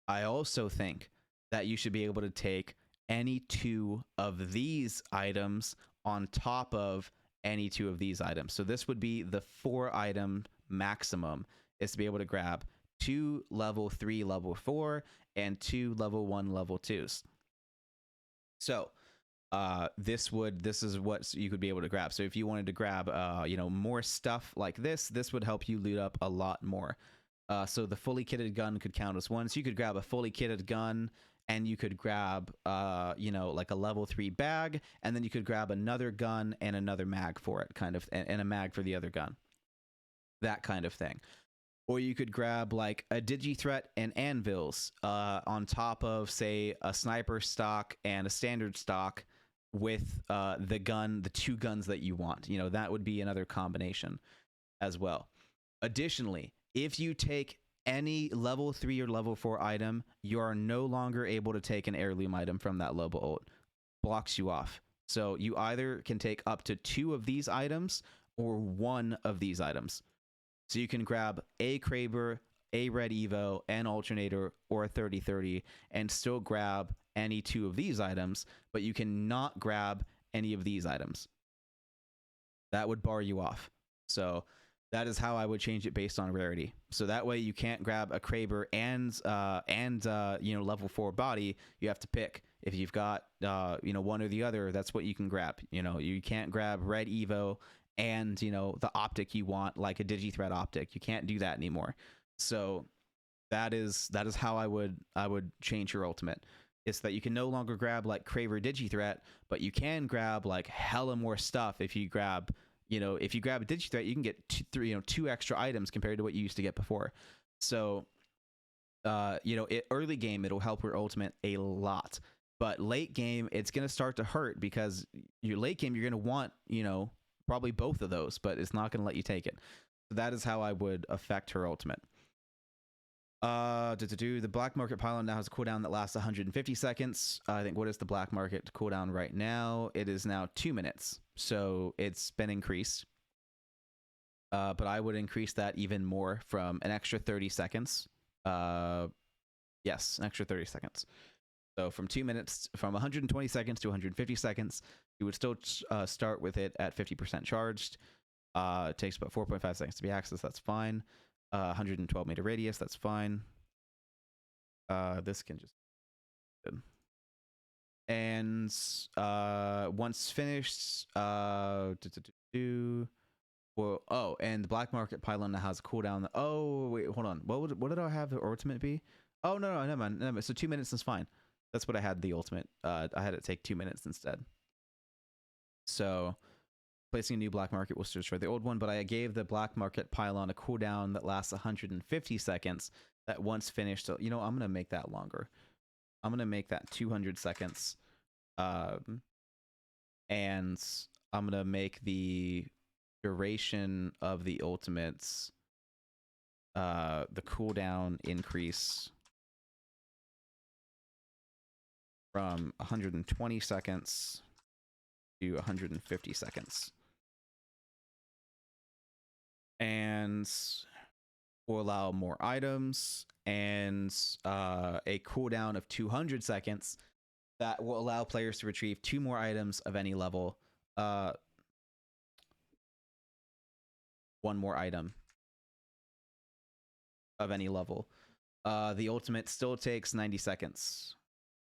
I also think that you should be able to take any 2 of these items on top of any 2 of these items. So this would be the 4 item maximum, is to be able to grab 2 level 3, level 4, and 2 level 1, level 2s. So this is what you could be able to grab. So if you wanted to grab more stuff like this would help you loot up a lot more. So the fully kitted gun could count as one. So you could grab a fully kitted gun, and you could grab like a level 3 bag, and then you could grab another gun and another mag for it, kind of, and a mag for the other gun, that kind of thing. Or you could grab like a digi-threat and anvils on top of, say, a sniper stock and a standard stock with the 2 guns that you want. That would be another combination as well. Additionally, if you take any level 3 or level 4 item, you are no longer able to take an heirloom item from that level ult. Blocks you off. So you either can take up to 2 of these items or 1 of these items. So you can grab a Kraber, a Red Evo, an Alternator, or a 3030, and still grab any 2 of these items, but you cannot grab any of these items. That would bar you off. So that is how I would change it based on rarity. So that way you can't grab a Kraber and level 4 body. You have to pick. If you've got one or the other, that's what you can grab. You can't grab Red Evo and the optic you want, like a digi-threat optic. You can't do that anymore. So that is how I would change your ultimate. It's that you can no longer grab like Kraber digi-threat, but you can grab like hella more stuff. If you grab a digi-threat, you can get 2 extra items compared to what you used to get before. So early game, it'll help your ultimate a lot, but late game, it's going to start to hurt, because your late game, you're going to want probably both of those, but it's not going to let you take it. So that is how I would affect her ultimate. The black market pylon now has a cooldown that lasts 150 seconds. I think, what is the black market cooldown right now? It is now 2 minutes, so it's been increased. But I would increase that even more, from an extra 30 seconds. Yes, an extra 30 seconds. So from 2 minutes, from 120 seconds to 150 seconds, you would still start with it at 50% charged. It takes about 4.5 seconds to be accessed. That's fine. 112 meter radius. That's fine. This can just... And once finished, and the black market pylon now has a cooldown. Oh wait, hold on. What did I have the ultimate be? Oh no, never mind. So 2 minutes is fine. That's what I had the ultimate. I had it take 2 minutes instead. So placing a new black market will destroy the old one, but I gave the black market pylon a cooldown that lasts 150 seconds. That once finished, so I'm gonna make that longer. I'm gonna make that 200 seconds, and I'm gonna make the duration of the ultimates, the cooldown increase from 120 seconds to 150 seconds. And will allow more items and a cooldown of 200 seconds that will allow players to retrieve 2 more items of any level. 1 more item of any level. The ultimate still takes 90 seconds.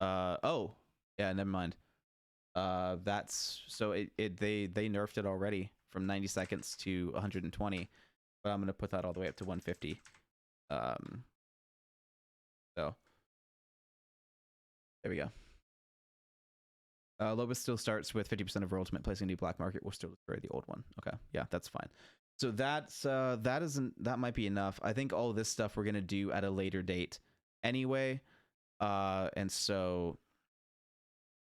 Oh, yeah, never mind. That's so they nerfed it already from 90 seconds to 120, but I'm gonna put that all the way up to 150. So there we go. Lobus still starts with 50% of her ultimate. Placing a new black market will still destroy the old one. Okay, yeah, that's fine. So that might be enough. I think all this stuff we're gonna do at a later date anyway. And so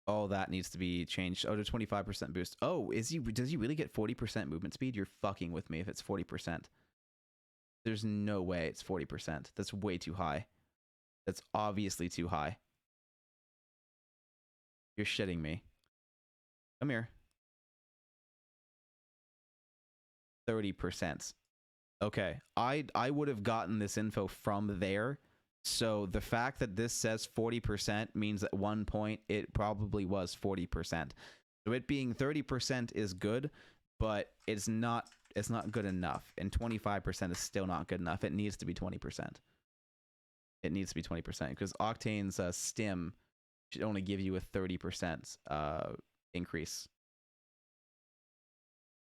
all that needs to be changed. Oh, to 25% boost. Oh, does he really get 40% movement speed? You're fucking with me if it's 40%. There's no way it's 40%. That's way too high. That's obviously too high. You're shitting me. Come here. 30%. Okay. I would have gotten this info from there. So the fact that this says 40% means at one point it probably was 40%. So it being 30% is good, but it's not good enough. And 25% is still not good enough. It needs to be 20%. It needs to be 20% because Octane's stim should only give you a 30% increase.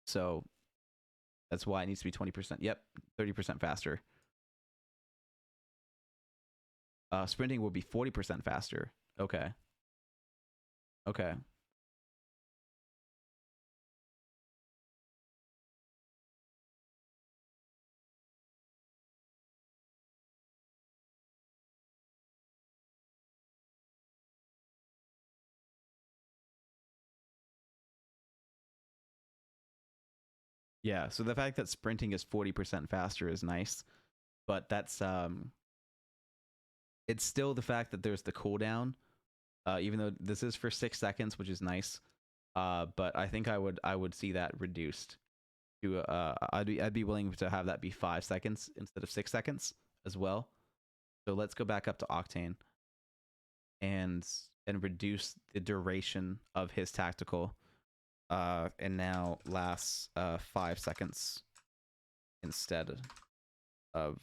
So that's why it needs to be 20%. Yep, 30% faster. Sprinting will be 40% faster. Okay. Okay. Yeah, so the fact that sprinting is 40% faster is nice, but that's it's still the fact that there's the cooldown, even though this is for 6 seconds, which is nice. But I think I would see that reduced to I'd be willing to have that be 5 seconds instead of 6 seconds as well. So let's go back up to Octane and reduce the duration of his tactical. And now lasts 5 seconds instead of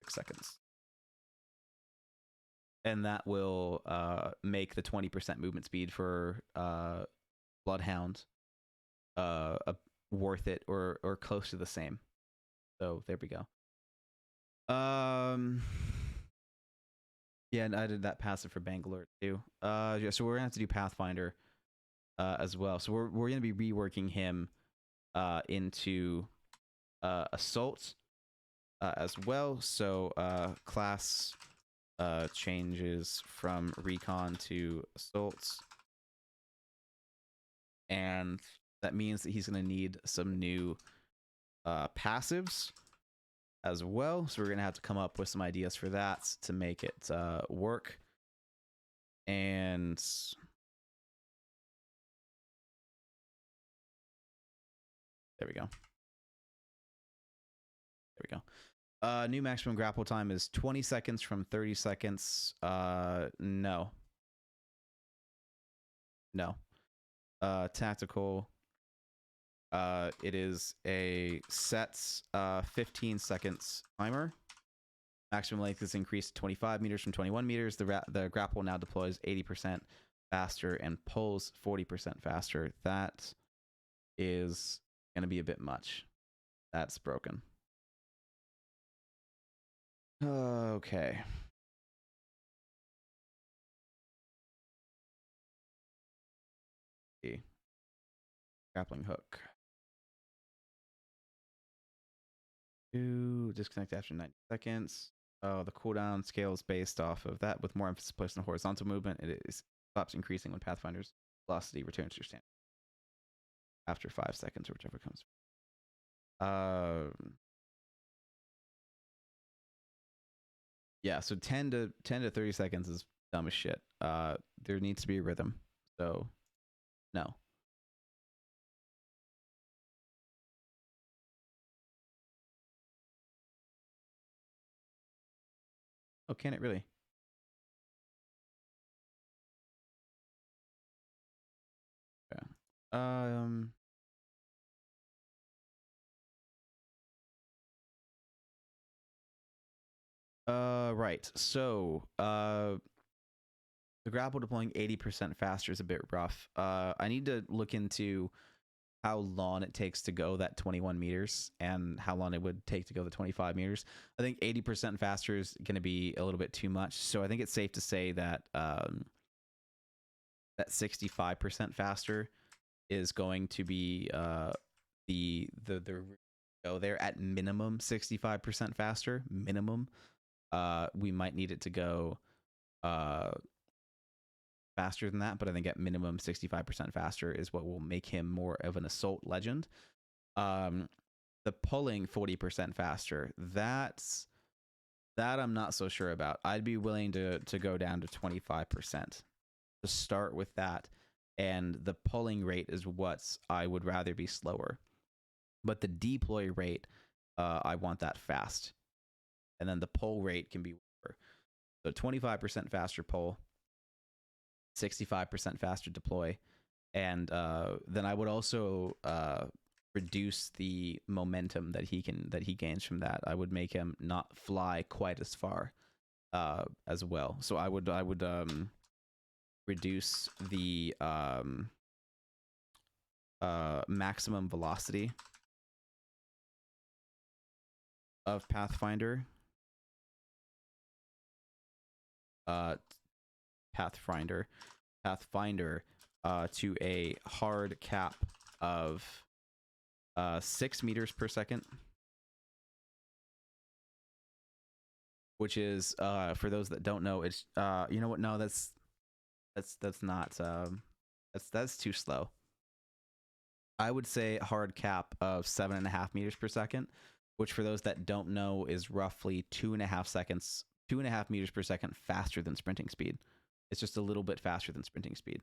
6 seconds. And that will make the 20% movement speed for Bloodhound worth it or close to the same. So there we go. Yeah, and I did that passive for Bangalore too. Yeah, so we're gonna have to do Pathfinder as well. So we're gonna be reworking him into Assault as well. So class changes from Recon to Assault, and that means that he's gonna need some new passives as well. So we're gonna have to come up with some ideas for that to make it work. And there we go. There we go. New maximum grapple time is 20 seconds from 30 seconds. No. Tactical. It is a set 15 seconds timer. Maximum length is increased to 25 meters from 21 meters. The grapple now deploys 80% faster and pulls 40% faster. That is going to be a bit much. That's broken. Okay. Grappling hook. Disconnect after 90 seconds. Oh, the cooldown scales based off of that, with more emphasis placed on horizontal movement. It stops increasing when Pathfinder's velocity returns to your standard after 5 seconds or whichever comes. Yeah, so 10 to 30 seconds is dumb as shit. There needs to be a rhythm. So no. Oh, can it really? Yeah. Right. So, the grapple deploying 80% faster is a bit rough. I need to look into how long it takes to go that 21 meters and how long it would take to go the 25 meters. I think 80% faster is going to be a little bit too much. So I think it's safe to say that that 65% faster is going to be the go there at minimum 65% faster minimum. We might need it to go faster than that, but I think at minimum 65% faster is what will make him more of an assault legend. The pulling 40% faster, that I'm not so sure about. I'd be willing to go down to 25% to start with that, and the pulling rate is what I would rather be slower, but the deploy rate, I want that fast, and then the pull rate can be lower. So 25% faster pull, 65% faster deploy, and then I would also reduce the momentum that he gains from that. I would make him not fly quite as far as well. So I would reduce the maximum velocity of Pathfinder. Pathfinder to a hard cap of 6 meters per second, which is for those that don't know, it's you know what? No, that's not that's too slow. I would say hard cap of 7.5 meters per second, which for those that don't know is roughly 2.5 meters per second faster than sprinting speed. It's just a little bit faster than sprinting speed.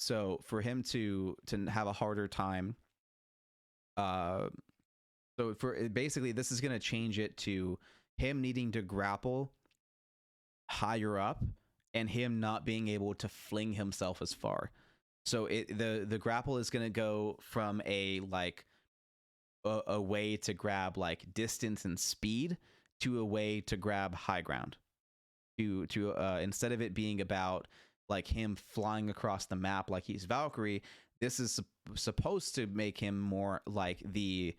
So for him to have a harder time, so for basically this is going to change it to him needing to grapple higher up and him not being able to fling himself as far. So the grapple is going to go from a way to grab like distance and speed to a way to grab high ground. To instead of it being about like him flying across the map like he's Valkyrie, this is supposed to make him more like the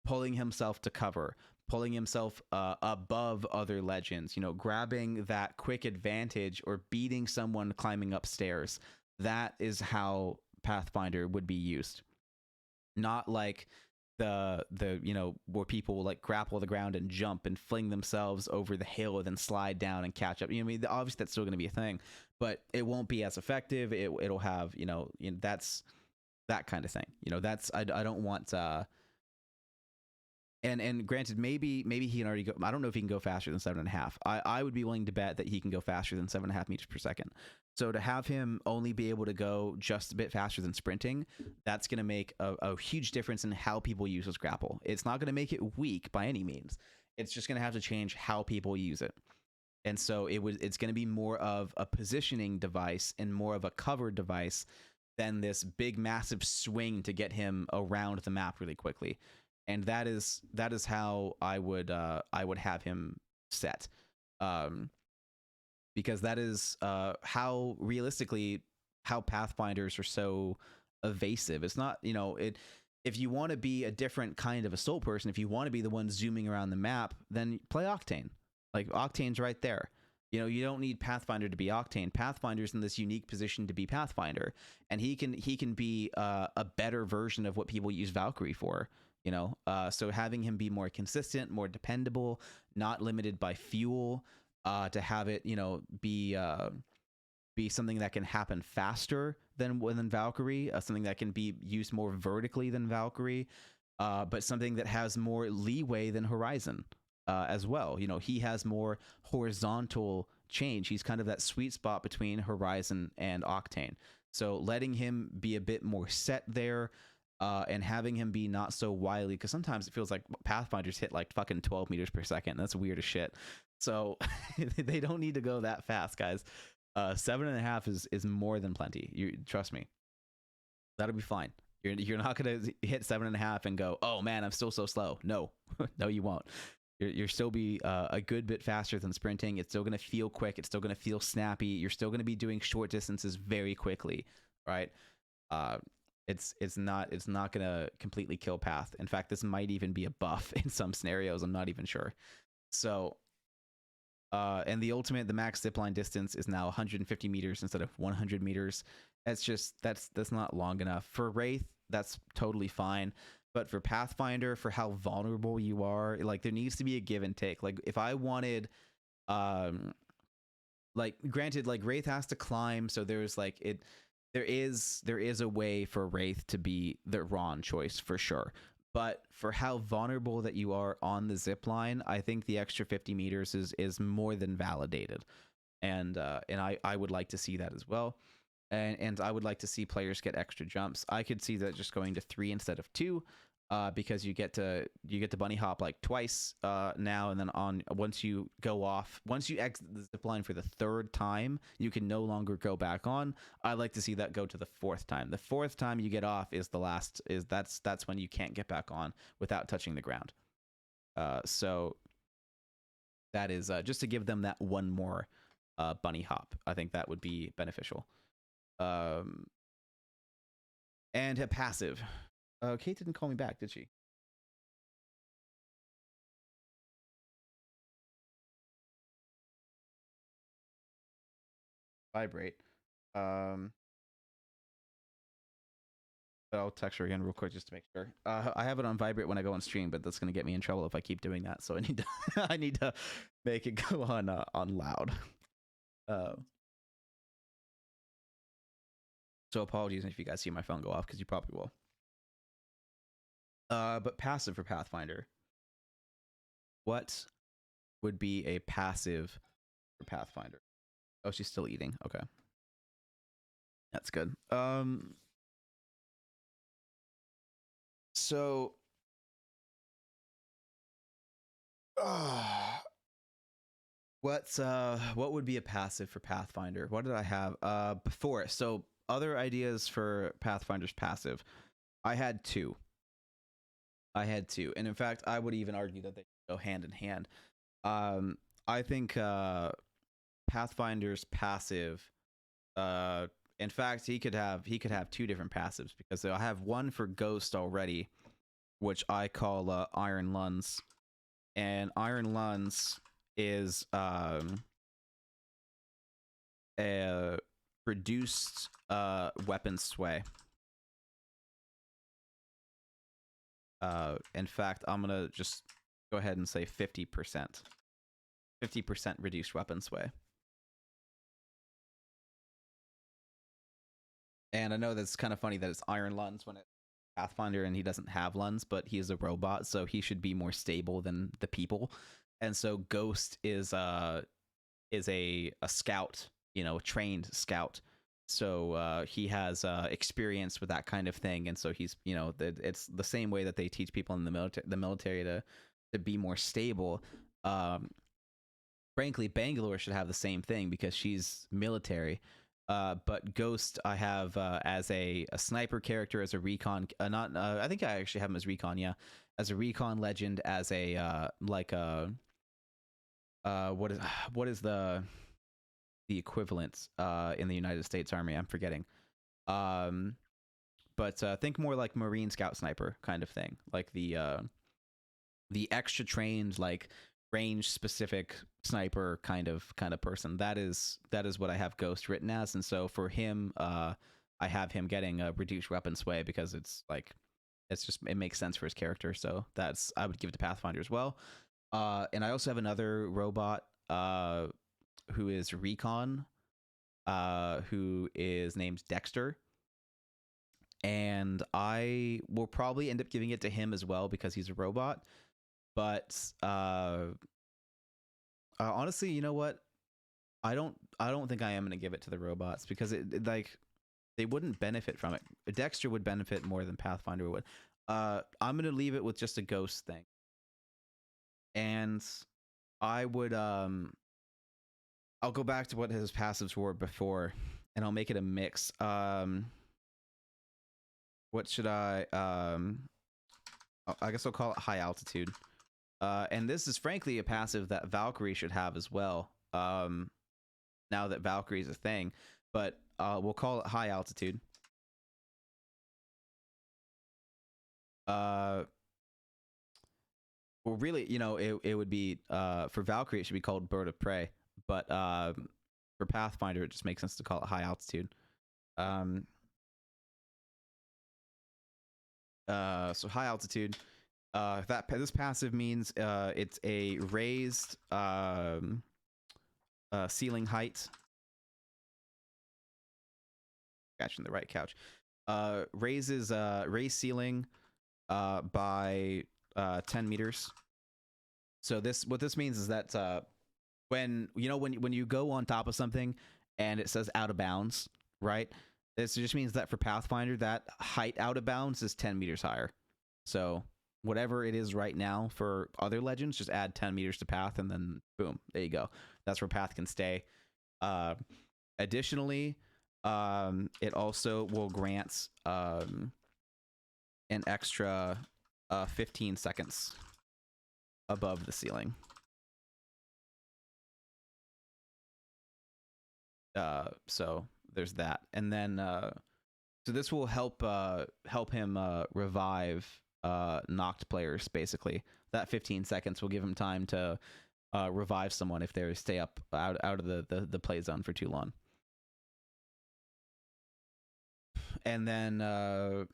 pulling himself to cover, pulling himself above other legends, you know, grabbing that quick advantage or beating someone climbing upstairs. That is how Pathfinder would be used. Not like the you know, where people will like grapple the ground and jump and fling themselves over the hill and then slide down and catch up. You know, I mean, obviously that's still going to be a thing, but it won't be as effective. It'll have, you know, that's that kind of thing. You know, that's I don't want and granted, maybe he can already go. I don't know if he can go faster than 7.5. I would be willing to bet that he can go faster than 7.5 meters per second. So to have him only be able to go just a bit faster than sprinting, that's going to make a huge difference in how people use this grapple. It's not going to make it weak by any means. It's just going to have to change how people use it. And so it's going to be more of a positioning device and more of a cover device than this big massive swing to get him around the map really quickly. And that is how I would have him set, because that is how realistically how Pathfinders are so evasive. It's not, you know, it. If you want to be a different kind of assault person, if you want to be the one zooming around the map, then play Octane. Like Octane's right there. You know, you don't need Pathfinder to be Octane. Pathfinder's in this unique position to be Pathfinder, and he can be a better version of what people use Valkyrie for. You know, so having him be more consistent, more dependable, not limited by fuel, to have it, you know, be something that can happen faster than Valkyrie, something that can be used more vertically than Valkyrie, but something that has more leeway than Horizon as well. You know, he has more horizontal change. He's kind of that sweet spot between Horizon and Octane. So letting him be a bit more set there, and having him be not so wily, because sometimes it feels like Pathfinders hit like fucking 12 meters per second. That's weird as shit. So they don't need to go that fast, guys. 7.5 is more than plenty. You trust me. That'll be fine. You're not gonna hit 7.5 and go, oh man, I'm still so slow. No, no, you won't. You're still be a good bit faster than sprinting. It's still gonna feel quick. It's still gonna feel snappy. You're still gonna be doing short distances very quickly, right? It's not gonna completely kill path. In fact, this might even be a buff in some scenarios. I'm not even sure. So, and the ultimate, the max zipline distance is now 150 meters instead of 100 meters. That's just that's not long enough for Wraith. That's totally fine. But for Pathfinder, for how vulnerable you are, like there needs to be a give and take. Like if I wanted, like granted, like Wraith has to climb, so there's like it. There is a way for Wraith to be the Ron choice for sure. But for how vulnerable that you are on the zip line, I think the extra 50 meters is more than validated, and I would like to see that as well. And I would like to see players get extra jumps. I could see that just going to 3 instead of 2, because you get to bunny hop like twice now, and then once you exit the zip line for the 3rd time, you can no longer go back on. I'd like to see that go to the 4th time. The 4th time you get off is the last. That's when you can't get back on without touching the ground. So that is just to give them that one more bunny hop. I think that would be beneficial. And a passive. Kate didn't call me back, did she? Vibrate. But I'll text her again real quick just to make sure. I have it on vibrate when I go on stream, but that's gonna get me in trouble if I keep doing that. So I need to I need to make it go on loud. So apologies if you guys see my phone go off, because you probably will. But passive for Pathfinder. What would be a passive for Pathfinder? Oh, she's still eating. Okay. That's good. So what would be a passive for Pathfinder? What did I have before? So other ideas for Pathfinder's passive. I had two. And in fact, I would even argue that they go hand in hand. I think Pathfinder's passive, in fact, he could have 2 different passives, because I have one for Ghost already, which I call Iron Lunds. And Iron Lunds is a reduced weapon sway. In fact, I'm gonna just go ahead and say 50%. 50% reduced weapon sway. And I know that's kind of funny that it's Iron Lunds when it's Pathfinder and he doesn't have Lunds, but he is a robot, so he should be more stable than the people. And so Ghost is a scout, a trained scout. So he has experience with that kind of thing, and so he's it's the same way that they teach people in the military to be more stable. Frankly, Bangalore should have the same thing because she's military. But Ghost, I have as a sniper character, as a recon. I think I actually have him as recon. Yeah, as a recon legend, as a what is the equivalent in the United States Army? I'm forgetting. But think more like Marine Scout Sniper kind of thing, like the extra trained, like range specific sniper kind of person. That is what I have Ghost written as, and so for him, I have him getting a reduced weapon sway because it makes sense for his character. So I would give it to Pathfinder as well. And I also have another robot who is recon, who is named Dexter. And I will probably end up giving it to him as well because he's a robot. But honestly, you know what? I don't think I am going to give it to the robots because it like they wouldn't benefit from it. Dexter would benefit more than Pathfinder would. I'm gonna leave it with just a ghost thing, and I would I'll go back to what his passives were before, and I'll make it a mix. What should I guess I'll call it high altitude. And this is frankly a passive that Valkyrie should have as well. Now that Valkyrie is a thing, but we'll call it high altitude. Well, really, you know, it would be for Valkyrie, it should be called Bird of Prey, but for Pathfinder, it just makes sense to call it high altitude. So high altitude. This passive means it's a raised ceiling height. Catching the right couch. Raises raised ceiling by 10 meters. So what this means is that when you go on top of something and it says out of bounds, right? This just means that for Pathfinder, that height out of bounds is 10 meters higher. So whatever it is right now for other legends, just add 10 meters to Path, and then boom, there you go. That's where Path can stay. Additionally, it also will grant an extra 15 seconds above the ceiling. So there's that, and then so this will help him revive knocked players. Basically, that 15 seconds will give him time to revive someone if they stay up out of the play zone for too long. And then well,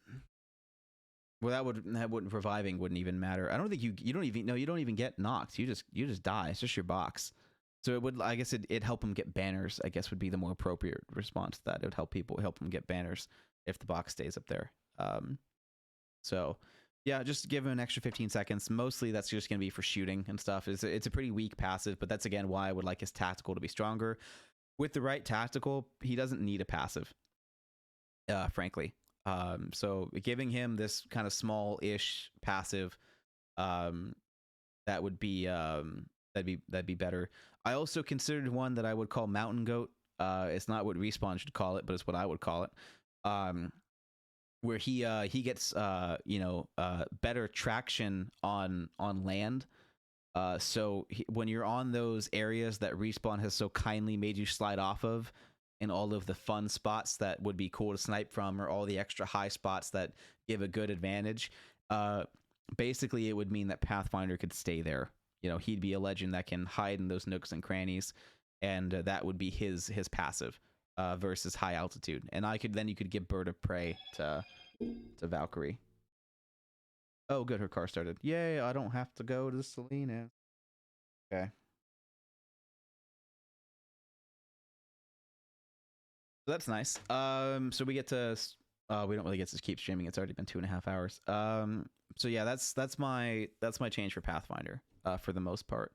that wouldn't reviving wouldn't even matter. I don't think you don't even get knocked. You just die. It's just your box. So it would, I guess it'd help them get banners, I guess would be the more appropriate response to that. It would help them get banners if the box stays up there. So yeah, just give him an extra 15 seconds. Mostly that's just going to be for shooting and stuff. It's a pretty weak passive, but that's again why I would like his tactical to be stronger. With the right tactical, he doesn't need a passive, frankly. So giving him this kind of small-ish passive, that would be that'd be better. I also considered one that I would call Mountain Goat. It's not what Respawn should call it, but it's what I would call it. Where he gets better traction on land. So when you're on those areas that Respawn has so kindly made you slide off of, and all of the fun spots that would be cool to snipe from, or all the extra high spots that give a good advantage, basically it would mean that Pathfinder could stay there. You know, he'd be a legend that can hide in those nooks and crannies, and that would be his passive versus high altitude. And you could give Bird of Prey to Valkyrie. Oh, good, her car started. Yay! I don't have to go to Selena. Okay. So that's nice. So we get to we don't really get to keep streaming. It's already been 2.5 hours. So yeah, that's my change for Pathfinder. For the most part,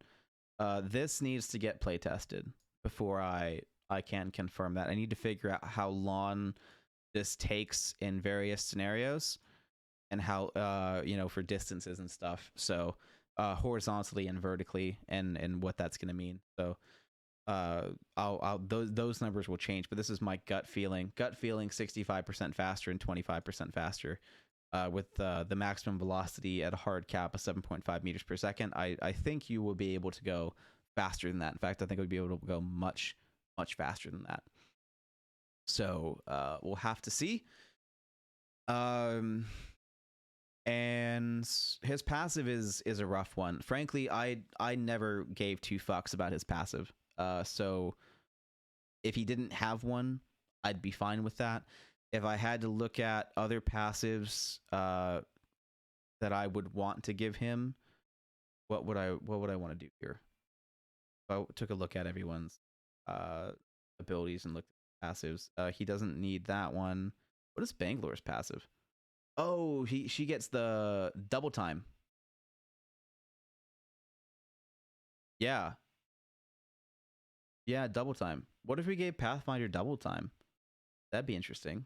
this needs to get play tested before I can confirm that. I need to figure out how long this takes in various scenarios, and how for distances and stuff. So horizontally and vertically, and what that's going to mean. So those numbers will change, but this is my gut feeling 65% faster and 25% faster, with the maximum velocity at a hard cap of 7.5 meters per second. I think you will be able to go faster than that. In fact, I think we'd be able to go much faster than that. So we'll have to see. And his passive is a rough one. Frankly, I never gave two fucks about his passive. So if he didn't have one, I'd be fine with that. If I had to look at other passives that I would want to give him, what would I want to do here? If I took a look at everyone's abilities and looked at passives, he doesn't need that one. What is Bangalore's passive? Oh, she gets the double time. Yeah. Yeah, double time. What if we gave Pathfinder double time? That'd be interesting.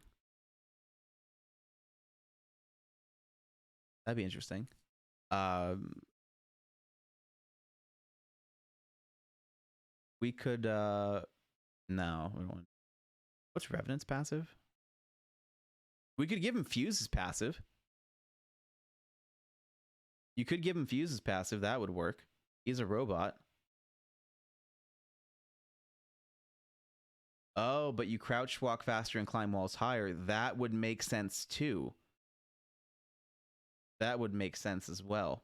That'd be interesting. We could no, we don't want. What's Revenant's passive? We could give him Fuse as passive. You could give him Fuse as passive. That would work. He's a robot. Oh, but you crouch, walk faster, and climb walls higher. That would make sense too. That would make sense as well.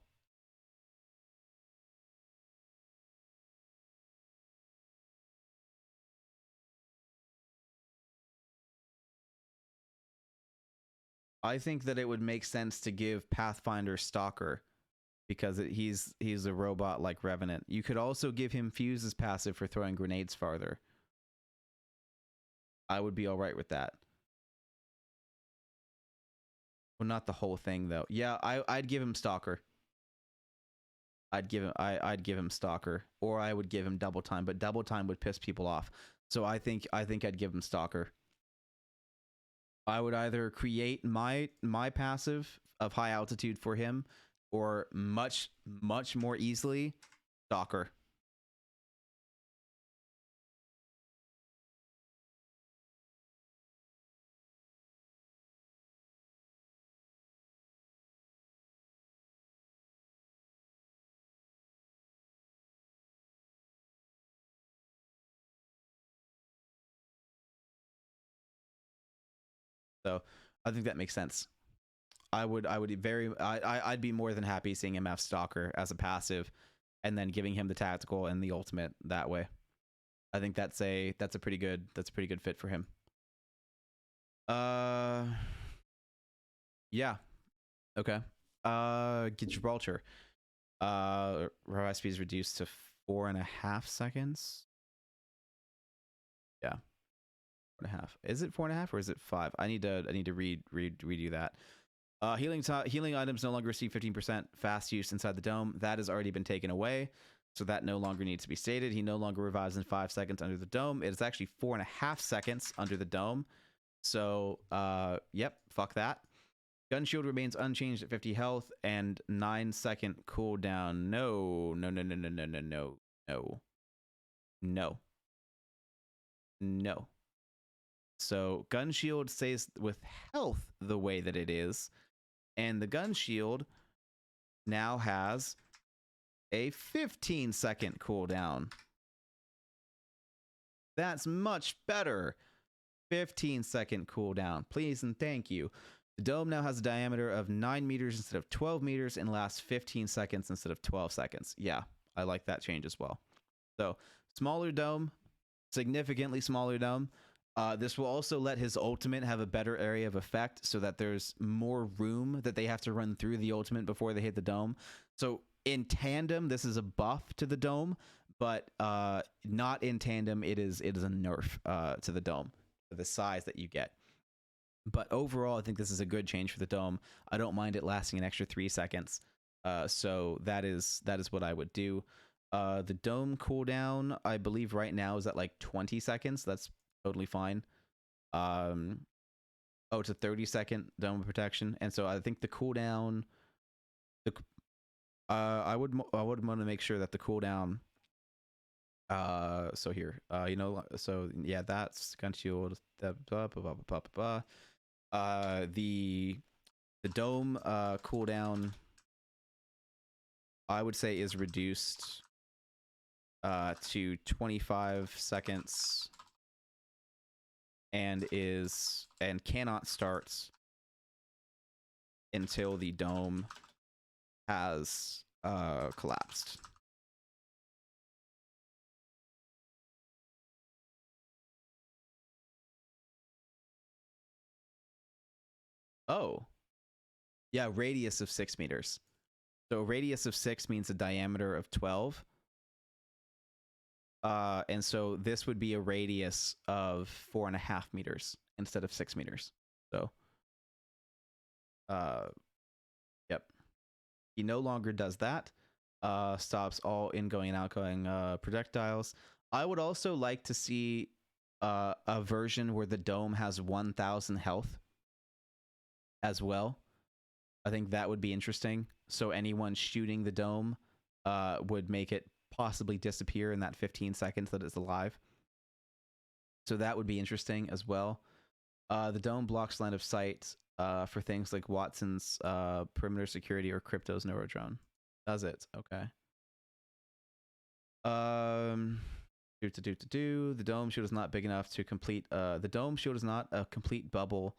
I think that it would make sense to give Pathfinder Stalker because he's a robot like Revenant. You could also give him Fuse as passive for throwing grenades farther. I would be all right with that. Well, not the whole thing though. Yeah, I'd give him Stalker. I'd give him Stalker, or I would give him Double Time, but Double Time would piss people off. So I think I'd give him Stalker. I would either create my passive of high altitude for him, or much more easily, Stalker. So I think that makes sense. I'd be more than happy seeing him have Stalker as a passive, and then giving him the tactical and the ultimate that way. I think that's a pretty good fit for him. Yeah. Okay. Gibraltar. Rise speed is reduced to 4.5 seconds. Yeah. 4.5. Is it 4.5 or is it 5? I need to redo that. Healing items no longer receive 15% fast use inside the dome. That has already been taken away, so that no longer needs to be stated. He no longer revives in 5 seconds under the dome. It is actually 4.5 seconds under the dome. So, yep, fuck that. Gun shield remains unchanged at 50 health and 9-second cooldown. No. So gun shield stays with health the way that it is, and the gun shield now has a 15-second cooldown. That's much better. 15-second cooldown, please and thank you. The dome now has a diameter of 9 meters instead of 12 meters and lasts 15 seconds instead of 12 seconds. Yeah, I like that change as well. So smaller dome, significantly smaller dome. This will also let his ultimate have a better area of effect so that there's more room that they have to run through the ultimate before they hit the dome. So in tandem, this is a buff to the dome, but not in tandem. It is a nerf to the dome, for the size that you get. But overall, I think this is a good change for the dome. I don't mind it lasting an extra 3 seconds. So that is what I would do. The dome cooldown, I believe right now is at like 20 seconds. That's totally fine. Oh, it's a 30-second dome protection, and so I think the cooldown. I would want to make sure that the cooldown. So here, so yeah, that's gun shield. The dome cooldown, I would say, is reduced to 25 seconds and cannot start until the dome has collapsed. Oh, yeah, radius of 6 meters. So a radius of 6 means a diameter of 12. And so this would be a radius of 4.5 meters instead of 6 meters. So, yep. He no longer does that. Stops all ingoing and outgoing projectiles. I would also like to see a version where the dome has 1,000 health as well. I think that would be interesting. So anyone shooting the dome would make it possibly disappear in that 15 seconds that it's alive. So that would be interesting as well. The dome blocks line of sight for things like Watson's perimeter security or Crypto's neurodrone. Does it? Okay. The dome shield is not big enough to complete. The dome shield is not a complete bubble,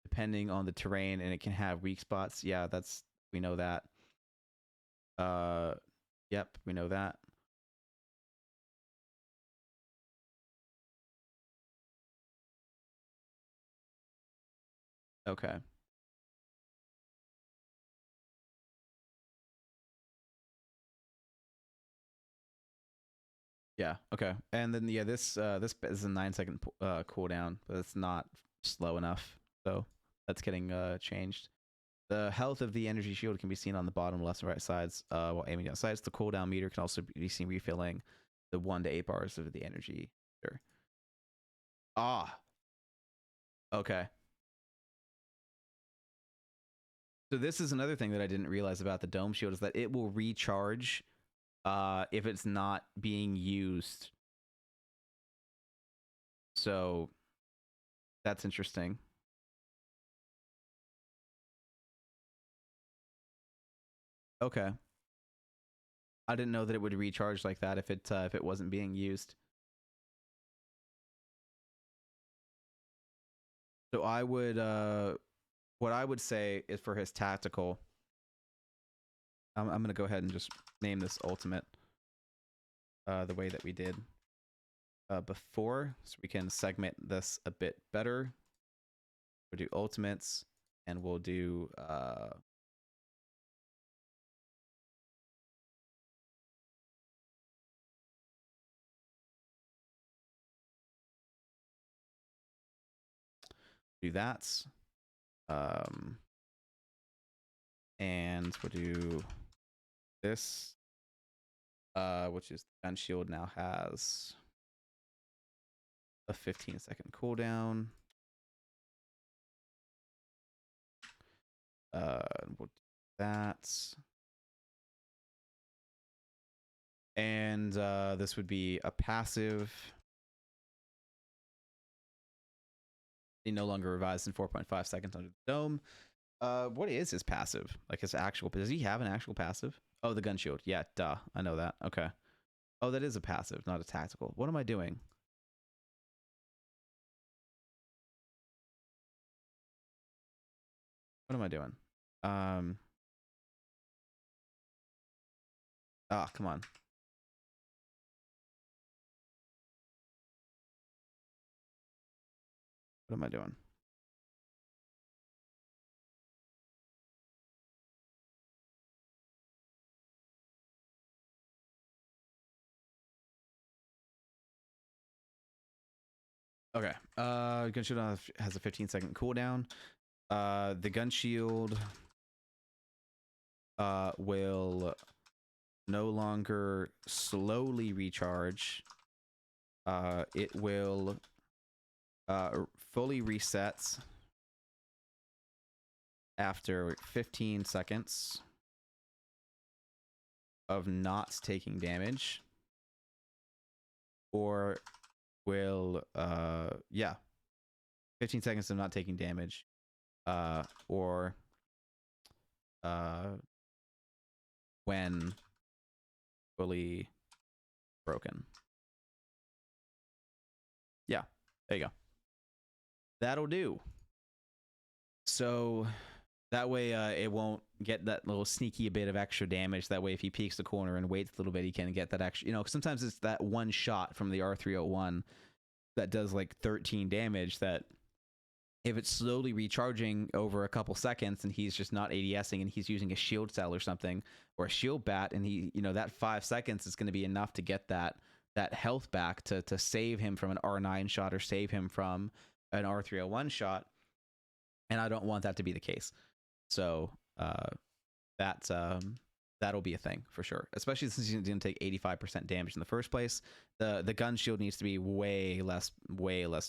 depending on the terrain, and it can have weak spots. Yeah, we know that. Yep, we know that. Okay. Yeah. Okay. And then yeah, this is a 9-second cooldown, but it's not slow enough, so that's getting changed. The health of the energy shield can be seen on the bottom left and right sides while aiming down sights. The cooldown meter can also be seen refilling the 1 to 8 bars of the energy. Sure. Ah. Okay. So this is another thing that I didn't realize about the dome shield is that it will recharge if it's not being used. So that's interesting. Okay. I didn't know that it would recharge like that if it wasn't being used. So I would what I would say is for his tactical. I'm gonna go ahead and just name this ultimate the way that we did before, so we can segment this a bit better. We'll do ultimates, and we'll do that. And we'll do this, which is the gun shield now has a 15-second cooldown. We'll do that. And this would be a passive. He no longer revives in 4.5 seconds under the dome. What is his passive? Like his actual? Does he have an actual passive? Oh, the gun shield. Yeah, duh. I know that. Okay. Oh, that is a passive, not a tactical. What am I doing? What am I doing? Ah, come on. What am I doing? Okay. Gun shield has a 15-second cooldown. The gun shield will no longer slowly recharge. It will fully reset after 15 seconds of not taking damage, or will 15 seconds of not taking damage, or when fully broken. Yeah, there you go. That'll do. So that way it won't get that little sneaky bit of extra damage. That way if he peeks the corner and waits a little bit, he can get that extra, sometimes it's that one shot from the R301 that does like 13 damage that if it's slowly recharging over a couple seconds and he's just not ADSing and he's using a shield cell or something, or a shield bat, and he, that 5 seconds is going to be enough to get that health back to save him from an R9 shot or save him from an R301 shot. And I don't want that to be the case. So that's that'll be a thing for sure. Especially since you didn't take 85% damage in the first place. The gun shield needs to be way less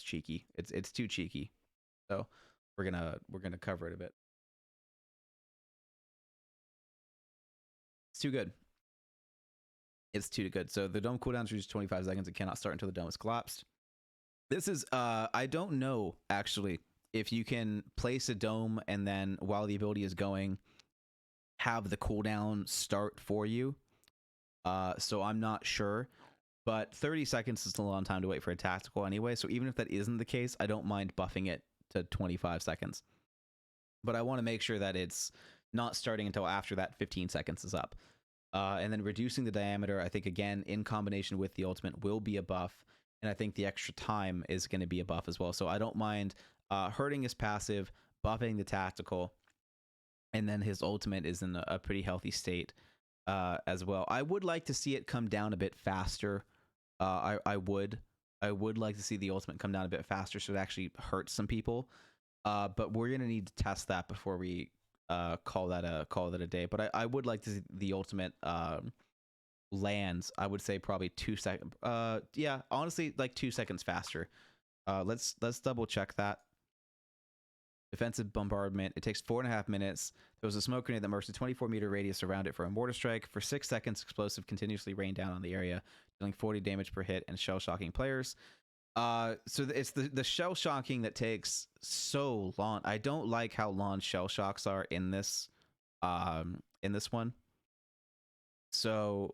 cheeky. It's too cheeky. So we're gonna cover it a bit. It's too good. It's too good. So the dome cooldown is 25 seconds. It cannot start until the dome is collapsed. This is I don't know actually if you can place a dome and then while the ability is going, have the cooldown start for you. So I'm not sure, but 30 seconds is a long time to wait for a tactical anyway. So even if that isn't the case, I don't mind buffing it to 25 seconds. But I want to make sure that it's not starting until after that 15 seconds is up. And then reducing the diameter, I think, again, in combination with the ultimate will be a buff. And I think the extra time is going to be a buff as well. So I don't mind hurting his passive, buffing the tactical, and then his ultimate is in a pretty healthy state as well. I would like to see it come down a bit faster. I would like to see the ultimate come down a bit faster so it actually hurts some people. But we're going to need to test that before we call that a day. But I would like to see the ultimate lands. I would say probably 2 seconds. Yeah, honestly, like 2 seconds faster. Let's double check that. Defensive bombardment. It takes 4.5 minutes. There was a smoke grenade that marks a 24-meter radius around it for a mortar strike. For 6 seconds, explosive continuously rained down on the area, dealing 40 damage per hit and shell shocking players. So it's the shell shocking that takes so long. I don't like how long shell shocks are in this one. So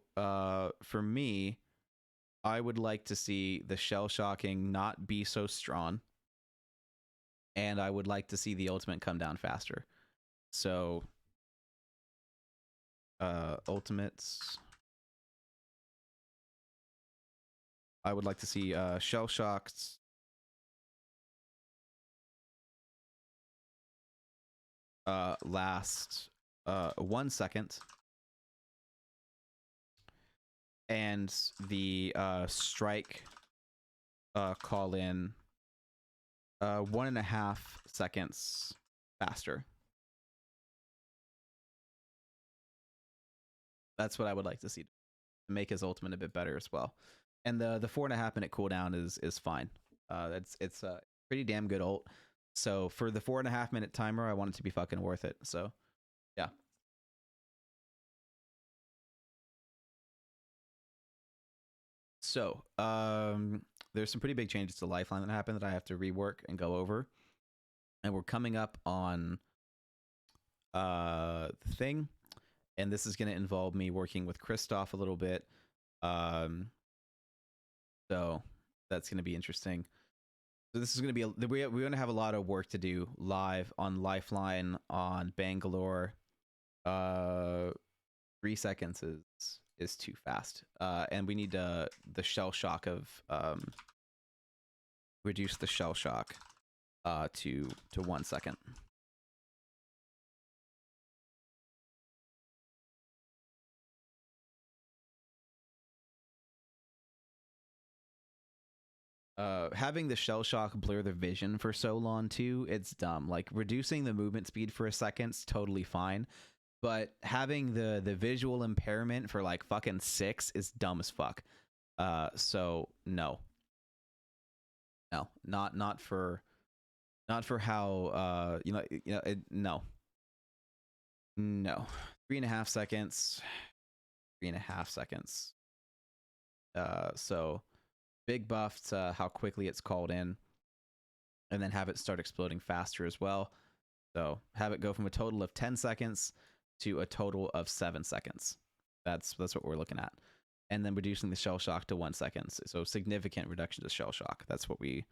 for me, I would like to see the shell shocking not be so strong, and I would like to see the ultimate come down faster. So ultimates, I would like to see shell shocks last 1 second, and the strike call in 1.5 seconds faster. That's what I would like to see to make his ultimate a bit better as well. And the 4.5 minute cooldown is fine. It's a pretty damn good ult. So for the 4.5 minute timer, I want it to be fucking worth it. So yeah. So there's some pretty big changes to Lifeline that happened that I have to rework and go over. And we're coming up on the thing. And this is going to involve me working with Christoph a little bit. So that's going to be interesting. So this is going to be we're going to have a lot of work to do live on Lifeline on Bangalore. 3 seconds is too fast. And we need the shell shock of reduce the shell shock to 1 second. Having the shell shock blur the vision for so long too, it's dumb. Like reducing the movement speed for a second's totally fine, but having the visual impairment for like fucking 6 is dumb as fuck. So no, not for how no. 3.5 seconds. 3.5 seconds. So big buff to how quickly it's called in, and then have it start exploding faster as well. So have it go from a total of 10 seconds to a total of 7 seconds. That's what we're looking at. And then reducing the shell shock to 1 second. So significant reduction to shell shock. That's what we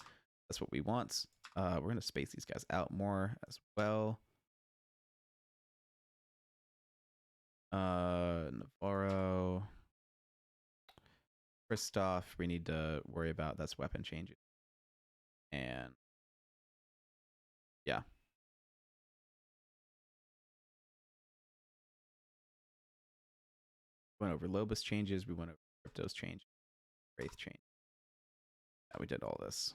want. We're gonna space these guys out more as well. Navarro, Christoph, we need to worry about. That's weapon changes. And yeah. We went over Lobus changes. We went over Crypto's change. Wraith change. Yeah, we did all this.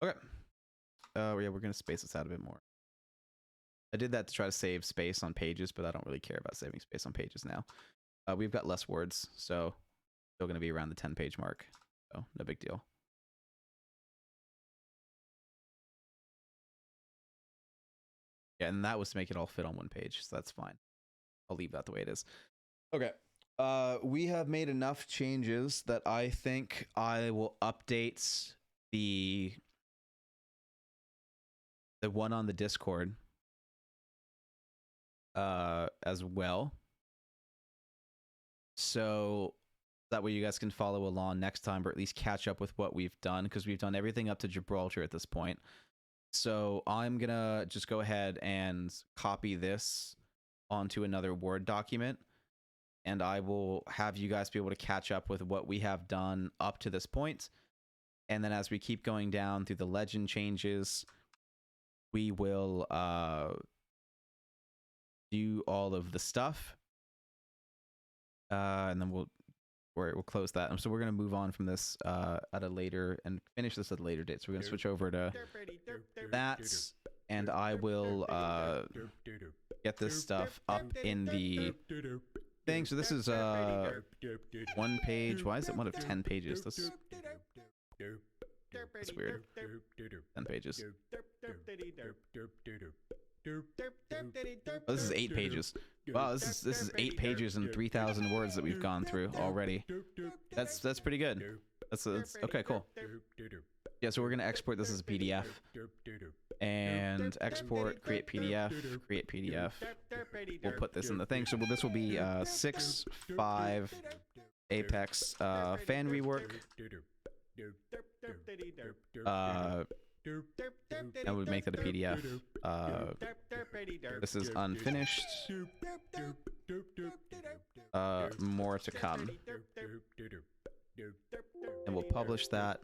Okay. Yeah, we're going to space this out a bit more. I did that to try to save space on pages, but I don't really care about saving space on pages now. We've got less words, so still going to be around the 10-page mark. So no big deal. Yeah, and that was to make it all fit on one page, so that's fine. I'll leave that the way it is. Okay. We have made enough changes that I think I will update the one on the Discord as well. So that way you guys can follow along next time, or at least catch up with what we've done, because we've done everything up to Gibraltar at this point. So I'm gonna just go ahead and copy this onto another Word document, and I will have you guys be able to catch up with what we have done up to this point. And then as we keep going down through the legend changes, we will do all of the stuff. And then we'll close that. And so we're going to move on from this at a later and finish this at a later date. So we're going to switch over to that, and I will get this stuff up in the thing. So this is 1 page. Why is it one of 10 pages? That's weird. 10 pages. Oh, this is 8 pages. Wow, this is 8 pages and 3,000 words that we've gone through already. That's pretty good. That's okay, cool. Yeah, so we're gonna export this as a PDF and export, create PDF. We'll put this in the thing. So this will be 6.5 Apex fan rework. I would make that a PDF. This is unfinished. More to come. And we'll publish that.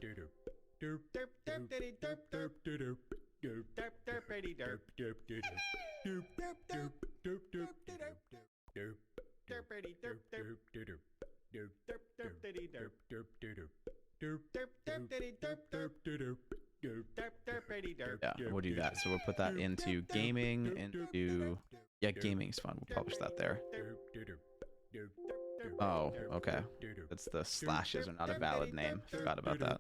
Yeah, we'll do that. So we'll put that into gaming, into gaming is fun. We'll publish that there. Oh, okay. It's the slashes are not a valid name. Forgot about that.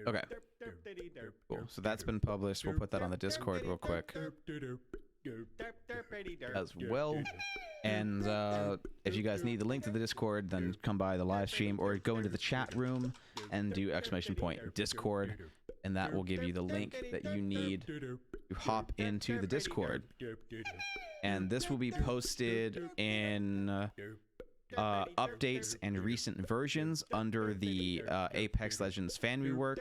Okay. Cool. So that's been published. We'll put that on the Discord real quick as well. And if you guys need the link to the Discord, then come by the live stream or go into the chat room and do !Discord, and that will give you the link that you need to hop into the Discord. And this will be posted in updates and recent versions under the Apex Legends fan rework.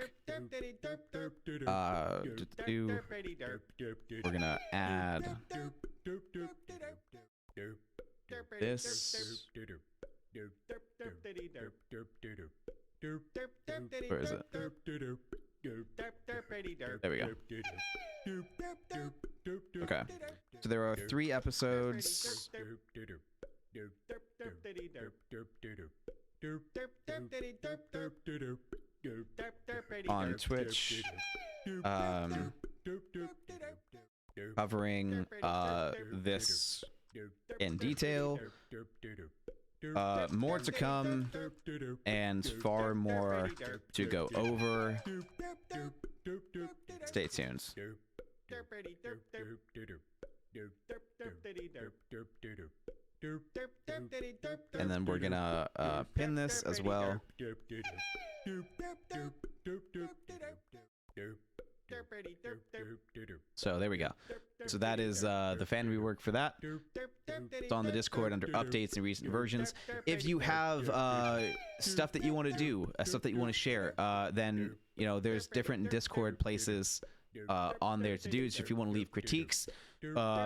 We're gonna add this. Where is it? There we go. Okay. So there are 3 episodes. On Twitch, covering this in detail. More to come, and far more to go over. Stay tuned. And then we're gonna pin this as well. So there we go. So that is the fan rework for that. It's on the Discord under updates and recent versions. If you have stuff that you want to do, stuff that you want to share, then there's different Discord places on there to do. So if you want to leave critiques,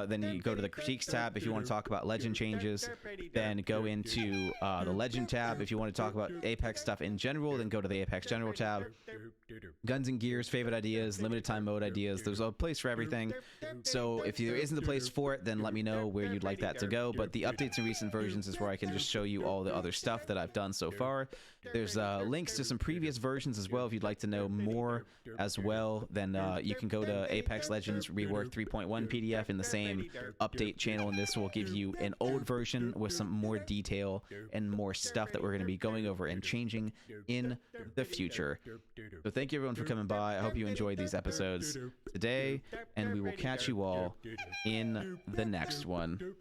then you go to the critiques tab. If you want to talk about legend changes, then go into the legend tab. If you want to talk about Apex stuff in general, then go to the Apex general tab. Guns and gears, favorite ideas, limited time mode ideas. There's a place for everything. So if there isn't a place for it, then let me know where you'd like that to go. But the updates and recent versions is where I can just show you all the other stuff that I've done so far. There's links to some previous versions as well. If you'd like to know more as well, then you can go to Apex Legends Rework 3.1 PDF in the same update channel, and this will give you an old version with some more detail and more stuff that we're going to be going over and changing in the future. So thank you everyone for coming by. I hope you enjoyed these episodes today, and we will catch you all in the next one.